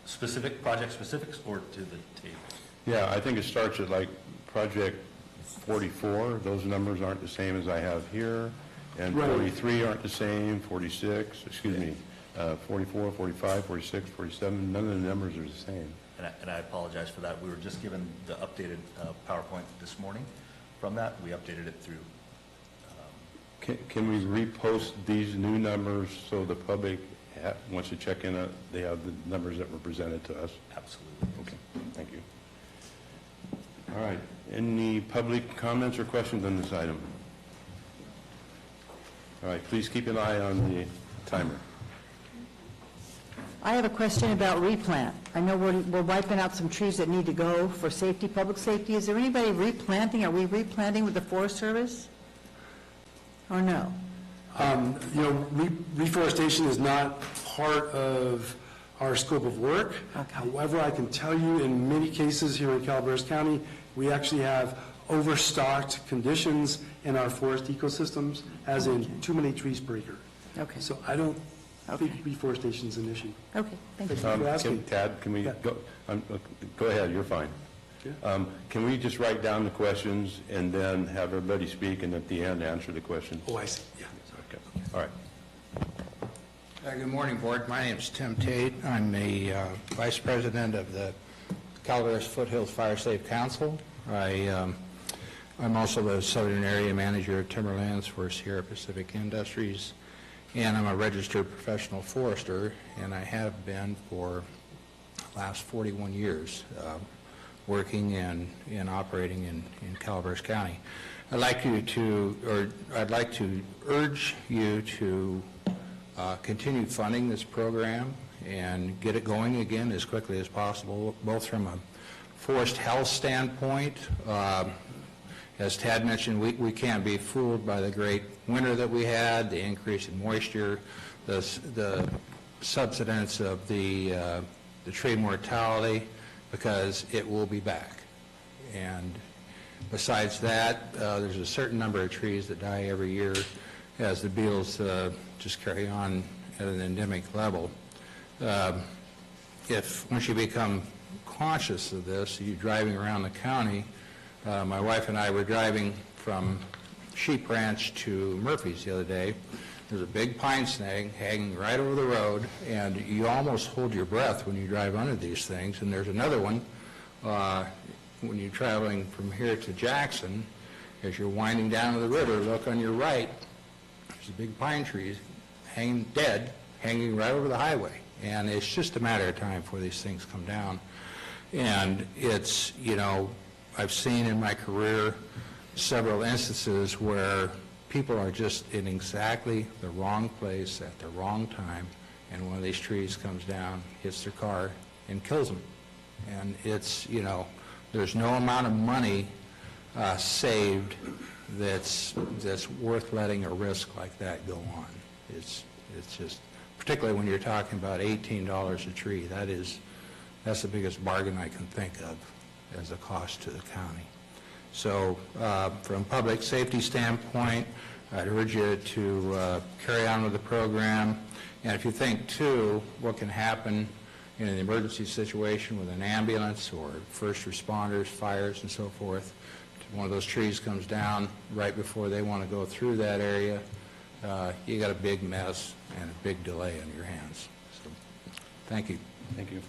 specific, project specifics, or to the table? Yeah, I think it starts at like project 44. Those numbers aren't the same as I have here, and 43 aren't the same, 46, excuse me, 44, 45, 46, 47, none of the numbers are the same. And I apologize for that. We were just given the updated PowerPoint this morning. From that, we updated it through. Can we repost these new numbers so the public, once you check in, they have the numbers that were presented to us? Absolutely. Okay, thank you. All right, any public comments or questions on this item? All right, please keep an eye on the timer. I have a question about replant. I know we're wiping out some trees that need to go for safety, public safety. Is there anybody replanting? Are we replanting with the Forest Service? Or no? You know, reforestation is not part of our scope of work. Okay. However, I can tell you in many cases here in Calaveras County, we actually have overstocked conditions in our forest ecosystems, as in too many trees per acre. Okay. So I don't think reforestation is an issue. Okay, thank you. For asking. Tad, can we go? Go ahead. You're fine. Yeah. Can we just write down the questions and then have everybody speak, and at the end answer the questions? Oh, I see. Yeah. Okay. All right. Good morning, Board. My name is Tim Tate. I'm the Vice President of the Calaveras Foothills Fire Safe Council. I'm also the Southern Area Manager of Timberlands for Sierra Pacific Industries, and I'm a registered professional forester, and I have been for the last 41 years working and operating in Calaveras County. I'd like to urge you to continue funding this program and get it going again as quickly as possible, both from a forest health standpoint. As Tad mentioned, we can't be fooled by the great winter that we had, the increase in moisture, the subsidence of the tree mortality, because it will be back. And besides that, there's a certain number of trees that die every year as the beetles just carry on at an endemic level. Once you become conscious of this, you driving around the county, my wife and I were driving from Sheep Ranch to Murphy's the other day. There's a big pine snag hanging right over the road, and you almost hold your breath when you drive under these things. And there's another one when you're traveling from here to Jackson, as you're winding down to the river, look on your right, there's a big pine tree hanging dead, hanging right over the highway. And it's just a matter of time before these things come down. And it's, you know, I've seen in my career several instances where people are just in exactly the wrong place at the wrong time and one of these trees comes down, hits their car, and kills them. And it's, you know, there's no amount of money saved that's worth letting a risk like that go on. It's just, particularly when you're talking about $18 a tree, that's the biggest bargain I can think of as a cost to the county. So from a public safety standpoint, I'd urge you to carry on with the program. And if you think, too, what can happen in an emergency situation with an ambulance or first responders, fires, and so forth, one of those trees comes down right before they want to go through that area, you got a big mess and a big delay on your hands. So, thank you. Thank you.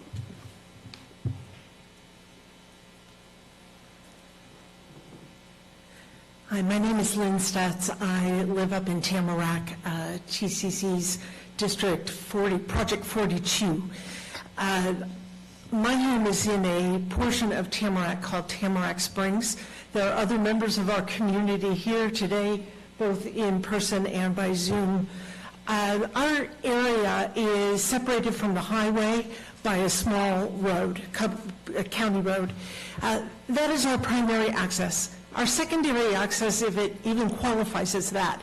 Hi, my name is Lynn Stutz. I live up in Tamarack, TCC's District 40, Project 42. My home is in a portion of Tamarack called Tamarack Springs. There are other members of our community here today, both in person and by Zoom. Our area is separated from the highway by a small road, a county road. That is our primary access. Our secondary access, if it even qualifies as that,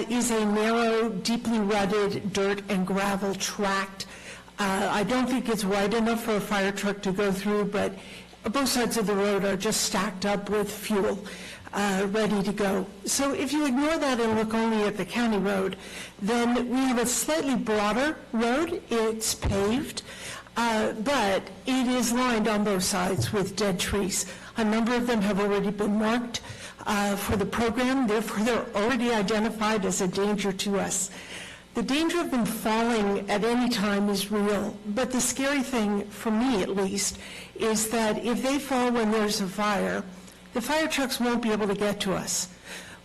is a narrow, deeply rutted dirt and gravel tract. I don't think it's wide enough for a fire truck to go through, but both sides of the road are just stacked up with fuel, ready to go. So if you ignore that and look only at the county road, then we have a slightly broader road. It's paved, but it is lined on both sides with dead trees. A number of them have already been marked for the program, therefore they're already identified as a danger to us. The danger of them falling at any time is real, but the scary thing, for me at least, is that if they fall when there's a fire, the fire trucks won't be able to get to us.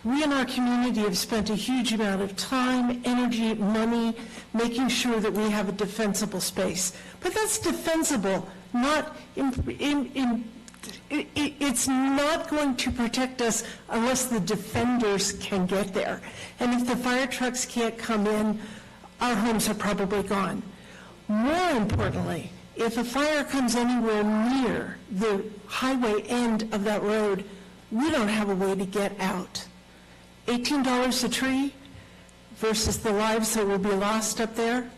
We in our community have spent a huge amount of time, energy, money, making sure that we have a defensible space. But that's defensible, not it's not going to protect us unless the defenders can get there. And if the fire trucks can't come in, our homes are probably gone. More importantly, if a fire comes anywhere near the highway end of that road, we don't have a way to get out. $18 a tree versus the lives that will be lost up there.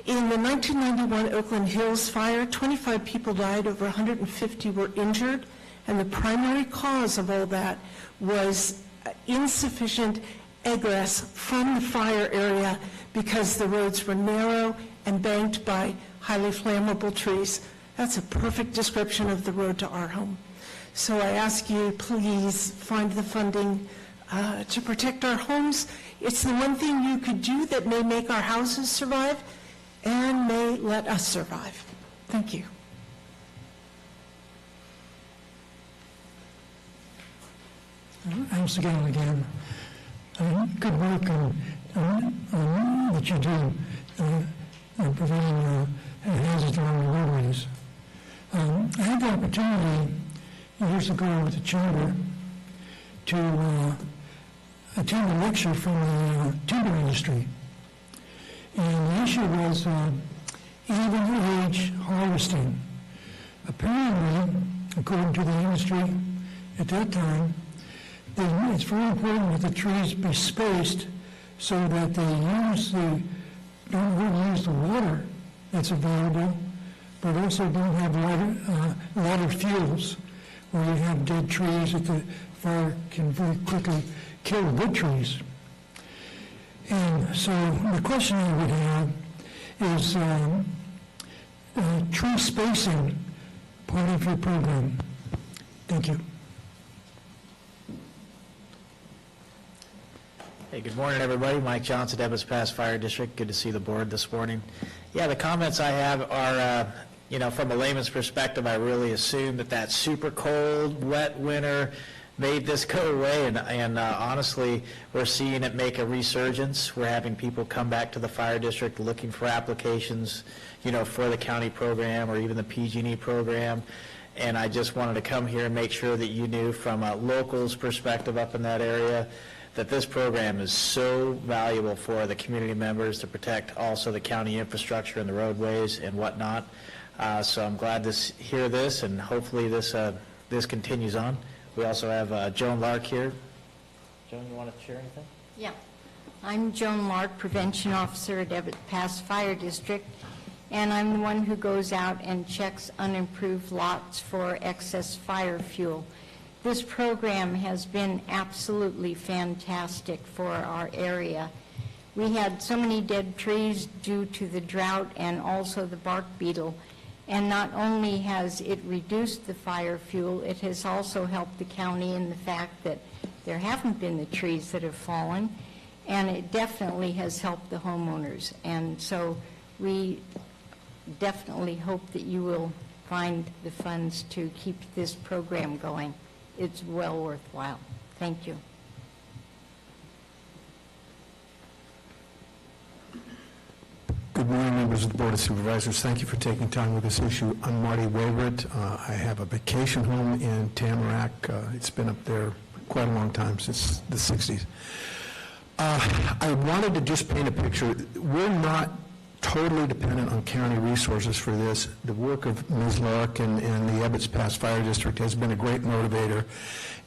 In the 1991 Oakland Hills fire, 25 people died, over 150 were injured, and the primary cause of all that was insufficient egress from the fire area because the roads were narrow and banked by highly flammable trees. That's a perfect description of the road to our home. So I ask you, please find the funding to protect our homes. It's the one thing you could do that may make our houses survive and may let us survive. Thank you. Once again. Good work on what you do in preventing hazards along the roadways. I had the opportunity years ago with the chamber to attend a lecture from the timber industry. And the issue was even age harvesting. Apparently, according to the industry at that time, it's very important that the trees be spaced so that they don't really use the water that's available, but also don't have a lot of fuels where you have dead trees that the fire can very quickly kill the good trees. And so the question I would have is tree spacing part of your program. Thank you. Hey, good morning, everybody. Mike Johnson, Evans Pass Fire District. Good to see the board this morning. Yeah, the comments I have are, from a layman's perspective, I really assume that super cold, wet winter made this go away, and honestly, we're seeing it make a resurgence. We're having people come back to the fire district looking for applications, for the county program or even the PG&E program. And I just wanted to come here and make sure that you knew from a local's perspective up in that area that this program is so valuable for the community members to protect also the county infrastructure and the roadways and whatnot. So I'm glad to hear this, and hopefully this continues on. We also have Joan Lark here. Joan, you want to share anything? Yeah. I'm Joan Lark, Prevention Officer at Ebbets Pass Fire District, and I'm the one who goes out and checks unimproved lots for excess fire fuel. This program has been absolutely fantastic for our area. We had so many dead trees due to the drought and also the bark beetle, and not only has it reduced the fire fuel, it has also helped the county in the fact that there haven't been the trees that have fallen, and it definitely has helped the homeowners. And so we definitely hope that you will find the funds to keep this program going. It's well worthwhile. Thank you. Good morning, members of the Board of Supervisors. Thank you for taking time with this issue. I'm Marty Wayward. I have a vacation home in Tamarack. It's been up there quite a long time, since the 60s. I wanted to just paint a picture. We're not totally dependent on county resources for this. The work of Ms. Lark and the Ebbets Pass Fire District has been a great motivator,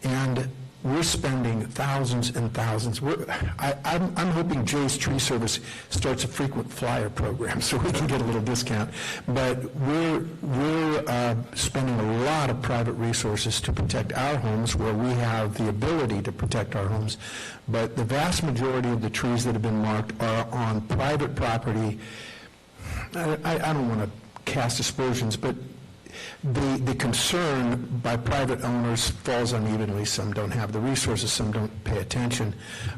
and we're spending thousands and thousands. I'm hoping Jay's Tree Service starts a frequent flyer program so we can get a little discount. But we're spending a lot of private resources to protect our homes where we have the ability to protect our homes. But the vast majority of the trees that have been marked are on private property. I don't want to cast aspersions, but the concern by private owners falls unevenly. Some don't have the resources, some don't pay attention.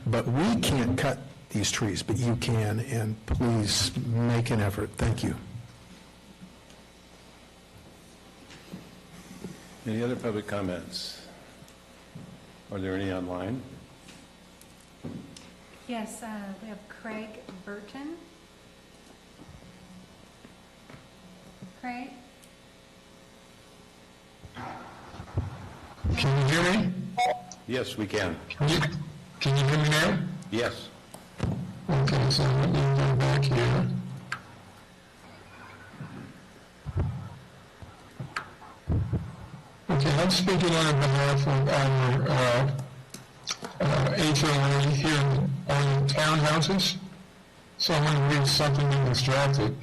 But we can't cut these trees, but you can, and please make an effort. Thank you. Any other public comments? Are there any online? Yes, we have Craig Burton. Craig? Can you hear me? Yes, we can. Can you hear me now? Yes. Okay, so let me go back here. Okay, I'm speaking on behalf of our HOA here on townhouses. So I'm going to read something that was drafted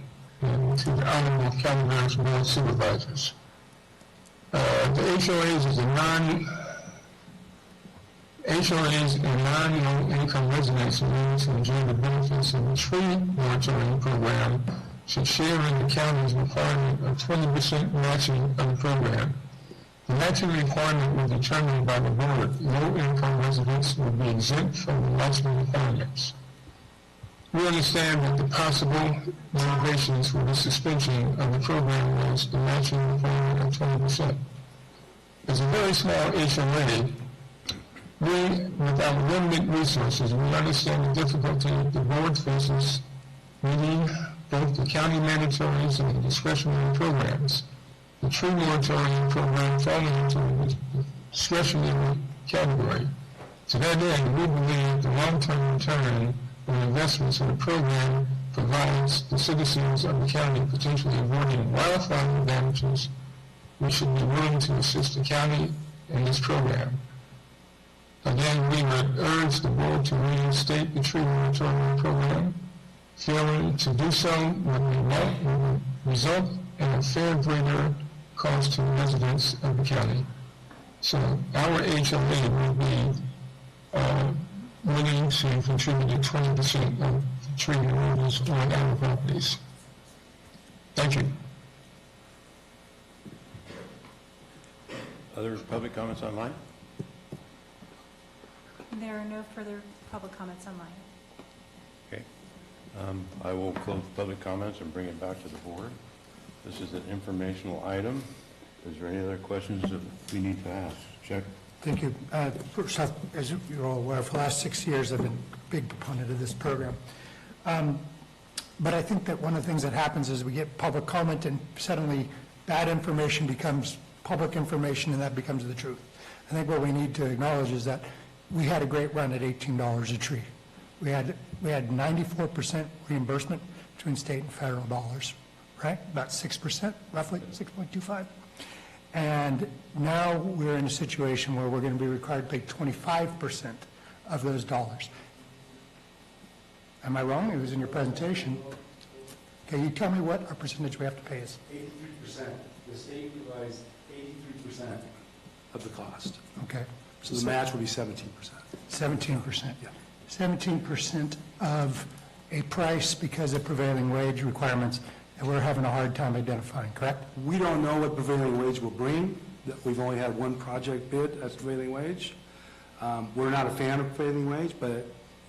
to the Honorable Calaveras Board of Supervisors. The HOAs and non-low-income residents willing to enjoy the benefits of the tree monitoring program should share in the county's requirement of 20% matching of the program. The matching requirement was determined by the board. Low-income residents would be exempt from the matching requirements. We understand that the possible motivations for the suspension of the program was the matching requirement of 20%. As a very small HOA, with our limited resources, we understand the difficulty the board faces meeting both the county mandatories and the discretionary programs. The tree moratorium program falling into the discretionary category. To that end, we believe the long-term return on investments in the program provides the citizens of the county potentially avoiding wildfire damages. We should be willing to assist the county in this program. Again, we would urge the board to reinstate the tree moratorium program. Failing to do so would result in a fair greater cost to the residents of the county. So our HOA will be willing to contribute 20% of the tree removals on our properties. Thank you. Other public comments online? There are no further public comments online. Okay. I will close public comments and bring it back to the board. This is an informational item. Is there any other questions that we need to ask? Chuck? Thank you. First off, as you're all aware, for the last 6 years, I've been a big proponent of this program. But I think that one of the things that happens is we get public comment and suddenly bad information becomes public information and that becomes the truth. I think what we need to acknowledge is that we had a great run at $18 a tree. We had 94% reimbursement between state and federal dollars, right? About 6%, roughly 6.25. And now we're in a situation where we're going to be required to pay 25% of those dollars. Am I wrong? It was in your presentation. Okay, you tell me what our percentage we have to pay is. 83%. The state provides 83% of the cost. Okay. So the match would be 17%. 17%. Yeah. 17% of a price because of prevailing wage requirements that we're having a hard time identifying, correct? We don't know what prevailing wage will bring. We've only had one project bid as prevailing wage. We're not a fan of prevailing wage, but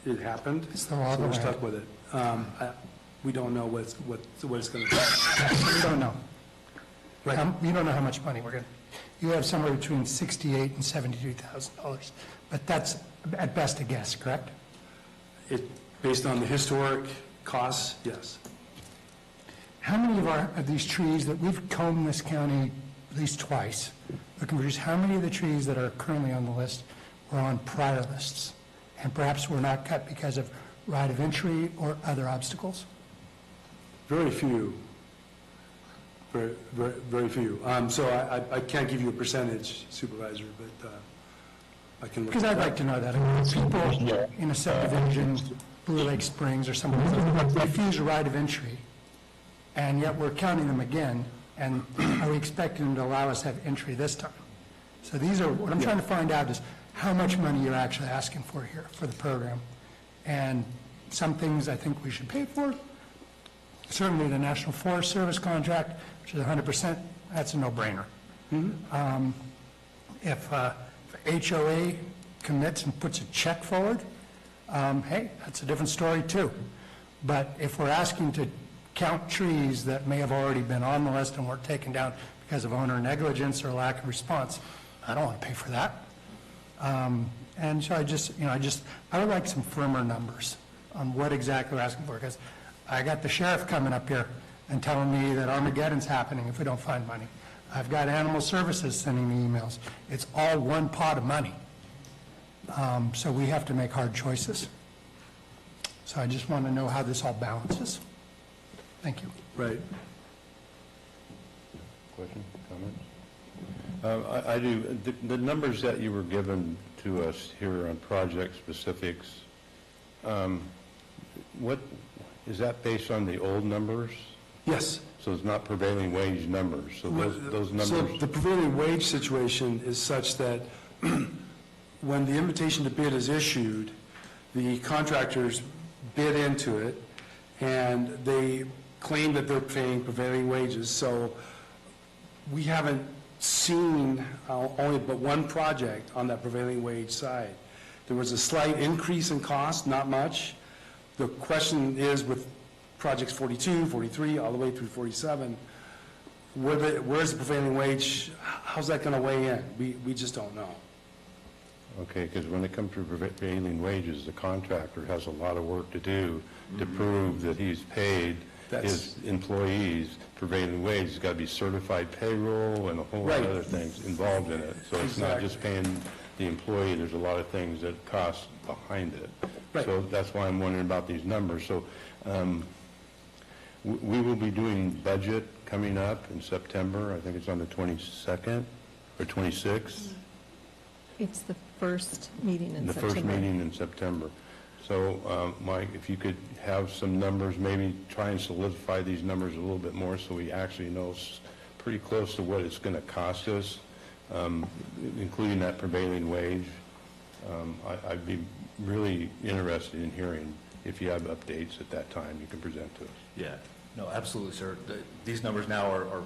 it happened, It's the law of so the we're land. stuck with it. We don't know what it's going to be. We don't know. Right. You don't know how much money we're going to, you have somewhere between $68,000 and $72,000, but that's at best a guess, correct? Based on the historic costs, yes. How many of these trees that we've combed this county at least twice, looking for trees, how many of the trees that are currently on the list were on prior lists? And perhaps were not cut because of right of entry or other obstacles? Very few. Very few. So I can't give you a percentage, Supervisor, but I can. Because I'd like to know that. I mean, people in a subdivision, Blue Lake Springs or somewhere, refuse a right of entry, and yet we're counting them again, and are we expecting them to allow us to have entry this time? So these are, what I'm trying to find out is how much money you're actually asking for here for the program. And some things I think we should pay for. Certainly the National Forest Service contract, which is 100%, that's a no-brainer. If HOA commits and puts a check forward, hey, that's a different story too. But if we're asking to count trees that may have already been on the list and were taken down because of owner negligence or lack of response, I don't want to pay for that. And so I would like some firmer numbers on what exactly we're asking for, because I got the sheriff coming up here and telling me that Armageddon's happening if we don't find money. I've got animal services sending me emails. It's all one pot of money. So we have to make hard choices. So I just want to know how this all balances. Thank you. Right. Question, comments? I do. The numbers that you were given to us here on project specifics, what, is that based on the old numbers? Yes. So it's not prevailing wage numbers, so those numbers? So the prevailing wage situation is such that when the invitation to bid is issued, the contractors bid into it, and they claim that they're paying prevailing wages. So we haven't seen only but one project on that prevailing wage side. There was a slight increase in cost, not much. The question is with projects 42, 43, all the way through 47, where's the prevailing wage? How's that going to weigh in? We just don't know. Okay, because when it comes to prevailing wages, the contractor has a lot of work to do to prove that he's paid his employees prevailing wage. It's got to be certified payroll and a whole lot of other things involved in it. So it's not just paying the employee. There's a lot of things that cost behind it. So that's why I'm wondering about these numbers. So we will be doing budget coming up in September. I think it's on the 22nd or 26th. It's the first meeting in September. The first meeting in September. So, Mike, if you could have some numbers, maybe try and solidify these numbers a little bit more so we actually know pretty close to what it's going to cost us, including that prevailing wage. I'd be really interested in hearing if you have updates at that time you can present to us. Yeah, no, absolutely, sir. These numbers now are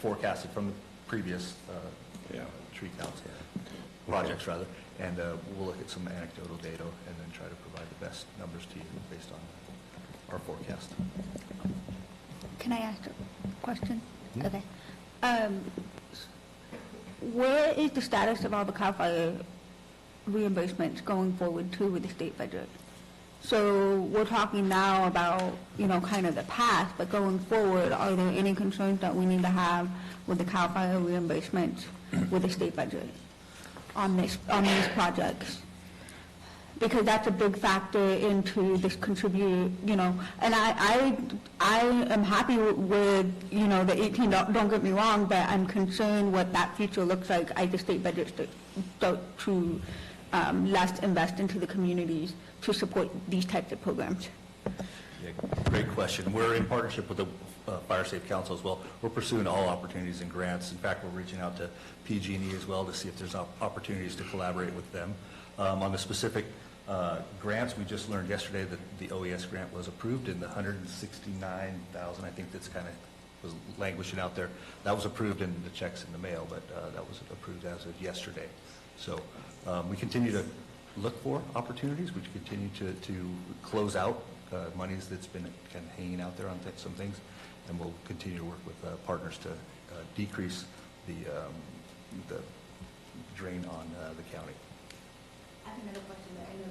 forecasted from the previous tree counts, projects rather, and we'll look at some anecdotal data and then try to provide the best numbers to you based on our forecast. Can I ask a question? Okay. Where is the status of all the CAL FIRE reimbursements going forward too with the state budget? So we're talking now about, kind of the past, but going forward, are there any concerns that we need to have with the CAL FIRE reimbursements with the state budget on these projects? because that's a big factor into this contributor, and I am happy with, the 18, don't get me wrong, but I'm concerned what that future looks like as the state budget start to less invest into the communities to support these types of programs. Yeah, great question. We're in partnership with the Fire Safe Council as well. We're pursuing all opportunities and grants. In fact, we're reaching out to PG&E as well to see if there's opportunities to collaborate with them. On the specific grants, we just learned yesterday that the OES grant was approved in the $169,000, I think that's kind of was languishing out there. That was approved in the checks in the mail, but that was approved as of yesterday. So we continue to look for opportunities. We continue to close out monies that's been kind of hanging out there on some things, and we'll continue to work with partners to decrease the drain on the county. I have another question that I know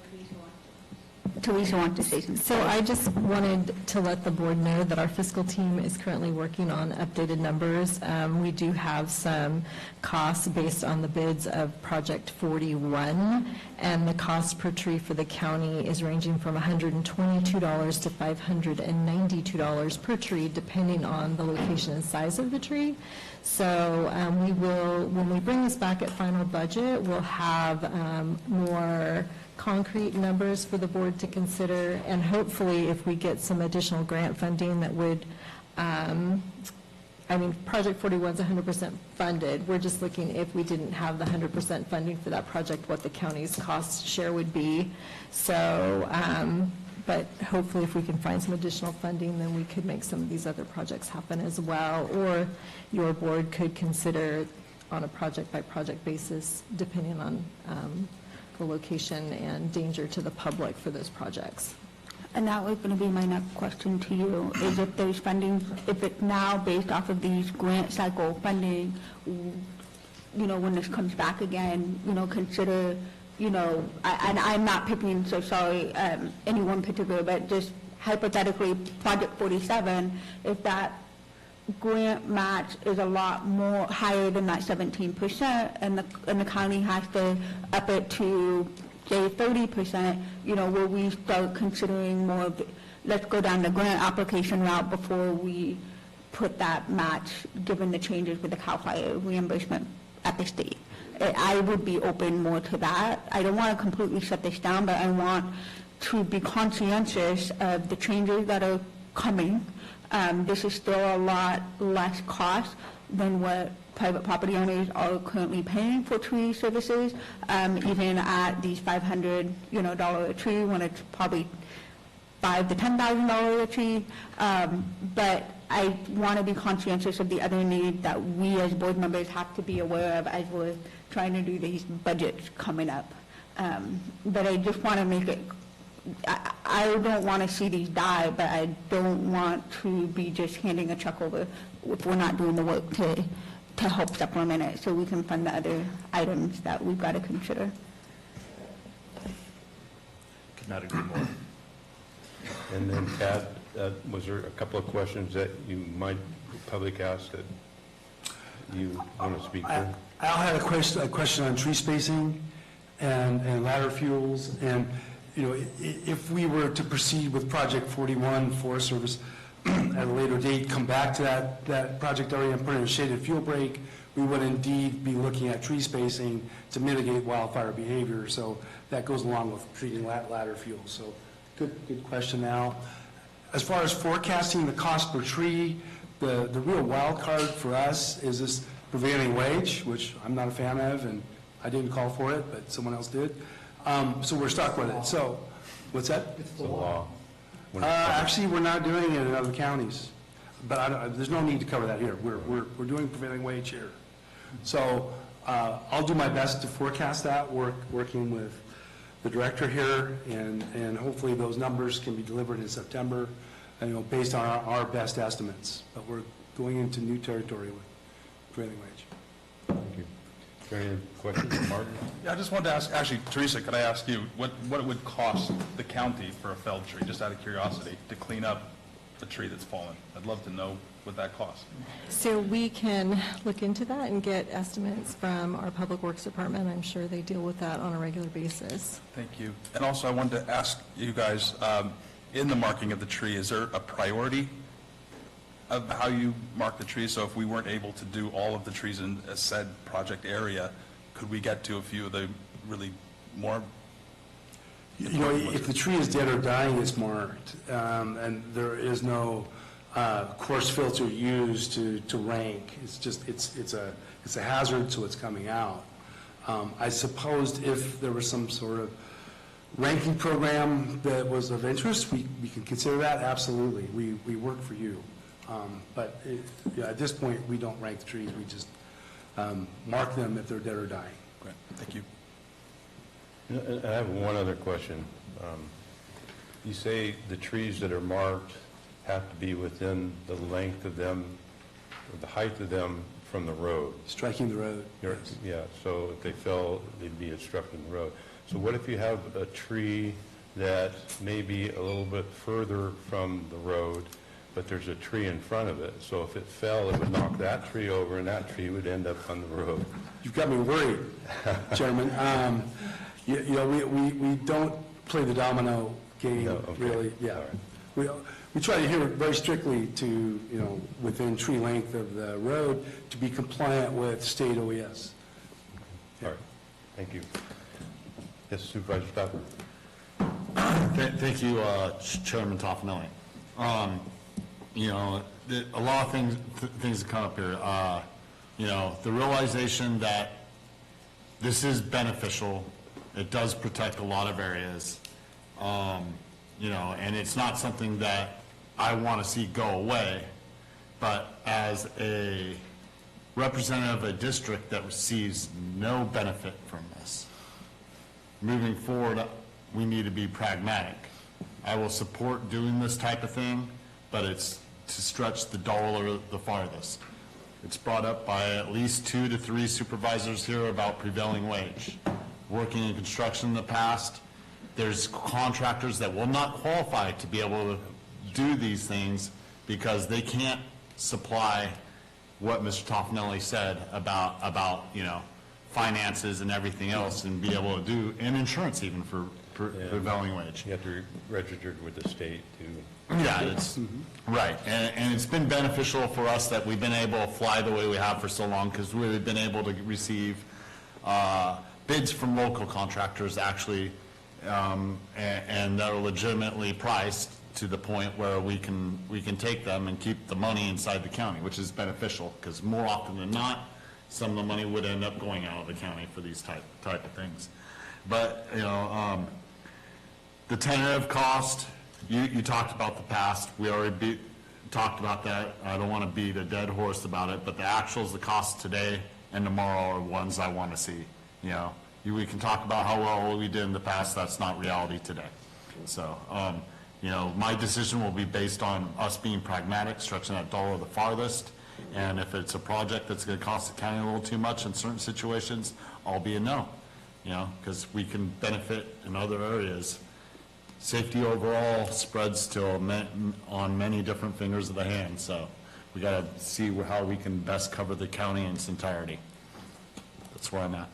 Teresa wants to say something. So I just wanted to let the board know that our fiscal team is currently working on updated numbers. We do have some costs based on the bids of Project 41, and the cost per tree for the county is ranging from $122 to $592 per tree, depending on the location and size of the tree. So we will, when we bring this back at final budget, we'll have more concrete numbers for the board to consider, and hopefully if we get some additional grant funding that would, Project 41 is 100% funded. We're just looking if we didn't have the 100% funding for that project, what the county's cost share would be. So, but hopefully if we can find some additional funding, then we could make some of these other projects happen as well, or your board could consider on a project-by-project basis, depending on the location and danger to the public for those projects. And that was going to be my next question to you, is if there's funding, if it's now based off of these grant cycle funding, when this comes back again, consider, and I'm not picking, so sorry, any one particular, but just hypothetically, Project 47, if that grant match is a lot more higher than that 17%, and the county has to up it to, say, 30%, will we start considering more of, let's go down the grant application route before we put that match, given the changes with the CAL FIRE reimbursement at the state? I would be open more to that. I don't want to completely shut this down, but I want to be conscientious of the changes that are coming. This is still a lot less cost than what private property owners are currently paying for tree services, even at these $500 a tree, when it's probably $5,000 to $10,000 a tree. But I want to be conscientious of the other needs that we as board members have to be aware of as we're trying to do these budgets coming up. But I just want to make it, I don't want to see these die, but I don't want to be just handing a check over if we're not doing the work to help supplement it, so we can fund the other items that we've got to consider. Could not agree more. And then, Tad, was there a couple of questions that you might, public ask that you want to speak to? Al had a question on tree spacing and ladder fuels, and if we were to proceed with Project 41, Forest Service, at a later date, come back to that project area and put in a shaded fuel break, we would indeed be looking at tree spacing to mitigate wildfire behavior. So that goes along with treating ladder fuel. So good question, Al. As far as forecasting the cost per tree, the real wild card for us is this prevailing wage, which I'm not a fan of, and I didn't call for it, but someone else did. So we're stuck with it. So, what's that? It's the law. Actually, we're not doing it in other counties, but there's no need to cover that here. We're doing prevailing wage here. So I'll do my best to forecast that, working with the director here, and hopefully those numbers can be delivered in September, based on our best estimates. But we're going into new territory with prevailing wage. Thank you. Is there any questions, Martin? Yeah, I just wanted to ask, actually, Teresa, could I ask you what it would cost the county for a felled tree, just out of curiosity, to clean up a tree that's fallen. I'd love to know what that costs. So we can look into that and get estimates from our Public Works Department. I'm sure they deal with that on a regular basis. Thank you. And also, I wanted to ask you guys, in the marking of the tree, is there a priority of how you mark the trees? So if we weren't able to do all of the trees in a said project area, could we get to a few of the really more? You know, if the tree is dead or dying, it's marked, and there is no coarse filter used to rank. It's just, it's a hazard, so it's coming out. I suppose if there was some sort of ranking program that was of interest, we can consider that, absolutely. We work for you. But at this point, we don't rank the trees, we just mark them if they're dead or dying. Great, thank you. I have one other question. You say the trees that are marked have to be within the length of them, or the height of them from the road. Striking the road. Yes. Yeah, so if they fell, they'd be obstructing the road. So what if you have a tree that may be a little bit further from the road, but there's a tree in front of it? So if it fell, it would knock that tree over, and that tree would end up on the road. You've got me worried, Chairman. You know, we don't play the domino game, really. Yeah. We try to adhere very strictly to, you know, within tree length of the road to be compliant with state OES. All right. Thank you. Yes, Supervisor Stafford. Thank you, Chairman Toffenelli. You know, a lot of things that come up here. You know, the realization that this is beneficial. It does protect a lot of areas. You know, and it's not something that I want to see go away, but as a representative of a district that receives no benefit from this, moving forward, we need to be pragmatic. I will support doing this type of thing, but it's to stretch the dollar the farthest. It's brought up by at least 2 to 3 supervisors here about prevailing wage. Working in construction in the past, there's contractors that will not qualify to be able to do these things because they can't supply what Mr. Toffenelli said about you know, finances and everything else, and be able to do, and insurance even for prevailing wage. You have to register with the state too. Yeah, it's right, and it's been beneficial for us that we've been able to fly the way we have for so long, because we've been able to receive bids from local contractors actually, and that are legitimately priced to the point where we can take them and keep the money inside the county, which is beneficial, because more often than not, some of the money would end up going out of the county for these type of things. But, you know, the tentative cost, you talked about the past. We already talked about that. I don't want to beat a dead horse about it, but the actuals, the costs today and tomorrow are ones I want to see. You know, we can talk about how well we did in the past. That's not reality today. So, you know, my decision will be based on us being pragmatic, stretching that dollar the farthest. And if it's a project that's going to cost the county a little too much in certain situations, I'll be a no. You know, because we can benefit in other areas. Safety overall spreads to on many different fingers of the hand. So we got to see how we can best cover the county in its entirety. That's where I'm at.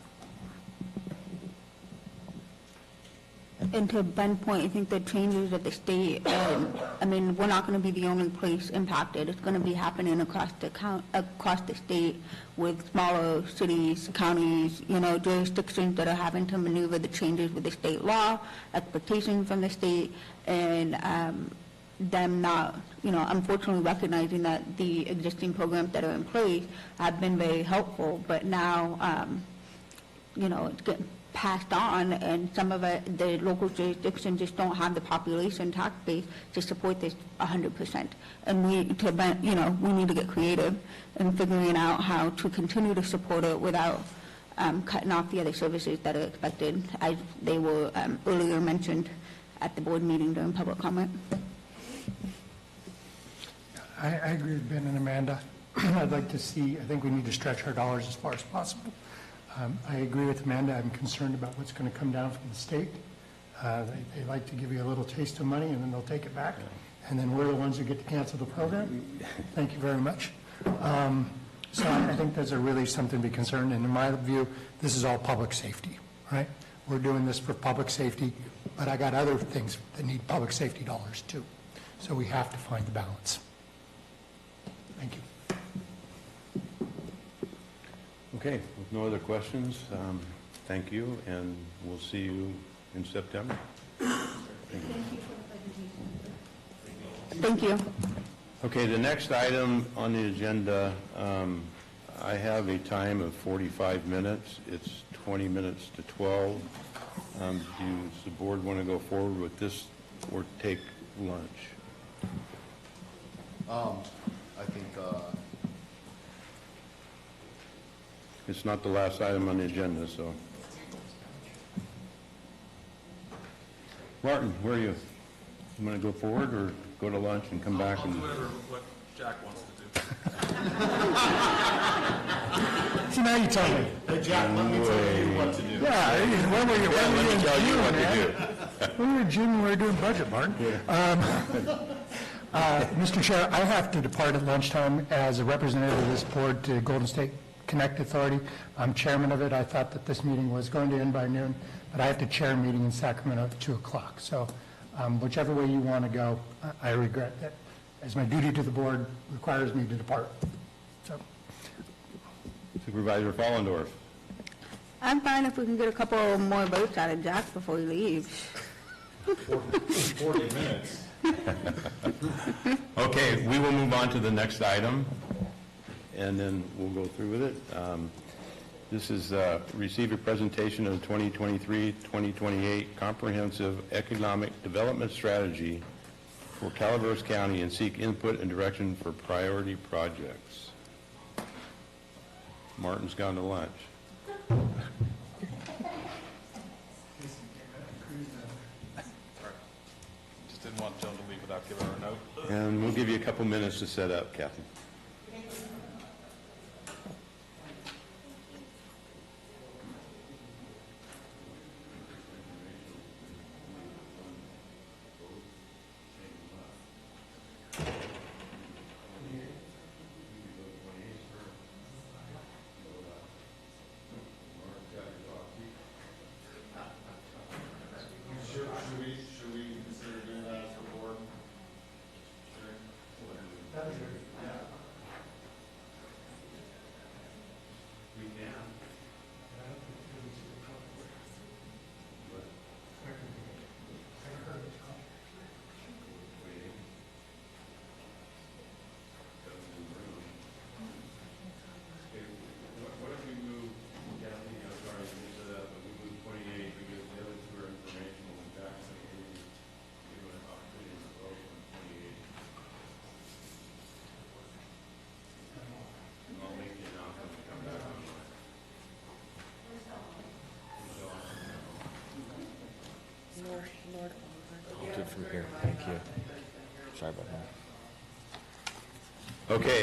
And to Ben's point, I think the changes at the state, I mean, we're not going to be the only place impacted. It's going to be happening across the state with smaller cities, counties, you know, jurisdictions that are having to maneuver the changes with the state law, expectations from the state, and them not, you know, unfortunately recognizing that the existing programs that are in place have been very helpful, but now, you know, it's getting passed on, and some of the local jurisdictions just don't have the population tax base to support this 100%. And we need to get creative in figuring out how to continue to support it without cutting off the other services that are expected, as they were earlier mentioned at the board meeting during public comment. I agree with Ben and Amanda. I'd like to see, I think we need to stretch our dollars as far as possible. I agree with Amanda. I'm concerned about what's going to come down from the state. They like to give you a little taste of money, and then they'll take it back. and then we're the ones who get to cancel the program? Thank you very much. So I think that's really something to be concerned, and in my view, this is all public safety, right? We're doing this for public safety, but I got other things that need public safety dollars too. So we have to find the balance. Thank you. Okay, with no other questions, thank you, and we'll see you in September. Thank you. Okay, the next item on the agenda, I have a time of 45 minutes. It's 20 minutes to 12. Does the board want to go forward with this or take lunch? I think, It's not the last item on the agenda, so. Martin, where are you? You want to go forward or go to lunch and come back? I'll do what Jack wants to do. See, now you tell me. hey, Jack, let me tell you what to do. Yeah, when were you in June, man? We were in June, we were doing budget, Martin. Mr. Chair, I have to depart at lunchtime as a representative of this board to Golden State Connect Authority. I'm chairman of it. I thought that this meeting was going to end by noon, but I have to chair a meeting in Sacramento at 2 o'clock. So whichever way you want to go, I regret that, as my duty to the board requires me to depart. So. Supervisor Fallendorf. I'm fine if we can get a couple more votes out of Jack before he leaves. 40 minutes. Okay, we will move on to the next item, and then we'll go through with it. This is receive a presentation of the 2023-2028 Comprehensive Economic Development Strategy for Calaveras County and seek input and direction for priority projects. Martin's gone to lunch. Just didn't want Joan to leave without giving her a note. And we'll give you a couple minutes to set up, Kathy. Should we consider doing that as a board? We can. What if we move, Kathy, I'm sorry, you said that, but we move 28 because the other two are informational and Jackson is given an opportunity to vote on 28. I'll make the announcement and come back on that. I'll do it from here. Thank you. Sorry about that. Okay,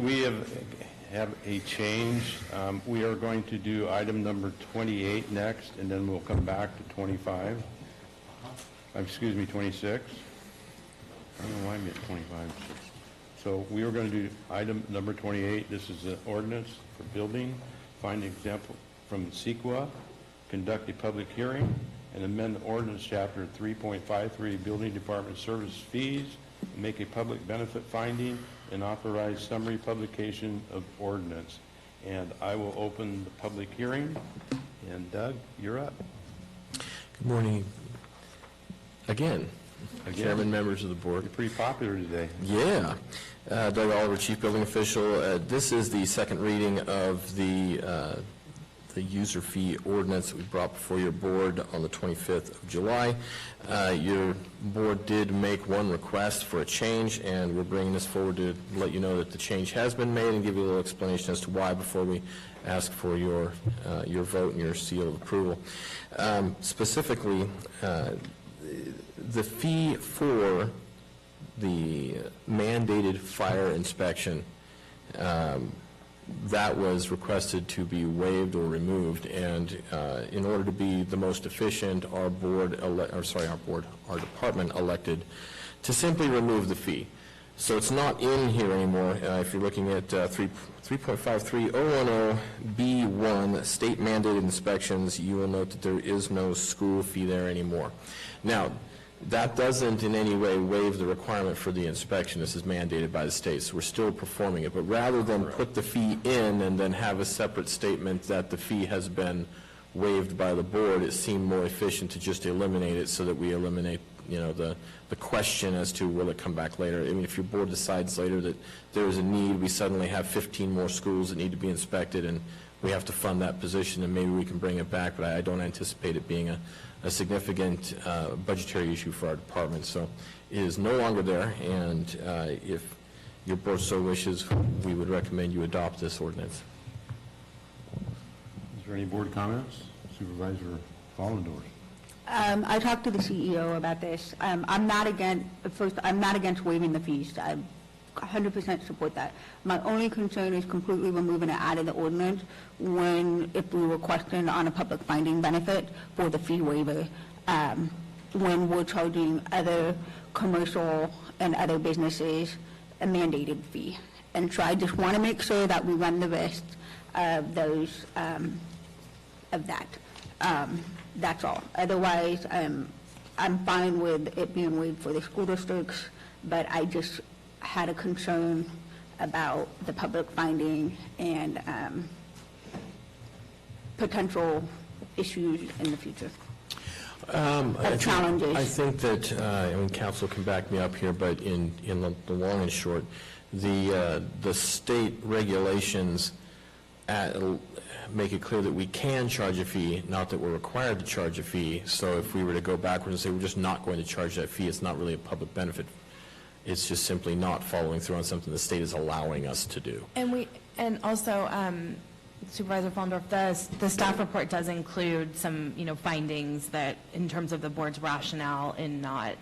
we have a change. We are going to do item number 28 next, and then we'll come back to 25. Excuse me, 26. I don't know why I'm at 25. So we are going to do item number 28. This is an ordinance for building, find example from CEQA, conduct a public hearing, and amend the ordinance chapter 3.53 Building Department Service Fees, make a public benefit finding, and authorize summary publication of ordinance. And I will open the public hearing. And Doug, you're up. Good morning. Again, Chairman, members of the board. You're pretty popular today. Yeah. Doug Oliver, Chief Building Official. This is the second reading of the user fee ordinance that we brought before your board on the 25th of July. Your board did make one request for a change, and we're bringing this forward to let you know that the change has been made and give you a little explanation as to why before we ask for your vote and your seal of approval. Specifically, the fee for the mandated fire inspection that was requested to be waived or removed, and in order to be the most efficient, our department elected to simply remove the fee. So it's not in here anymore. If you're looking at 3.53010B1, state mandated inspections, you will note that there is no school fee there anymore. Now, that doesn't in any way waive the requirement for the inspection. This is mandated by the state, so we're still performing it. But rather than put the fee in and then have a separate statement that the fee has been waived by the board, it seemed more efficient to just eliminate it so that we eliminate, the question as to will it come back later. I mean, if your board decides later that there is a need, we suddenly have 15 more schools that need to be inspected and we have to fund that position, and maybe we can bring it back, but I don't anticipate it being a significant budgetary issue for our department. So it is no longer there, and if your board so wishes, we would recommend you adopt this ordinance. Is there any board comments? Supervisor Follendorf. I talked to the CEO about this. I'm not against waiving the fees. I 100% support that. My only concern is completely removing it out of the ordinance if we were questioned on a public finding benefit for the fee waiver, when we're charging other commercial and other businesses a mandated fee. And so I just want to make sure that we run the risk of those, of that. That's all. Otherwise, I'm fine with it being waived for the school districts, but I just had a concern about the public finding and potential issues in the future. Challenges. I think that, council can back me up here, but in the long and short, the state regulations make it clear that we can charge a fee, not that we're required to charge a fee. So if we were to go backwards and say we're just not going to charge that fee, it's not really a public benefit. It's just simply not following through on something the state is allowing us to do. And also, Supervisor Follendorf, the staff report does include some, findings that in terms of the board's rationale in not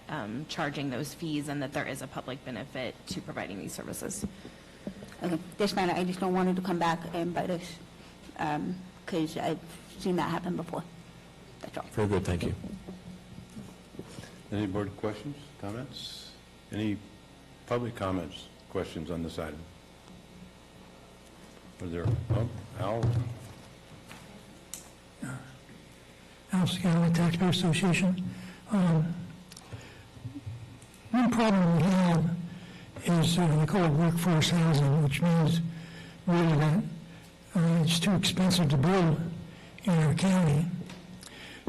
charging those fees, and that there is a public benefit to providing these services. Okay. This matter, I just don't want it to come back and bite us, because I've seen that happen before. That's all. Very good, thank you. Any board questions, comments? Any public comments, questions on this item? Are there, Al? Al Scally, Taxpayer Association. One problem we have is they call it workforce housing, which means really that it's too expensive to build in our county.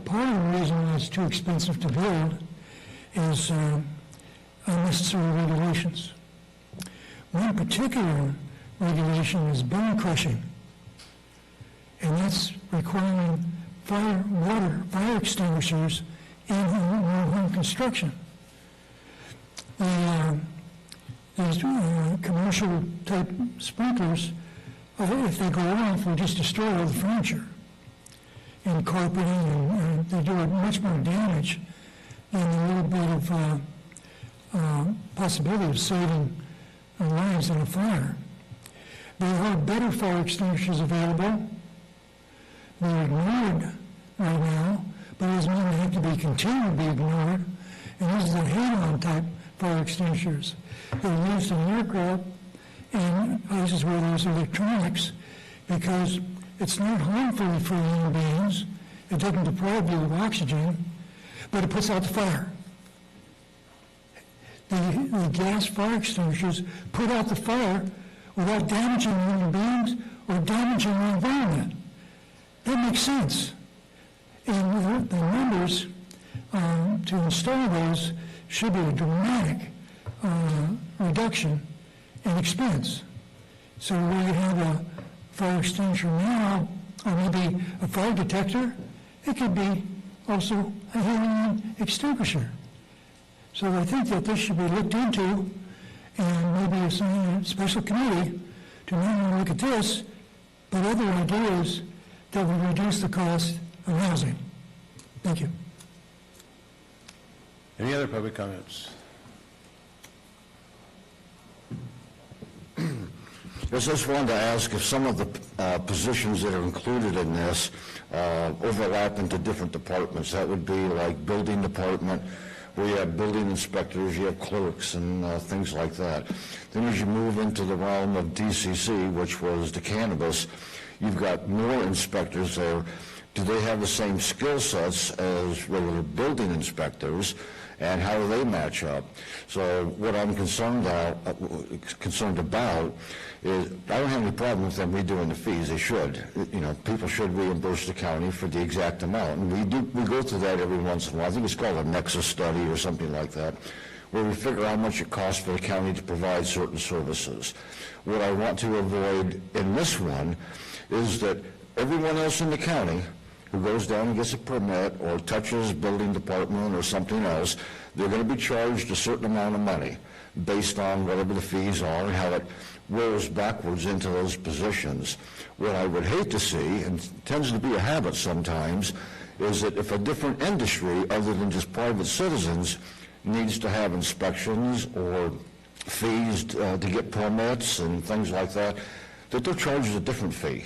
Part of the reason why it's too expensive to build is unnecessary regulations. One particular regulation is bone crushing, and that's requiring fire extinguishers in home construction. These commercial type sprinklers, if they go off, will just destroy all the furniture and carpeting, and they do much more damage than a little bit of possibility of saving lives in a fire. There are better fire extinguishers available. They're ignored right now, but it doesn't mean they have to be continued to be ignored. And this is a hand-on type fire extinguishers. They're used in aircraft and places where there's electronics, because it's not harmful for human beings. It doesn't deprive you of oxygen, but it puts out the fire. The gas fire extinguishers put out the fire without damaging human beings or damaging the environment. That makes sense. And the numbers to install those should be a dramatic reduction in expense. So where you have a fire extinguisher now, or maybe a fire detector, it could be also a hand extinguisher. So I think that this should be looked into, and maybe assign a special committee to not only look at this, but other ideas that would reduce the cost of housing. Thank you. Any other public comments? I just wanted to ask if some of the positions that are included in this overlap into different departments. That would be like building department where you have building inspectors, you have clerks, and things like that. Then as you move into the realm of DCC, which was the cannabis, you've got more inspectors there. Do they have the same skill sets as regular building inspectors, and how do they match up? So what I'm concerned about is, I don't have any problem with them redoing the fees. They should. You know, people should reimburse the county for the exact amount. And we go through that every once in a while. I think it's called a nexus study or something like that, where we figure out how much it costs for the county to provide certain services. What I want to avoid in this one is that everyone else in the county who goes down and gets a permit or touches building department or something else, they're going to be charged a certain amount of money based on whatever the fees are and how it rolls backwards into those positions. What I would hate to see, and it tends to be a habit sometimes, is that if a different industry other than just private citizens needs to have inspections or fees to get permits and things like that, that they're charged a different fee.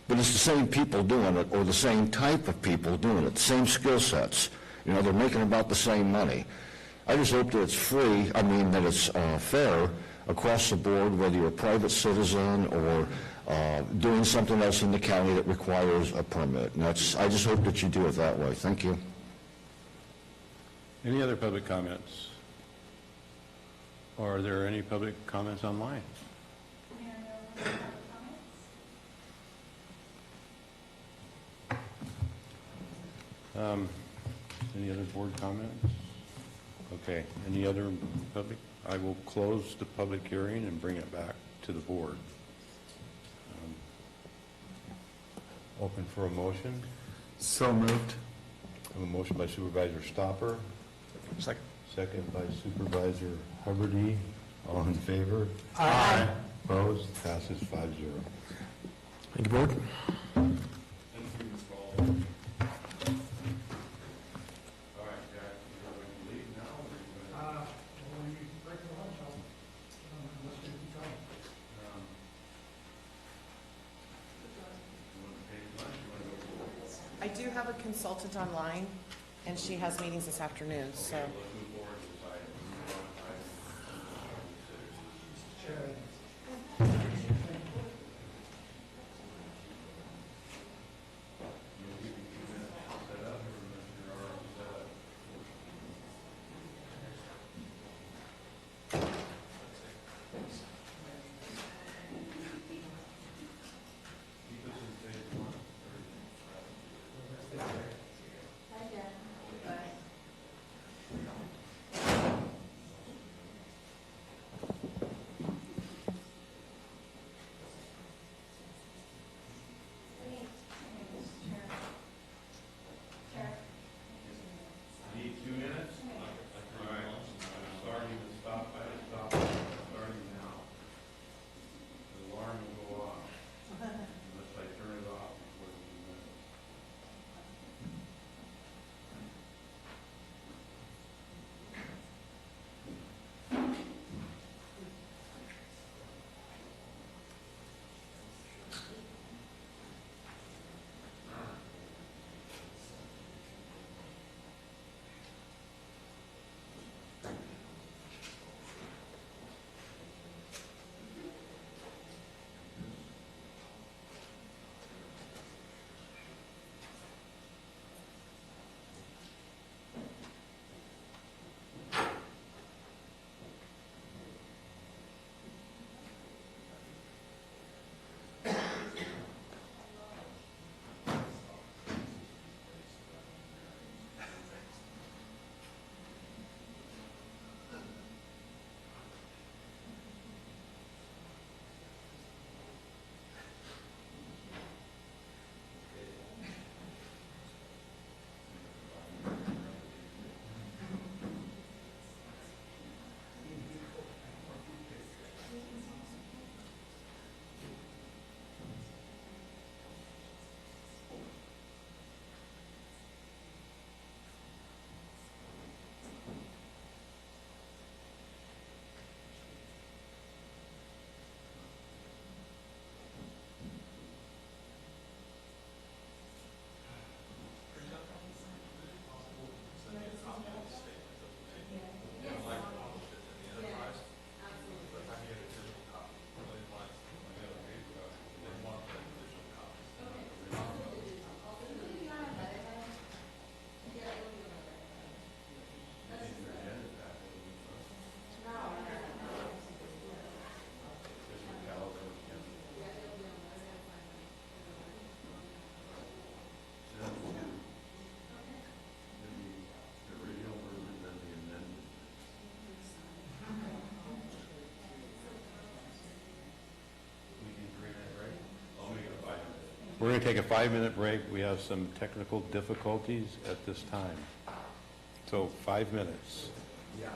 But it's the same people doing it, or the same type of people doing it, same skill sets. You know, they're making about the same money. I just hope that it's free, that it's fair across the board, whether you're a private citizen or doing something else in the county that requires a permit. And I just hope that you do it that way. Thank you. Any other public comments? Or are there any public comments online? Any other board comments? Okay, any other public? I will close the public hearing and bring it back to the board. Open for a motion? So moved. A motion by Supervisor Stopper. Second. Second by Supervisor Hubbardie. All in favor? Aye. Opposed? Passes 5-0. Thank you, Board. I do have a consultant online, and she has meetings this afternoon, so. We're going to take a 5-minute break. We have some technical difficulties at this time. So 5 minutes. Yeah.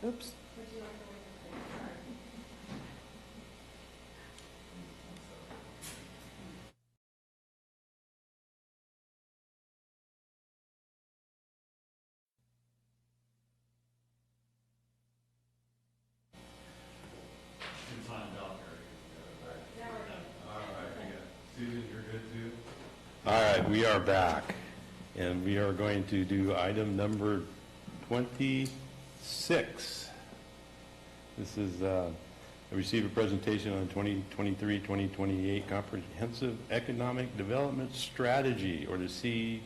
Oops. All right, we are back, and we are going to do item number 26. This is, I received a presentation on 2023-2028 Comprehensive Economic Development Strategy, or the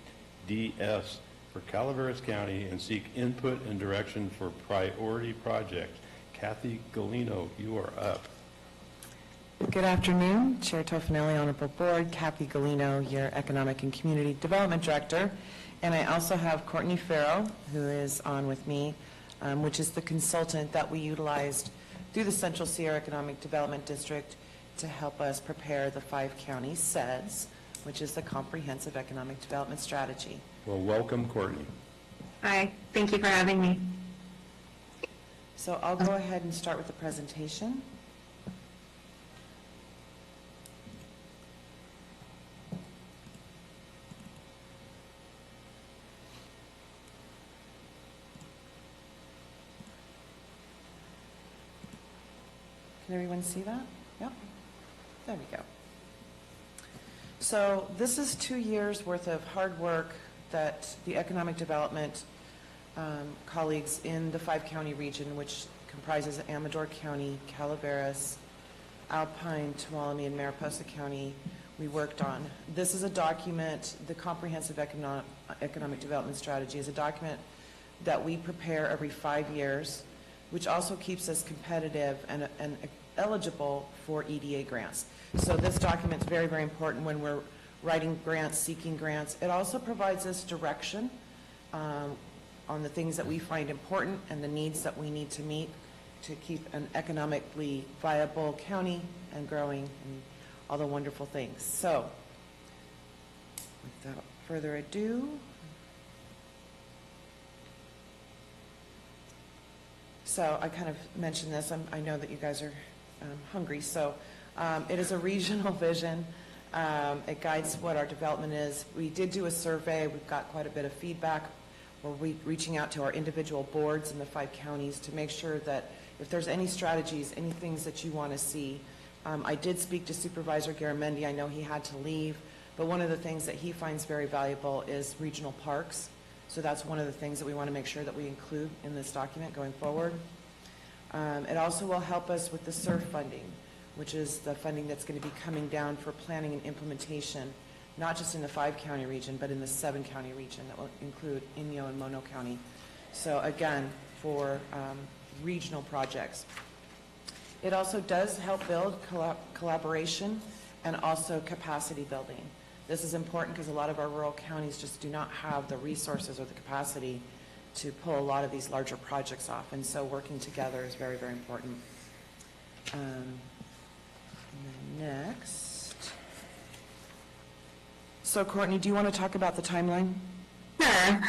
CDS, for Calaveras County, and seek input and direction for priority projects. Kathy Galino, you are up. Good afternoon, Chair Tofinelli, Honorable Board, Kathy Galino, your Economic and Community Development Director, and I also have Courtney Farrow, who is on with me, which is the consultant that we utilized through the Central Sierra Economic Development District to help us prepare the 5-county CEDS, which is the Comprehensive Economic Development Strategy. Well, welcome, Courtney. Hi, thank you for having me. So I'll go ahead and start with the presentation. Can everyone see that? Yep. There we go. So this is 2 years worth of hard work that the economic development colleagues in the 5-county region, which comprises Amador County, Calaveras, Alpine, Tuolumne, and Mariposa County, we worked on. This is a document, the Comprehensive Economic Development Strategy is a document that we prepare every 5 years, which also keeps us competitive and eligible for EDA grants. So this document is very, very important when we're writing grants, seeking grants. It also provides us direction on the things that we find important and the needs that we need to meet to keep an economically viable county and growing and all the wonderful things. So without further ado, so I kind of mentioned this. I know that you guys are hungry. So it is a regional vision. It guides what our development is. We did do a survey. We've got quite a bit of feedback. We're reaching out to our individual boards in the 5 counties to make sure that if there's any strategies, any things that you want to see. I did speak to Supervisor Garamendi. I know he had to leave, but one of the things that he finds very valuable is regional parks. So that's one of the things that we want to make sure that we include in this document going forward. It also will help us with the SURF funding, which is the funding that's going to be coming down for planning and implementation, not just in the 5-county region, but in the 7-county region that will include Inyo and Mono County. So again, for regional projects. It also does help build collaboration and also capacity building. This is important because a lot of our rural counties just do not have the resources or the capacity to pull a lot of these larger projects off, and so working together is very, very important. And then next. So Courtney, do you want to talk about the timeline? Sure.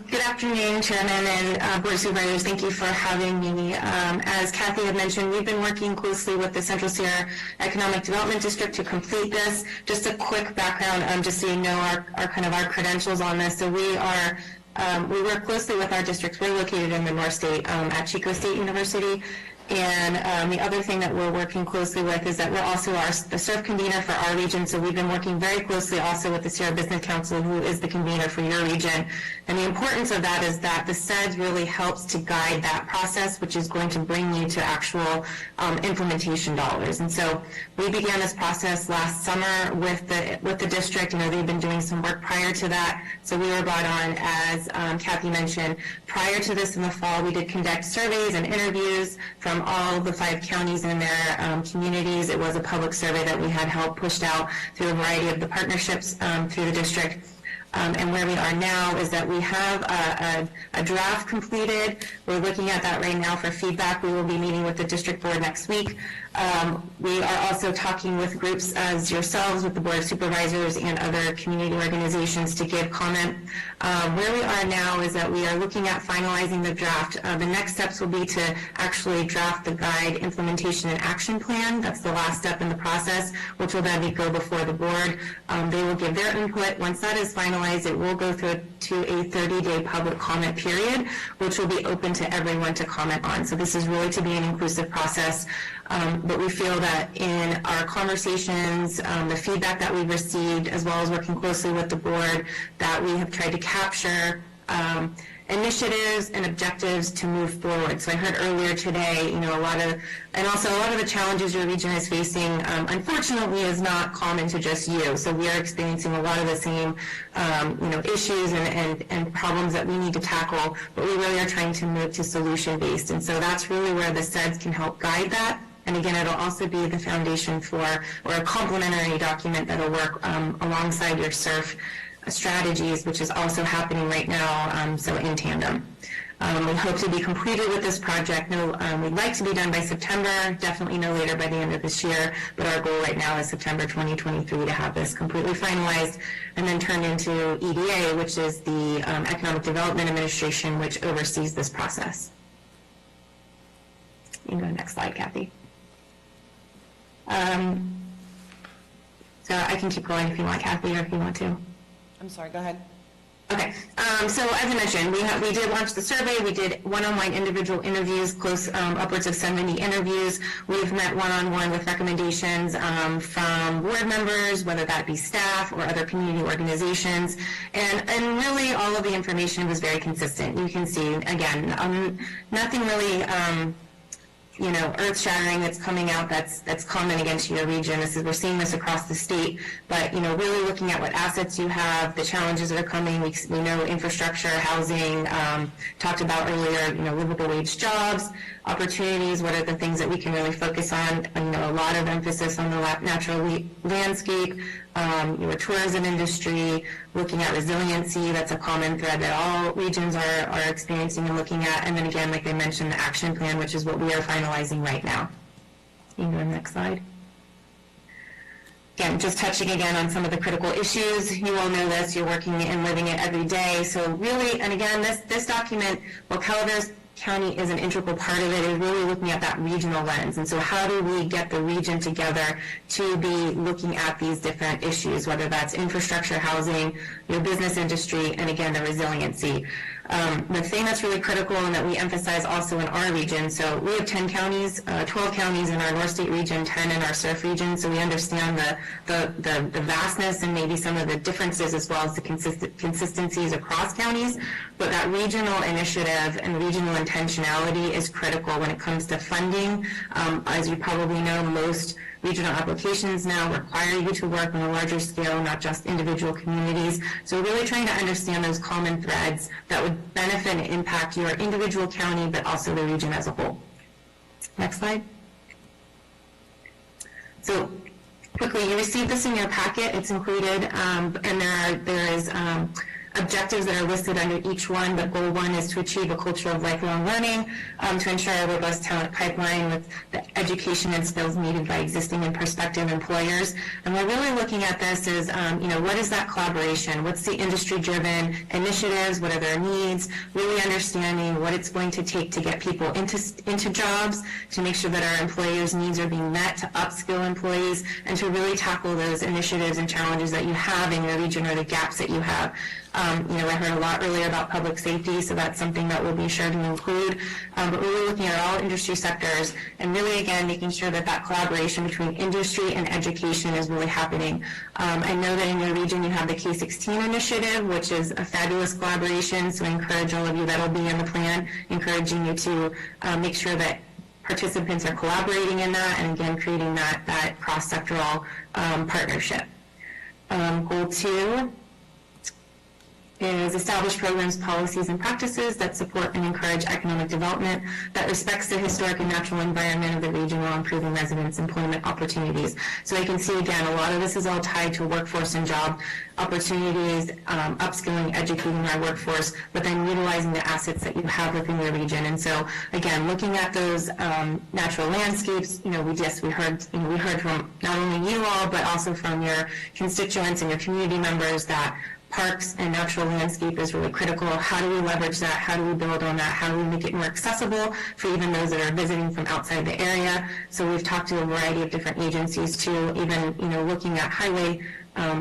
Good afternoon, Chairman and Board of Supervisors. Thank you for having me. As Kathy had mentioned, we've been working closely with the Central Sierra Economic Development District to complete this. Just a quick background, just so you know our kind of our credentials on this. So we work closely with our districts. We're located in the North State at Chico State University. And the other thing that we're working closely with is that we're also the SURF convener for our region, so we've been working very closely also with the Sierra Business Council, who is the convener for your region. And the importance of that is that the SEDS really helps to guide that process, which is going to bring you to actual implementation dollars. And so we began this process last summer with the district. You know, they've been doing some work prior to that. So we were brought on, as Kathy mentioned, prior to this in the fall. We did conduct surveys and interviews from all the 5 counties and their communities. It was a public survey that we had helped pushed out through a variety of the partnerships through the district. And where we are now is that we have a draft completed. We're looking at that right now for feedback. We will be meeting with the district board next week. We are also talking with groups as yourselves, with the Board of Supervisors and other community organizations to give comment. Where we are now is that we are looking at finalizing the draft. The next steps will be to actually draft the guide, implementation, and action plan. That's the last step in the process, which will then go before the board. They will give their input. Once that is finalized, it will go through to a 30-day public comment period, which will be open to everyone to comment on. So this is really to be an inclusive process. But we feel that in our conversations, the feedback that we've received, as well as working closely with the board, that we have tried to capture initiatives and objectives to move forward. So I heard earlier today, you know, a lot of the challenges your region is facing, unfortunately, is not common to just you. So we are experiencing a lot of the same, issues and problems that we need to tackle, but we really are trying to move to solution-based. And so that's really where the SEDS can help guide that. And again, it'll also be the foundation for, or a complementary document that'll work alongside your SURF strategies, which is also happening right now, so in tandem. We hope to be completed with this project. We'd like to be done by September, definitely no later by the end of this year, but our goal right now is September 2023 to have this completely finalized and then turned into EDA, which is the Economic Development Administration, which oversees this process. You can go to the next slide, Kathy. So I can keep going if you want, Kathy, or if you want to. I'm sorry, go ahead. Okay, so as I mentioned, we did launch the survey. We did one-on-one individual interviews, upwards of 70 interviews. We've met one-on-one with recommendations from board members, whether that be staff or other community organizations, and really all of the information was very consistent. You can see, again, nothing really earth-shattering that's coming out that's common against your region. We're seeing this across the state, but really looking at what assets you have, the challenges that are coming. We know infrastructure, housing, talked about earlier, livable wage jobs, opportunities. What are the things that we can really focus on? A lot of emphasis on the natural landscape, tourism industry, looking at resiliency. That's a common thread that all regions are experiencing and looking at. And then again, like I mentioned, the action plan, which is what we are finalizing right now. You can go to the next slide. Again, just touching again on some of the critical issues. You all know this, you're working and living it every day. So really, and again, this document, well, Calaveras County is an integral part of it, is really looking at that regional lens. And so how do we get the region together to be looking at these different issues, whether that's infrastructure, housing, your business industry, and again, the resiliency. The thing that's really critical and that we emphasize also in our region, so we have 10 counties, 12 counties in our North State region, 10 in our SURF region, so we understand the vastness and maybe some of the differences as well as the consistencies across counties, but that regional initiative and regional intentionality is critical when it comes to funding. As you probably know, most regional applications now require you to work on a larger scale, not just individual communities. So really trying to understand those common threads that would benefit and impact your individual county, but also the region as a whole. Next slide. So quickly, you received this in your packet. It's included, and there is objectives that are listed under each one, but goal 1 is to achieve a culture of lifelong learning, to ensure a robust talent pipeline with the education and skills needed by existing and prospective employers. And we're really looking at this as, what is that collaboration? What's the industry-driven initiatives? What are their needs? Really understanding what it's going to take to get people into jobs, to make sure that our employers' needs are being met, to upskill employees, and to really tackle those initiatives and challenges that you have in your region or the gaps that you have. I heard a lot earlier about public safety, so that's something that we'll be sure to include. But really looking at all industry sectors and really, again, making sure that that collaboration between industry and education is really happening. I know that in your region you have the K-16 initiative, which is a fabulous collaboration, so I encourage all of you that'll be in the plan, encouraging you to make sure that participants are collaborating in that, and again, creating that cross-sectoral partnership. Goal 2 is establish programs, policies, and practices that support and encourage economic development that respects the historic and natural environment of the region while improving residents' employment opportunities. So I can see, again, a lot of this is all tied to workforce and job opportunities, upskilling, educating our workforce, but then utilizing the assets that you have within your region. And so, again, looking at those natural landscapes, we heard from not only you all, but also from your constituents and your community members that parks and natural landscape is really critical. How do we leverage that? How do we build on that? How do we make it more accessible for even those that are visiting from outside the area? So we've talked to a variety of different agencies too, even looking at highway,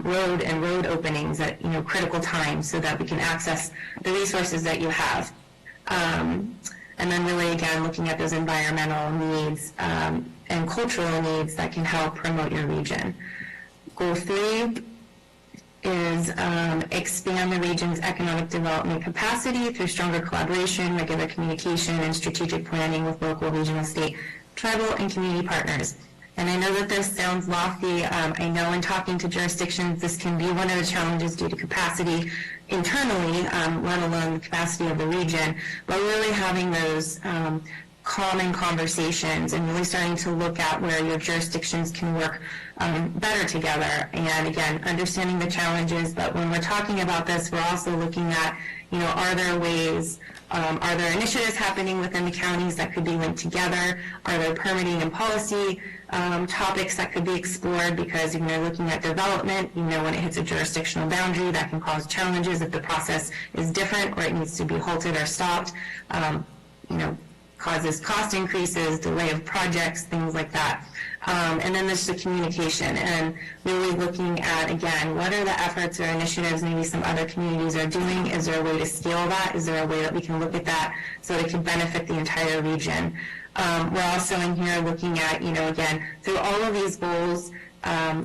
road and road openings at critical times so that we can access the resources that you have. And then really again looking at those environmental needs and cultural needs that can help promote your region. Goal 3 is expand the region's economic development capacity through stronger collaboration, regular communication, and strategic planning with local, regional, state, tribal, and community partners. And I know that this sounds lofty. I know in talking to jurisdictions, this can be one of the challenges due to capacity internally, let alone the capacity of the region, but really having those common conversations and really starting to look at where your jurisdictions can work better together. And again, understanding the challenges, but when we're talking about this, we're also looking at, are there ways, are there initiatives happening within the counties that could be linked together? Are there permitting and policy topics that could be explored? Because when you're looking at development, when it hits a jurisdictional boundary, that can cause challenges if the process is different or it needs to be halted or stopped. Causes cost increases, delay of projects, things like that. And then there's the communication and really looking at, again, what are the efforts or initiatives maybe some other communities are doing? Is there a way to scale that? Is there a way that we can look at that so it can benefit the entire region? We're also in here looking at, again, through all of these goals,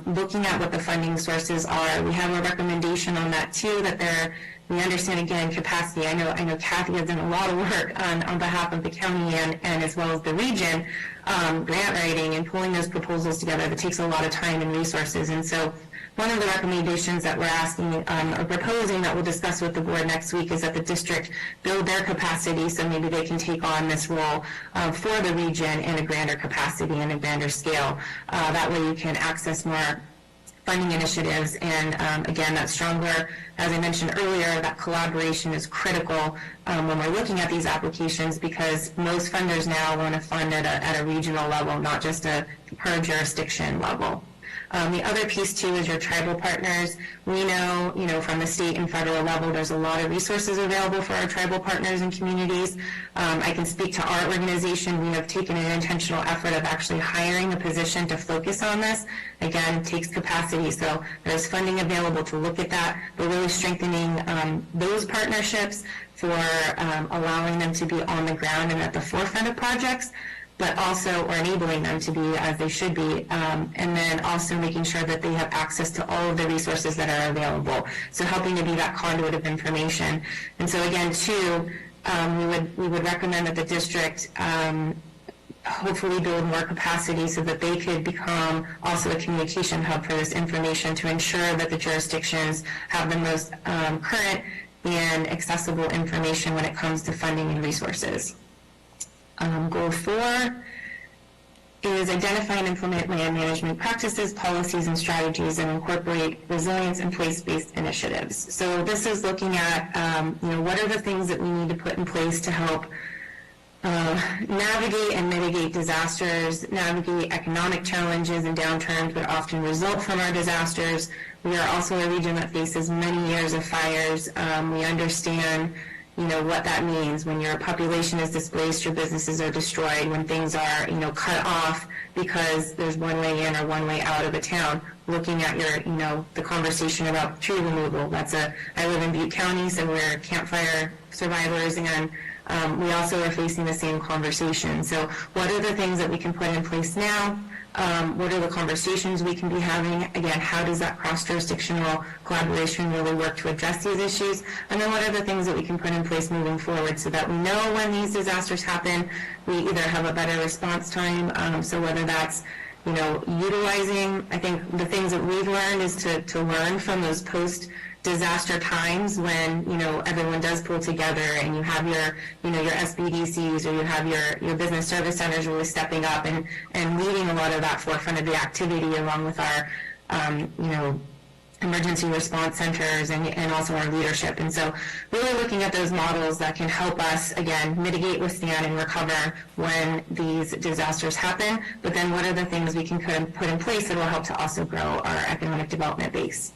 looking at what the funding sources are. We have a recommendation on that too, that we understand, again, capacity. I know Kathy has done a lot of work on behalf of the county and as well as the region, grant writing and pulling those proposals together. That takes a lot of time and resources. And so one of the recommendations that we're asking or proposing that we'll discuss with the board next week is that the district build their capacity so maybe they can take on this role for the region in a grander capacity and a grander scale. That way you can access more funding initiatives, and again, that stronger, as I mentioned earlier, that collaboration is critical when we're looking at these applications, because most funders now want to fund at a regional level, not just a per jurisdiction level. The other piece too is your tribal partners. We know, from the state and federal level, there's a lot of resources available for our tribal partners and communities. I can speak to our organization. We have taken an intentional effort of actually hiring a position to focus on this. Again, it takes capacity, so there's funding available to look at that, but really strengthening those partnerships for allowing them to be on the ground and at the forefront of projects, but also, or enabling them to be as they should be, and then also making sure that they have access to all of the resources that are available. So helping to be that conduit of information. And so again, too, we would recommend that the district hopefully build more capacity so that they could become also a communication hub for this information to ensure that the jurisdictions have the most current and accessible information when it comes to funding and resources. Goal 4 is identify and implement land management practices, policies, and strategies that incorporate resilience and place-based initiatives. So this is looking at, what are the things that we need to put in place to help navigate and mitigate disasters, navigate economic challenges and downturns that often result from our disasters. We are also a region that faces many years of fires. We understand what that means when your population is displaced, your businesses are destroyed, when things are, cut off because there's one way in or one way out of a town. Looking at your, the conversation about tree removal. I live in Butte County, so we're campfire survivors, and we also are facing the same conversation. So what are the things that we can put in place now? What are the conversations we can be having? Again, how does that cross-jurisdictional collaboration really work to address these issues? And then what are the things that we can put in place moving forward so that we know when these disasters happen, we either have a better response time, so whether that's utilizing, I think the things that we've learned is to learn from those post-disaster times when, everyone does pull together and you have your SBDCs or you have your business service centers really stepping up and leading a lot of that forefront of the activity along with our, emergency response centers and also our leadership. And so really looking at those models that can help us, again, mitigate, withstand, and recover when these disasters happen, but then what are the things we can put in place that will help to also grow our economic development base.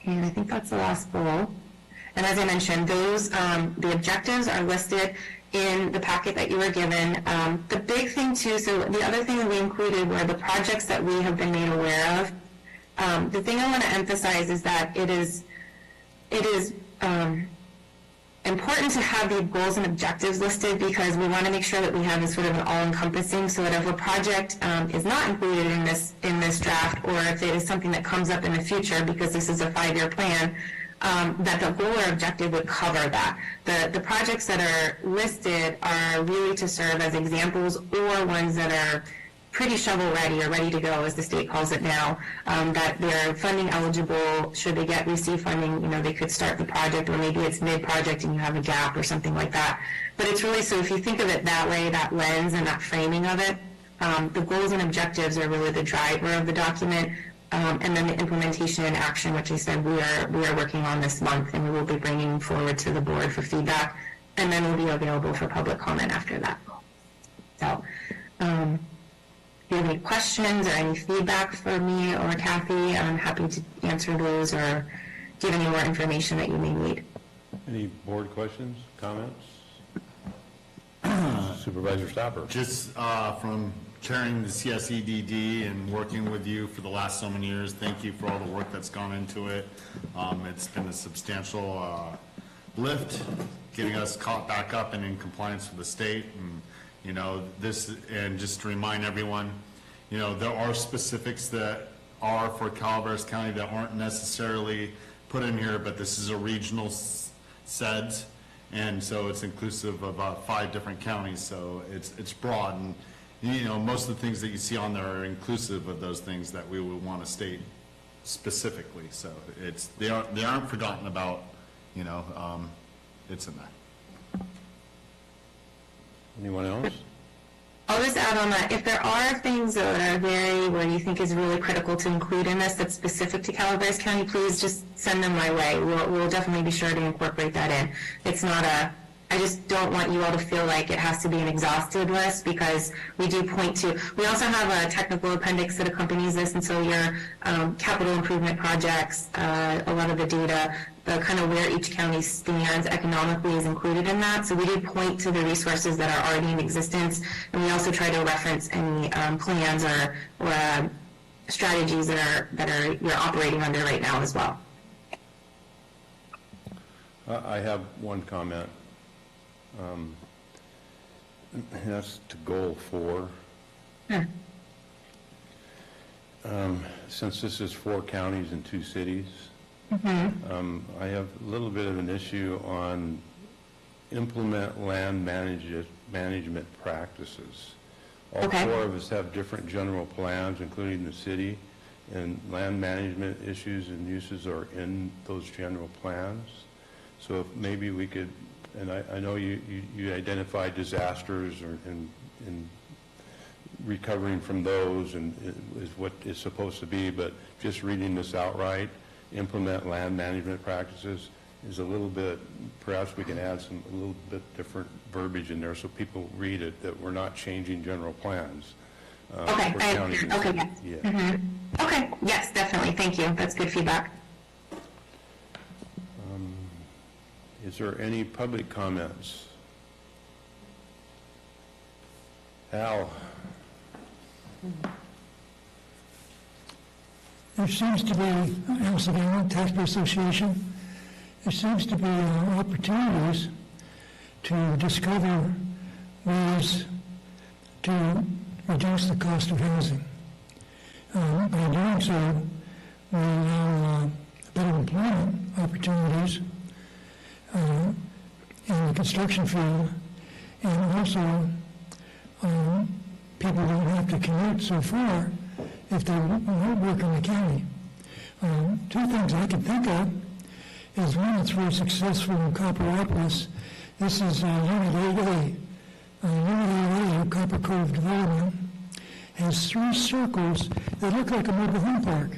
And I think that's the last goal. And as I mentioned, those, the objectives are listed in the packet that you were given. The big thing too, so the other thing that we included were the projects that we have been made aware of. The thing I want to emphasize is that it is important to have the goals and objectives listed because we want to make sure that we have this sort of an all-encompassing, so that if a project is not included in this draft, or if it is something that comes up in the future because this is a 5-year plan, that the goal or objective would cover that. The projects that are listed are really to serve as examples or ones that are pretty shovel-ready or ready to go, as the state calls it now, that they're funding eligible. Should they receive funding, they could start the project, or maybe it's mid-project and you have a gap or something like that. But it's really, so if you think of it that way, that lens and that framing of it, the goals and objectives are really the driver of the document, and then the implementation and action, which I said we are working on this month, and we will be bringing forward to the board for feedback, and then will be available for public comment after that. So, if you have any questions or any feedback for me or Kathy, I'm happy to answer those or give any more information that you may need. Any board questions, comments? Supervisor Stopper. Just from chairing the CSEDD and working with you for the last so many years, thank you for all the work that's gone into it. It's been a substantial lift, getting us caught back up and in compliance with the state. And and just to remind everyone, there are specifics that are for Calaveras County that aren't necessarily put in here, but this is a regional SEDS, and so it's inclusive of 5 different counties, so it's broad, and most of the things that you see on there are inclusive of those things that we would want to state specifically, so they aren't forgotten about, it's in there. Anyone else? I'll just add on that, if there are things that are where you think is really critical to include in this that's specific to Calaveras County, please just send them my way. We'll definitely be sure to incorporate that in. It's not I just don't want you all to feel like it has to be an exhaustive list, because we do point to, we also have a technical appendix that accompanies this, and so your capital improvement projects, a lot of the data, the kind of where each county stands economically is included in that. So we do point to the resources that are already in existence, and we also try to reference any plans or strategies that you're operating under right now as well. I have one comment. That's to goal 4. Since this is 4 counties and 2 cities, I have a little bit of an issue on implement land management practices. All 4 of us have different general plans, including the city, and land management issues and uses are in those general plans. So if maybe we could, and I know you identified disasters and recovering from those and is what it's supposed to be, but just reading this outright, implement land management practices is a little bit, perhaps we can add a little bit different verbiage in there so people read it, that we're not changing general plans. Okay, okay, yes. Yeah. Okay, yes, definitely, thank you, that's good feedback. Is Is there any public comments? Al? There seems to be, Alcidiana Taxpayer Association, there seems to be opportunities to discover ways to reduce the cost of housing. By doing so, we allow better employment opportunities in the construction field, and also people don't have to commute so far if they won't work in the county. Two things I can think of is one that's very successful in Copperopolis. This is Unit 8A. Unit 8A, Copper Cove Development, has 3 circles that look like a mobile home park.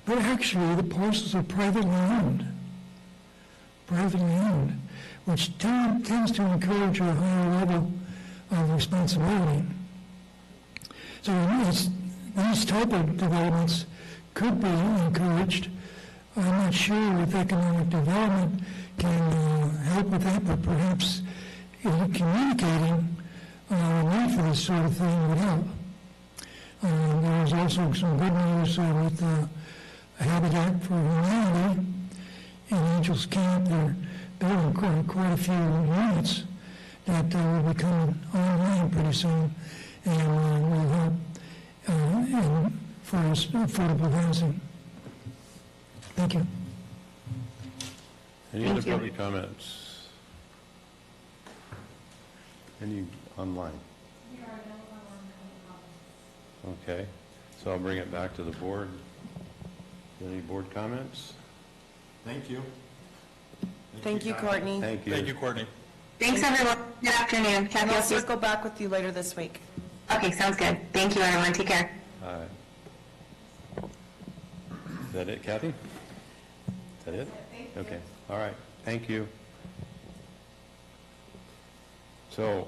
But actually, the parcels are privately owned. Privately owned, which tends to encourage a higher level of responsibility. So these type of developments could be encouraged. I'm not sure if economic development can help with that, but perhaps communicating the need for this sort of thing would help. There's also some good news with Habitat for Humanity in Angels Camp. They're building quite a few units that will be coming online pretty soon and will help for affordable housing. Thank you. Any other public comments? Any online? Okay, so I'll bring it back to the board. Any board comments? Thank you. Thank you, Courtney. Thank you. Thank you, Courtney. Thanks, everyone. Good afternoon. Kathy, And I'll I'll see you. circle back with you later this week. Okay, sounds good. Thank you, everyone. Take care. All right. Is that it, Kathy? Is that it? Okay, all right, thank you. So,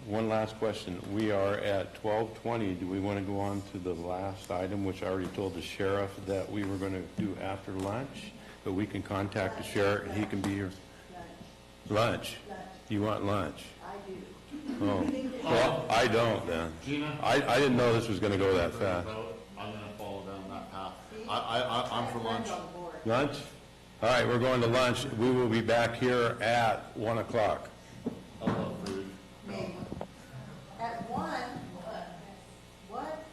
one last question. We are at 12:20. Do we want to go on to the last item, which I already told the sheriff that we were going to do after lunch? But we can contact the sheriff, and he can be here. Lunch? You want lunch? I do. Oh, well, I don't then. Gina? I didn't know this was going to go that fast. I'm going to follow down that path. I'm for lunch. Lunch? All right, we're going to lunch. We will be back here at 1 o'clock. I love food. At 1, what?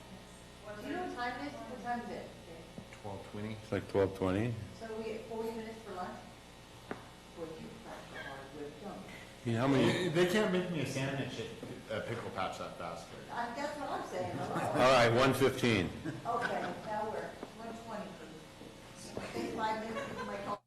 Do you know what time it is? What time is it? 12:20. It's like 12:20. So we get 40 minutes for lunch? 40 You know how many? They can't make me a sandwich at Pickle Patch that fast. That's what I'm saying. All right, 1:15. Okay, now we're 1:20, please. Take 5 minutes before my call.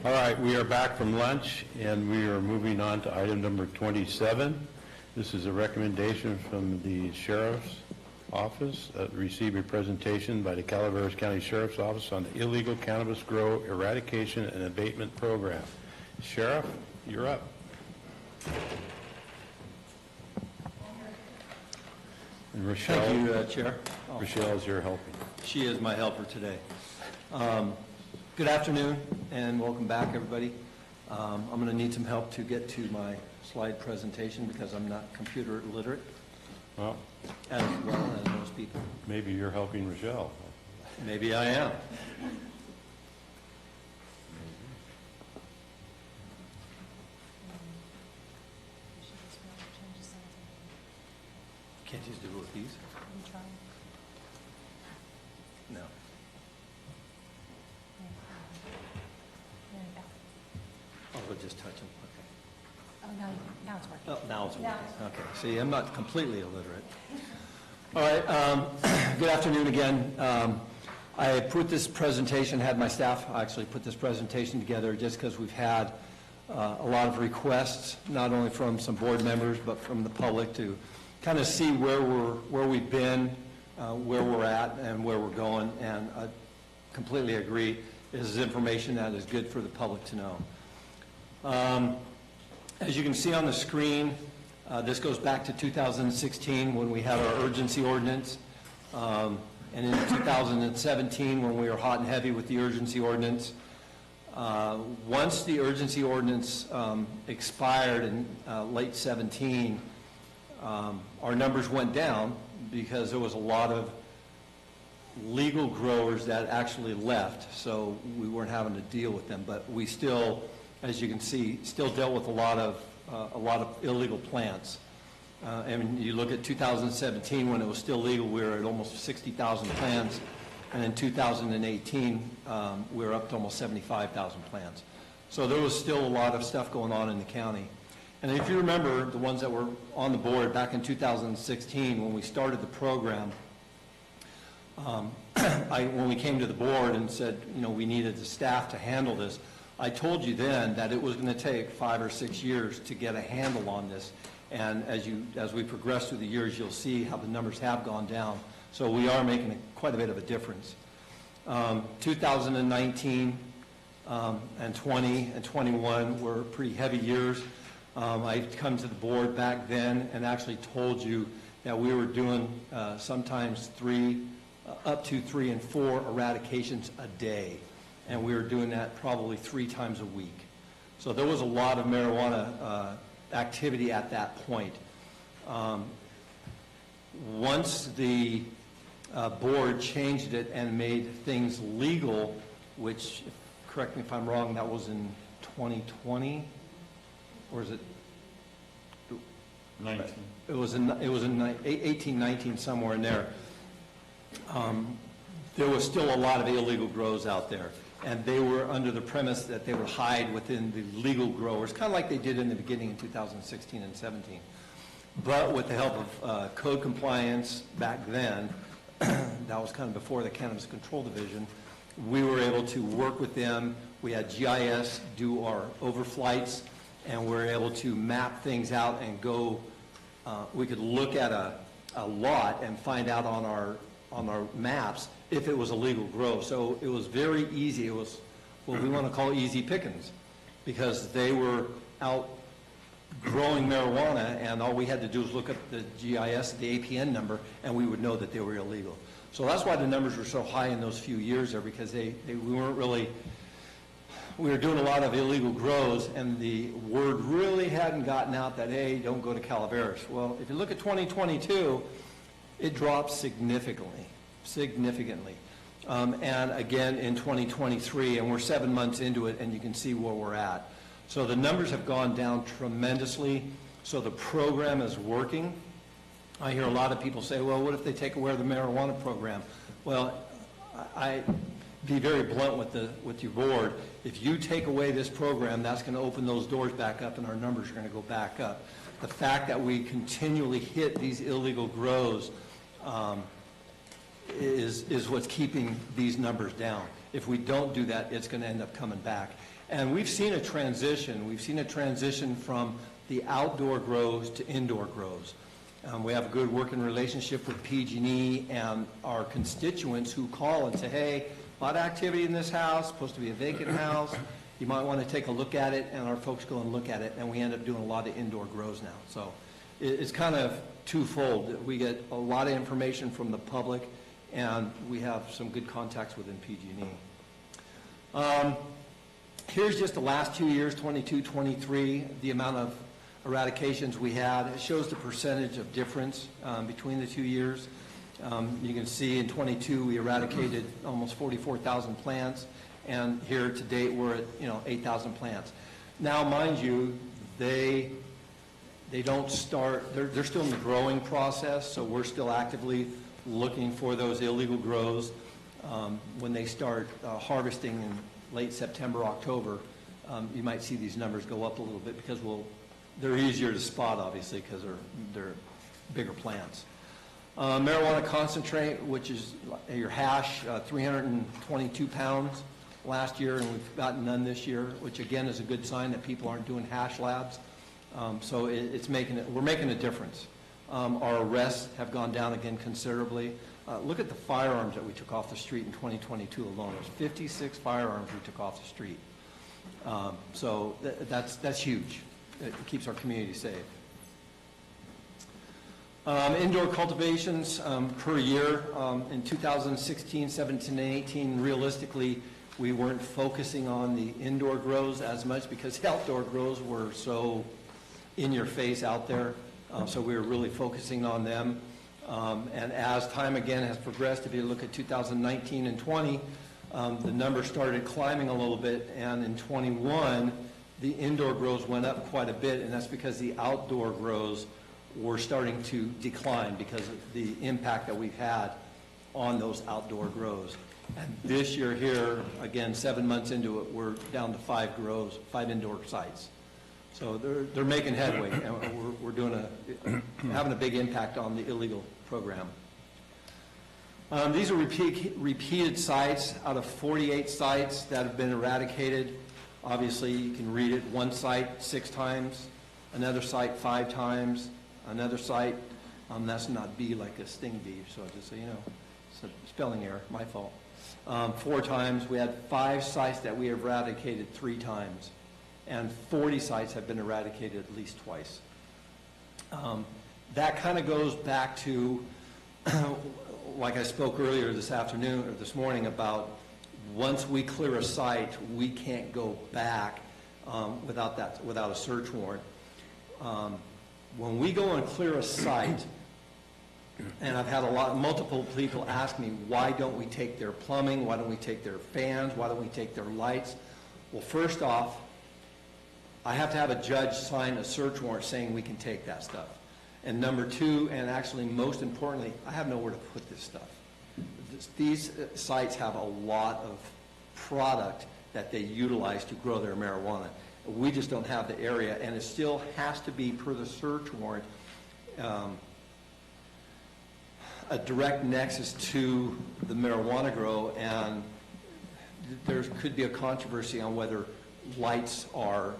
All right, we are back from lunch, and we are moving on to item number 27. This is a recommendation from the Sheriff's Office, receive a presentation by the Calaveras County Sheriff's Office on the illegal cannabis grow eradication and abatement program. Sheriff, you're up. And Rochelle, Thank you, Chair. Rochelle is your helping. She is my helper today. Good afternoon, and welcome back, everybody. I'm going to need some help to get to my slide presentation because I'm not computer literate, well as most people. Maybe you're helping Rochelle. Maybe I am. Can't you just do it with these? No. Oh, we'll just touch them, okay. Oh, now it's working. Oh, now it's working. Now it's working. Okay, see, I'm not completely illiterate. All right, good afternoon again. I put this presentation, had my staff actually put this presentation together just because we've had a lot of requests, not only from some board members, but from the public to kind of see where we've been, where we're at, and where we're going. And I completely agree. This is information that is good for the public to know. As you can see on the screen, this goes back to 2016 when we had our urgency ordinance, and in 2017 when we were hot and heavy with the urgency ordinance. Once the urgency ordinance expired in late 17, our numbers went down because there was a lot of legal growers that actually left, so we weren't having to deal with them. But we still, as you can see, still dealt with a lot of illegal plants. And you look at 2017 when it was still legal, we were at almost 60,000 plants, and in 2018 we were up to almost 75,000 plants. So there was still a lot of stuff going on in the county. And if you remember, the ones that were on the board back in 2016 when we started the program, when we came to the board and said, you know, we needed the staff to handle this, I told you then that it was going to take 5 or 6 years to get a handle on this. And as we progress through the years, you'll see how the numbers have gone down. So we are making quite a bit of a difference. 2019 and 20 and 21 were pretty heavy years. I come to the board back then and actually told you that we were doing sometimes up to 3 and 4 eradications a day. And we were doing that probably 3 times a week. So there was a lot of marijuana activity at that point. Once the board changed it and made things legal, which, correct me if I'm wrong, that was in 2020, or is it? 19. It was in 18, 19, somewhere in there. There was still a lot of illegal grows out there, and they were under the premise that they would hide within the legal growers, kind of like they did in the beginning in 2016 and 17. But with the help of code compliance back then, that was kind of before the Cannabis Control Division, we were able to work with them. We had GIS do our overflights, and we were able to map things out and go, we could look at a lot and find out on our maps if it was a legal grow. So it was very easy. It was what we want to call easy pickings, because they were out growing marijuana, and all we had to do was look at the GIS, the APN number, and we would know that they were illegal. So that's why the numbers were so high in those few years there, because we were doing a lot of illegal grows, and the word really hadn't gotten out that, hey, don't go to Calaveras. Well, if you look at 2022, it dropped significantly. And again in 2023, and we're 7 months into it, and you can see where we're at. So the numbers have gone down tremendously. So the program is working. I hear a lot of people say, well, what if they take away the marijuana program? Well, I be very blunt with your board. If you take away this program, that's going to open those doors back up, and our numbers are going to go back up. The fact that we continually hit these illegal grows is what's keeping these numbers down. If we don't do that, it's going to end up coming back. And we've seen a transition. We've seen a transition from the outdoor grows to indoor grows. We have a good working relationship with PG&E and our constituents who call and say, hey, a lot of activity in this house, supposed to be a vacant house. You might want to take a look at it, and our folks go and look at it, and we end up doing a lot of indoor grows now. So it's kind of twofold. We get a lot of information from the public, and we have some good contacts within PG&E. Here's just the last 2 years, 22, 23, the amount of eradications we had. It shows the percentage of difference between the 2 years. You can see in 22 we eradicated almost 44,000 plants, and here to date we're at 8,000 plants. Now, mind you, they don't start. They're still in the growing process, so we're still actively looking for those illegal grows. When they start harvesting in late September, October, you might see these numbers go up a little bit because they're easier to spot, obviously, because they're bigger plants. Marijuana concentrate, which is your hash, 322 pounds last year, and we've gotten none this year, which again is a good sign that people aren't doing hash labs. So we're making a difference. Our arrests have gone down again considerably. Look at the firearms that we took off the street in 2022 alone. There's 56 firearms we took off the street. So that's huge. It keeps our community safe. Indoor cultivations per year in 2016, 17, and 18, realistically, we weren't focusing on the indoor grows as much because the outdoor grows were so in your face out there. So we were really focusing on them. And as time again has progressed, if you look at 2019 and 20, the numbers started climbing a little bit, and in 21, the indoor grows went up quite a bit, and that's because the outdoor grows were starting to decline because of the impact that we've had on those outdoor grows. And this year here, again, 7 months into it, we're down to 5 indoor sites. So they're making headway, and we're having a big impact on the illegal program. These are repeated sites out of 48 sites that have been eradicated. Obviously, you can read it. One site 6 times, another site 5 times, another site, that's not bee like a sting bee, so just so you know, it's a spelling error, my fault. 4 times. We had 5 sites that we eradicated 3 times, and 40 sites have been eradicated at least twice. That kind of goes back to, like I spoke earlier this afternoon or this morning about once we clear a site, we can't go back without a search warrant. When we go and clear a site, and I've had multiple people ask me, why don't we take their plumbing? Why don't we take their fans? Why don't we take their lights? Well, first off, I have to have a judge sign a search warrant saying we can take that stuff. And number 2, and actually most importantly, I have nowhere to put this stuff. These sites have a lot of product that they utilize to grow their marijuana. We just don't have the area, and it still has to be, per the search warrant, a direct nexus to the marijuana grow, and there could be a controversy on whether lights are,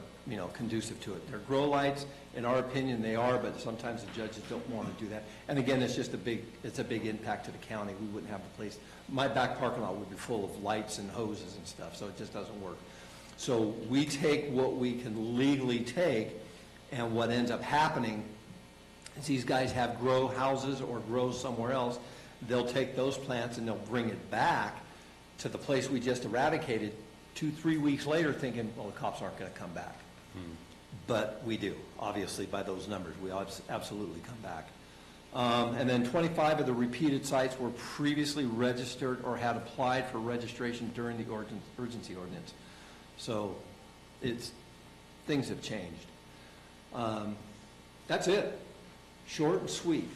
conducive to it. They're grow lights. In our opinion, they are, but sometimes the judges don't want to do that. And again, it's a big impact to the county. We wouldn't have a place. My back parking lot would be full of lights and hoses and stuff, so it just doesn't work. So we take what we can legally take, and what ends up happening is these guys have grow houses or grow somewhere else. They'll take those plants and they'll bring it back to the place we just eradicated 2-3 weeks later thinking, well, the cops aren't going to come back. But we do, obviously, by those numbers. We absolutely come back. And then 25 of the repeated sites were previously registered or had applied for registration during the urgency ordinance. So things have changed. That's it. Short and sweet.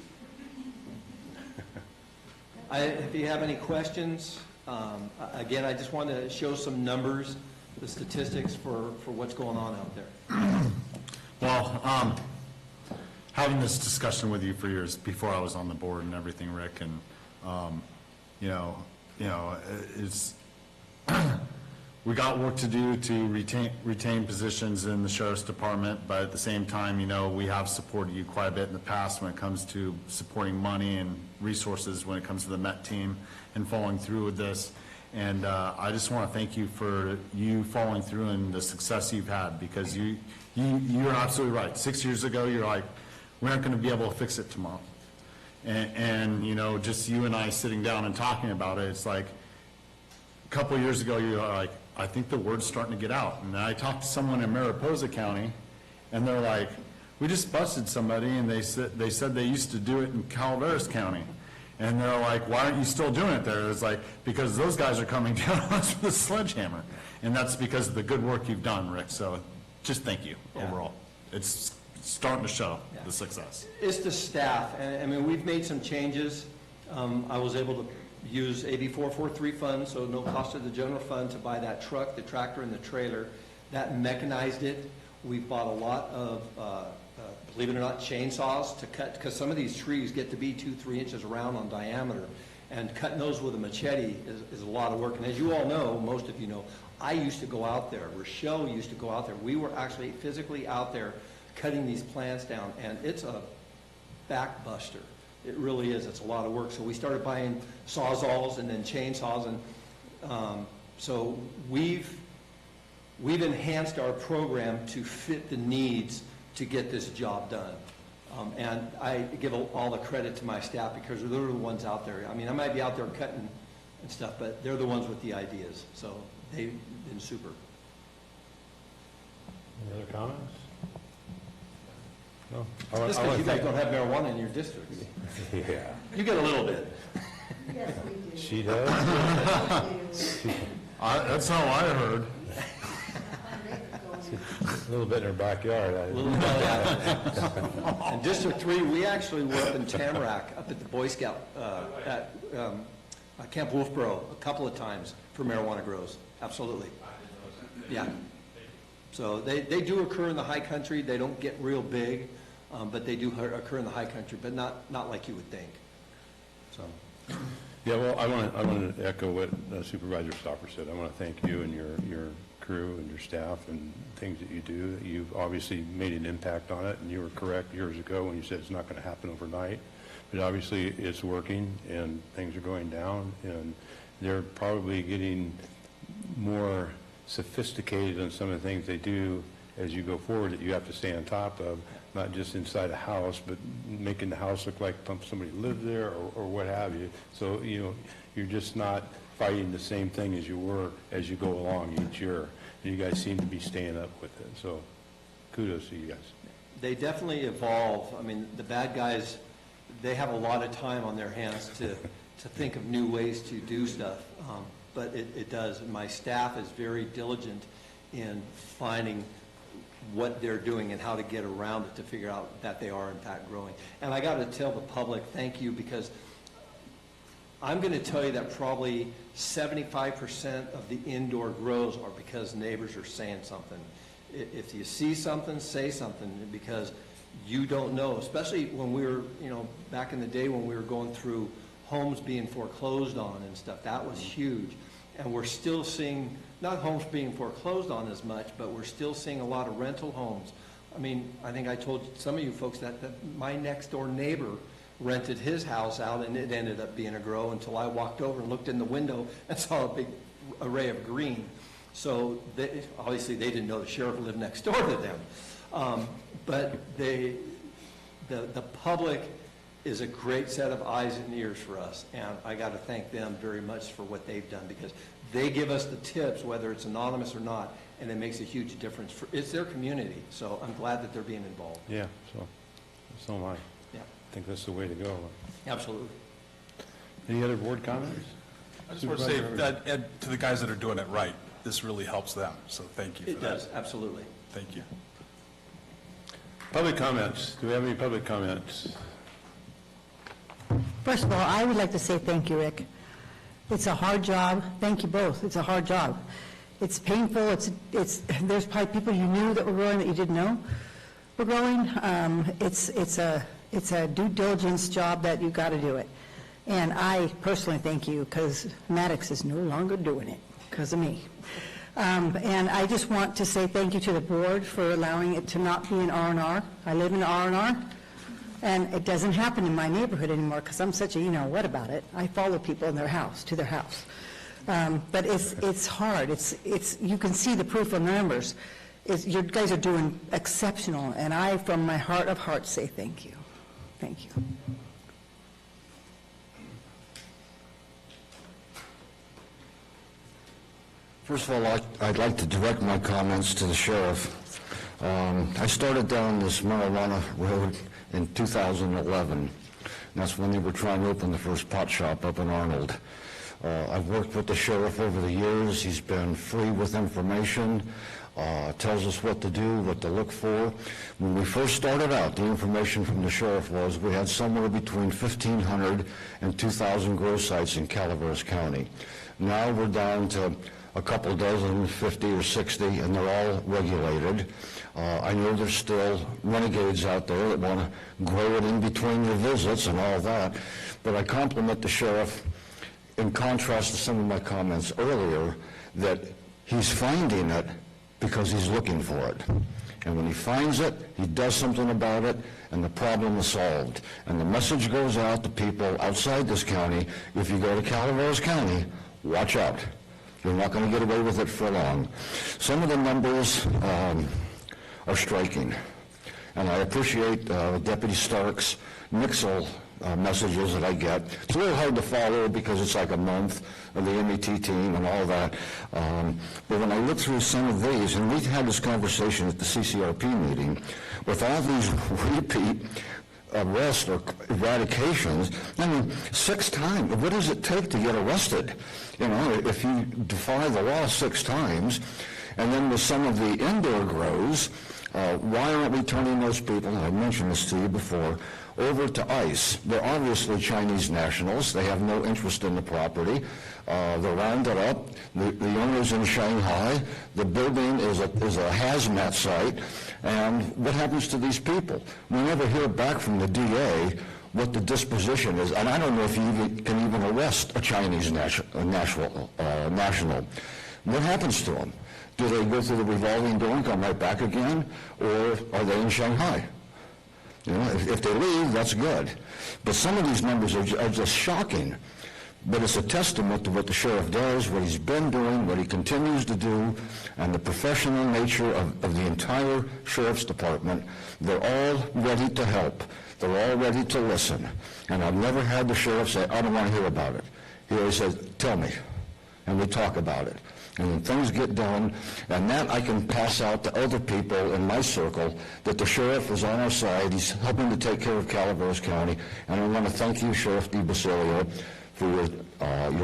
If you have any questions, again, I just want to show some numbers, the statistics for what's going on out there. Well, having this discussion with you for years before I was on the board and everything, Rick, and it's we got work to do to retain positions in the sheriff's department, but at the same time, you know, we have supported you quite a bit in the past when it comes to supporting money and resources when it comes to the Met team and following through with this. And I just want to thank you for you following through and the success you've had, because you're absolutely right. 6 years ago, you're like, we aren't going to be able to fix it tomorrow. And you know, just you and I sitting down and talking about it, it's like, a couple of years ago, you're like, I think the word's starting to get out. And I talked to someone in Mariposa County, and they're like, we just busted somebody, and they said they used to do it in Calaveras County. And they're like, why aren't you still doing it there? It's like, because those guys are coming down on us with a sledgehammer. And that's because of the good work you've done, Rick. So just thank you overall. It's starting to show the success. It's the staff, and I mean, we've made some changes. I was able to use AB 443 funds, so no cost to the general fund, to buy that truck, the tractor, and the trailer. That mechanized it. We've bought a lot of, believe it or not, chainsaws to cut, because some of these trees get to be 2-3 inches around on diameter, and cutting those with a machete is a lot of work. And as you all know, most of you know, I used to go out there. Rochelle used to go out there. We were actually physically out there cutting these plants down, and it's a backbuster. It really is. It's a lot of work. So we started buying sawzalls and then chainsaws, and so we've enhanced our program to fit the needs to get this job done. And I give all the credit to my staff, because they're the ones out there. I mean, I might be out there cutting and stuff, but they're the ones with the ideas. So they've been super. Any other comments? No. Just because you guys don't have marijuana in your districts. Yeah. You get a little bit. Yes, we do. She does? That's how I heard. A little bit in her backyard. In District 3, we actually were up in Tamarack, up at the Boy Scout, at Camp Wolfboro, a couple of times for marijuana grows. Absolutely. Yeah. So they do occur in the high country. They don't get real big, but they do occur in the high country, but not like you would think. So. Yeah, well, I want to echo what Supervisor Stopper said. I want to thank you and your crew and your staff and things that you do. You've obviously made an impact on it, and you were correct years ago when you said it's not going to happen overnight. But obviously it's working, and things are going down, and they're probably getting more sophisticated on some of the things they do as you go forward, that you have to stay on top of, not just inside a house, but making the house look like somebody lived there or what have you. So, you know, you're just not fighting the same thing as you were as you go along each year. And you guys seem to be staying up with it. So kudos to you guys. They definitely evolve. I mean, the bad guys, they have a lot of time on their hands to think of new ways to do stuff. But it does. And my staff is very diligent in finding what they're doing and how to get around it to figure out that they are in fact growing. And I got to tell the public thank you, because I'm going to tell you that probably 75% of the indoor grows are because neighbors are saying something. If you see something, say something, because you don't know, especially when we were, you know, back in the day when we were going through homes being foreclosed on and stuff. That was huge. And we're still seeing, not homes being foreclosed on as much, but we're still seeing a lot of rental homes. I mean, I think I told some of you folks that my next door neighbor rented his house out, and it ended up being a grow until I walked over and looked in the window and saw a big array of green. So obviously they didn't know the sheriff lived next door to them. But the public is a great set of eyes and ears for us, and I got to thank them very much for what they've done, because they give us the tips, whether it's anonymous or not, and it makes a huge difference. It's their community, so I'm glad that they're being involved. Yeah, so am I. Yeah. I think that's the way to go. Absolutely. Any other board comments? I just want to say that, Ed, to the guys that are doing it right, this really helps them, so thank you for that. It does, absolutely. Thank you. Public comments. Do we have any public comments? First of all, I would like to say thank you, Rick. It's a hard job. Thank you both. It's a hard job. It's painful. There's probably people you knew that were growing that you didn't know were growing. It's a due diligence job that you've got to do it. And I personally thank you, because Maddox is no longer doing it because of me. And I just want to say thank you to the board for allowing it to not be an R&R. I live in R&R, and it doesn't happen in my neighborhood anymore because I'm such a, what about it? I follow people in their house, to their house. But it's hard. It's you can see the proof in the numbers. You guys are doing exceptional, and I, from my heart of hearts, say thank you. Thank you. First of all, I'd like to direct my comments to the sheriff. I started down this marijuana road in 2011. That's when they were trying to open the first pot shop up in Arnold. I've worked with the sheriff over the years. He's been free with information, tells us what to do, what to look for. When we first started out, the information from the sheriff was we had somewhere between 1,500 and 2,000 grow sites in Calaveras County. Now we're down to a couple dozen, 50 or 60, and they're all regulated. I know there's still renegades out there that want to grow it in between your visits and all that, but I compliment the sheriff in contrast to some of my comments earlier that he's finding it because he's looking for it. And when he finds it, he does something about it, and the problem is solved. And the message goes out to people outside this county, if you go to Calaveras County, watch out. You're not going to get away with it for long. Some of the numbers are striking, and I appreciate Deputy Stark's Nixle messages that I get. It's a little hard to follow because it's like a month of the MET team and all that. But when I look through some of these, and we had this conversation at the CCRP meeting, with all these repeat arrests or eradications, I mean, 6 times. What does it take to get arrested? If you defy the law 6 times, and then with some of the indoor grows, why aren't we turning those people, and I mentioned this to you before, over to ICE? They're obviously Chinese nationals. They have no interest in the property. They're rounded up. The owner's in Shanghai. The building is a hazmat site. And what happens to these people? We never hear back from the DA what the disposition is. And I don't know if you can even arrest a Chinese national. What happens to them? Do they go through the revolving door and come right back again? Or are they in Shanghai? If they leave, that's good. But some of these numbers are just shocking. But it's a testament to what the sheriff does, what he's been doing, what he continues to do, and the professional nature of the entire sheriff's department. They're all ready to help. They're all ready to listen. And I've never had the sheriff say, I don't want to hear about it. He always says, tell me. And we talk about it. And when things get done, and that I can pass out to other people in my circle, that the sheriff is on our side. He's helping to take care of Calaveras County. And I want to thank you, Sheriff DiBasilio, for your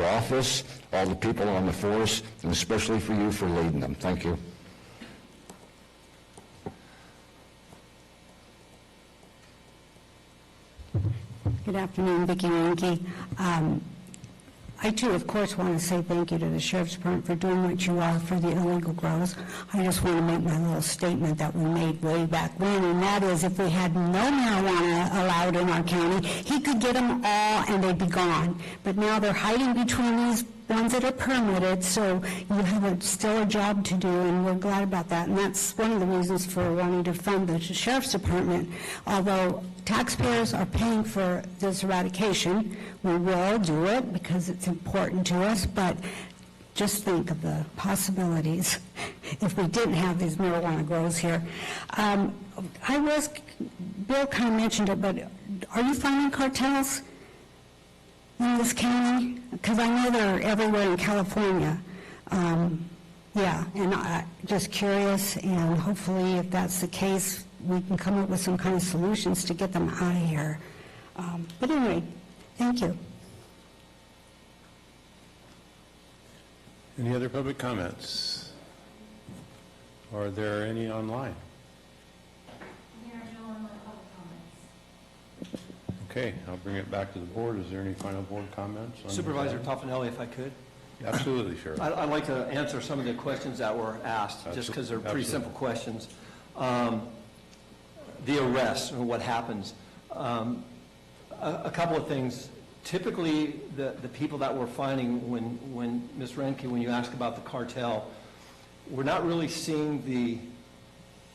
office, all the people on the force, and especially for you for leading them. Thank you. Good afternoon, Vicki Ranke. I too, of course, want to say thank you to the Sheriff's Department for doing what you are for the illegal grows. I just want to make my little statement that we made way back when, and that is if we had no marijuana allowed in our county, he could get them all and they'd be gone. But now they're hiding between these ones that are permitted, so you have still a job to do, and we're glad about that. And that's one of the reasons for wanting to fund the Sheriff's Department. Although taxpayers are paying for this eradication, we will do it because it's important to us, but just think of the possibilities if we didn't have these marijuana grows here. Bill kind of mentioned it, but are you finding cartels in this county? Because I know they're everywhere in California. Yeah, and I'm just curious, and hopefully if that's the case, we can come up with some kind of solutions to get them out of here. But anyway, thank you. Any other public comments? Are there any online? There are no online public comments. Okay, I'll bring it back to the board. Is there any final board comments? on Supervisor this? Toffanelli, if I could. Absolutely, Sheriff. I'd like to answer some of the questions that were asked, just because they're pretty simple questions. The arrest, or what happens. A couple of things. Typically, the people that we're finding when Ms. Renke, when you ask about the cartel, we're not really seeing the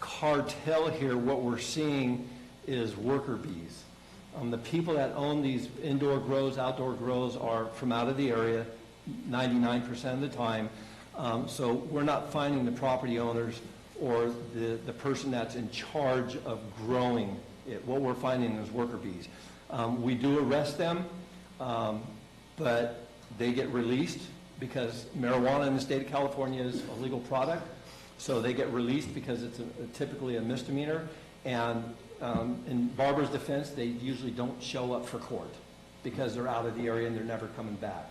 cartel here. What we're seeing is worker bees. The people that own these indoor grows, outdoor grows are from out of the area 99% of the time. So we're not finding the property owners or the person that's in charge of growing it. What we're finding is worker bees. We do arrest them, but they get released because marijuana in the state of California is a legal product. So they get released because it's typically a misdemeanor. And in Barbara's defense, they usually don't show up for court because they're out of the area and they're never coming back.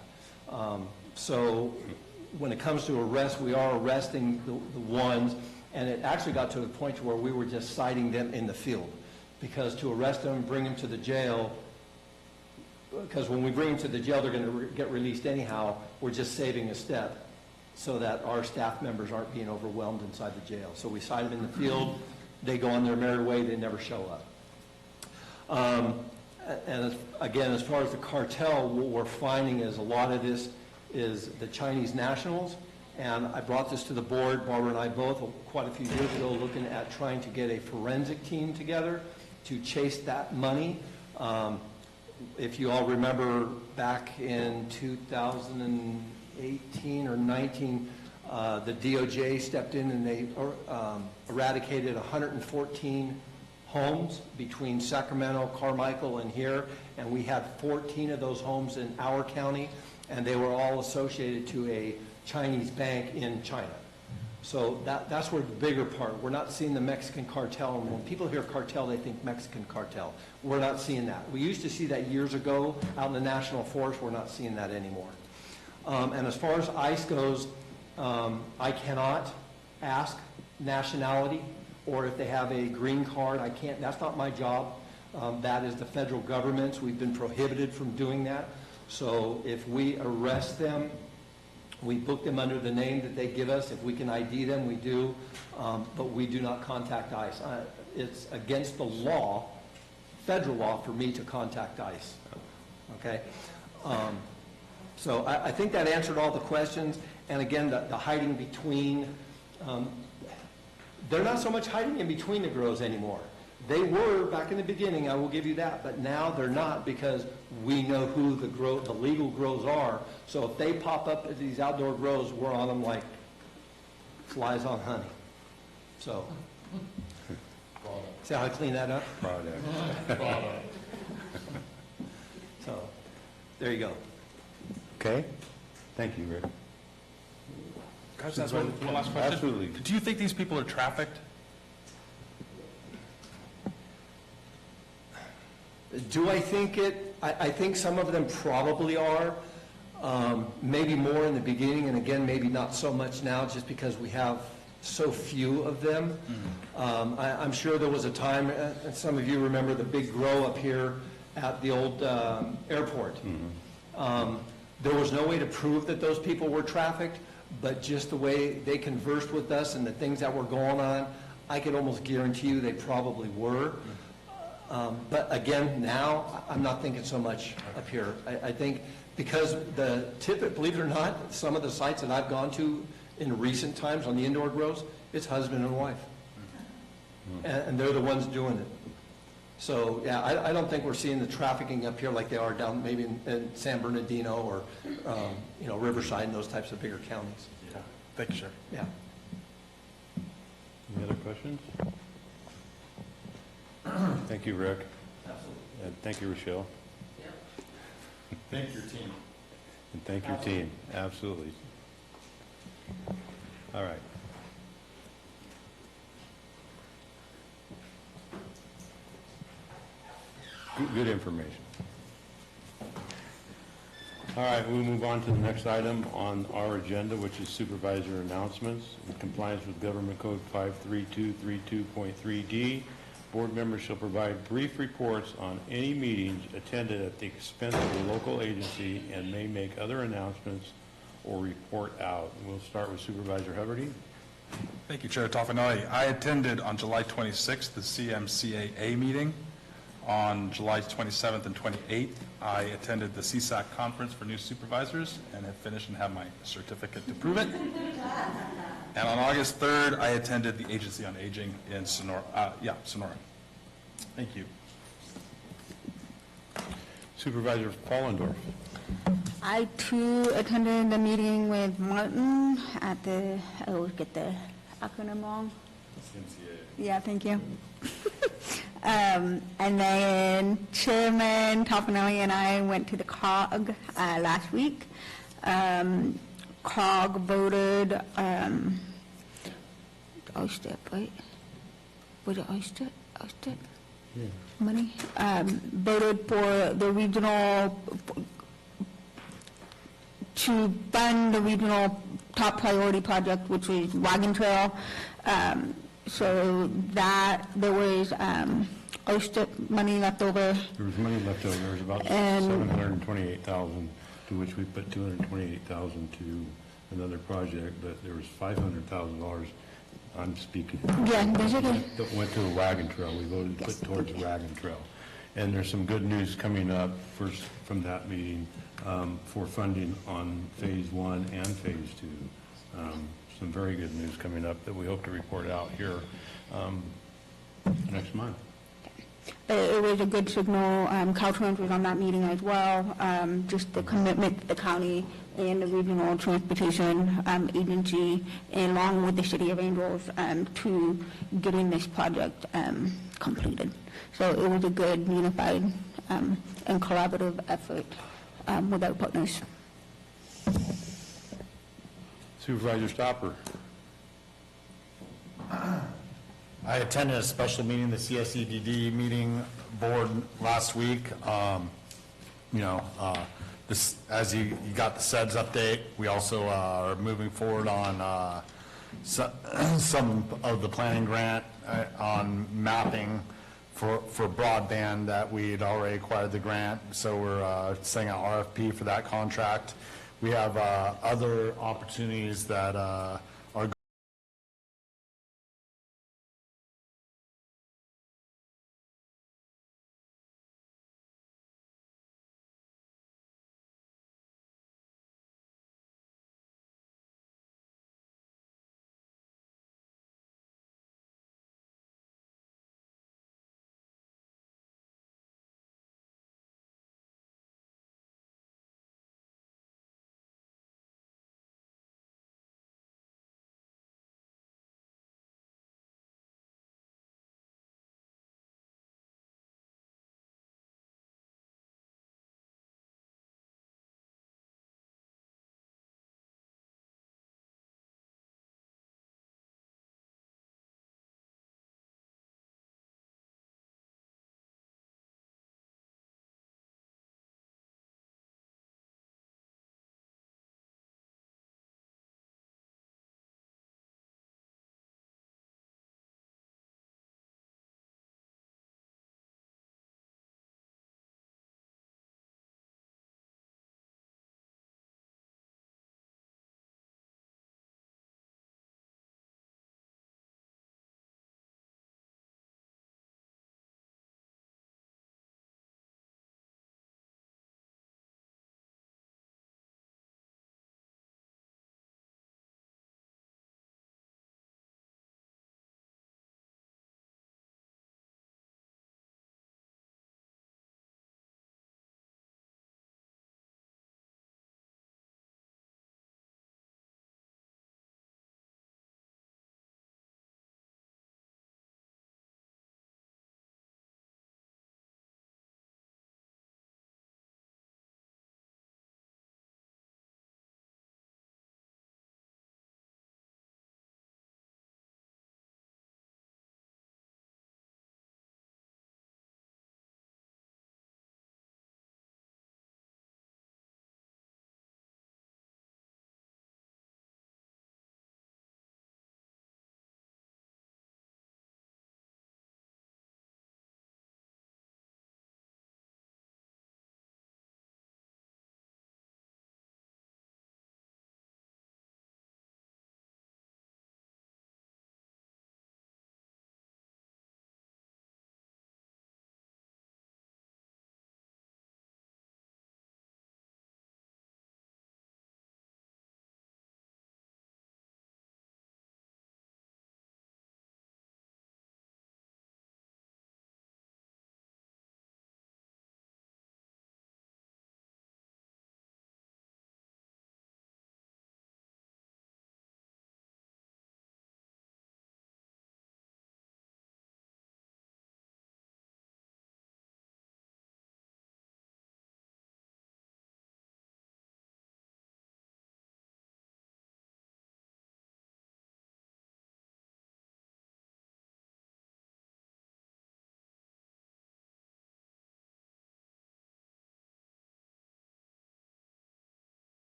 So when it comes to arrest, we are arresting the ones, and it actually got to the point where we were just citing them in the field. Because to arrest them, bring them to the jail, because when we bring them to the jail, they're going to get released anyhow. We're just saving a step so that our staff members aren't being overwhelmed inside the jail. So we cite them in the field, they go on their merry way, they never show up. And again, as far as the cartel, what we're finding is a lot of this is the Chinese nationals. And I brought this to the board, Barbara and I both, quite a few years ago, looking at trying to get a forensic team together to chase that money. If you all remember back in 2018 or 19, the DOJ stepped in and they eradicated 114 homes between Sacramento, Carmichael, and here, and we had 14 of those homes in our county, and they were all associated to a Chinese bank in China. So that's where the bigger part, we're not seeing the Mexican cartel, and when people hear cartel, they think Mexican cartel. We're not seeing that. We used to see that years ago out in the national forest. We're not seeing that anymore. And as far as ICE goes, I cannot ask nationality or if they have a green card. I can't, that's not my job. That is the federal government's. We've been prohibited from doing that. So if we arrest them, we book them under the name that they give us. If we can ID them, we do. But we do not contact ICE. It's against the law, federal law, for me to contact ICE. Okay? So I think that answered all the questions. And again, the hiding between, they're not so much hiding in between the grows anymore. They were back in the beginning, I will give you that, but now they're not because we know who the legal grows are. So if they pop up at these outdoor grows, we're on them like flies on honey. So, see how I clean that up? Product. So, there you go. Okay. Thank you, Rick. Guys, that's one last question. Absolutely. Do you think these people are trafficked? Do I think it? I think some of them probably are. Maybe more in the beginning, and again, maybe not so much now, just because we have so few of them. I'm sure there was a time, and some of you remember the big grow up here at the old airport. There was no way to prove that those people were trafficked, but just the way they conversed with us and the things that were going on, I could almost guarantee you they probably were. But again, now, I'm not thinking so much up here. I think because believe it or not, some of the sites that I've gone to in recent times on the indoor grows, it's husband and wife. And they're the ones doing it. So, yeah, I don't think we're seeing the trafficking up here like they are down maybe in San Bernardino or, Riverside and those types of bigger counties. Yeah. Thank you, sir. Yeah. Any other questions? Thank you, Rick. Absolutely. And thank you, Rochelle. Thank your team. And thank your team. Absolutely. All right. Good information. All right, we'll move on to the next item on our agenda, which is supervisor announcements. In compliance with Government Code 53232.3D, board members shall provide brief reports on any meetings attended at the expense of the local agency and may make other announcements or report out. We'll start with Supervisor Huberty. Thank you, Chair Toffenelli. I attended on July 26th the CMCAA meeting. On July 27th and 28th, I attended the CSAC conference for new supervisors and have finished and have my certificate to prove it. And on August 3rd, I attended the Agency on Aging in Sonora. Sonora. Thank you. Supervisor Fallendorf. I too attended the meeting with Martin at the, I always get the acronym wrong. Yeah, thank you. And then Chairman Toffenelli and I went to the COG last week. COG voted, OSTEP, right? Was it OSTEP? OSTEP? Yeah. Money? Voted for the regional, to fund the regional top priority project, which is Wagon Trail. So that, there was OSTEP money left over. There was money left over. There was about $728,000, to which we put $228,000 to another project, but there was $500,000. I'm speaking. Yeah, that's okay. That went to a wagon trail. We voted to put towards a wagon trail. And there's some good news coming up first from that meeting for funding on Phase 1 and Phase 2. Some very good news coming up that we hope to report out here next month. It was a good signal. Caltrans was on that meeting as well. Just the commitment that the county and the regional transportation agency, along with the city of Angels, to getting this project completed. So it was a good, unified, and collaborative effort with our partners. Supervisor Stopper. I attended a special meeting, the CSEDD meeting board last week. This, as you got the SEDS update, we also are moving forward on some of the planning grant on mapping for broadband that we'd already acquired the grant. So we're sending out RFP for that contract. We have other opportunities that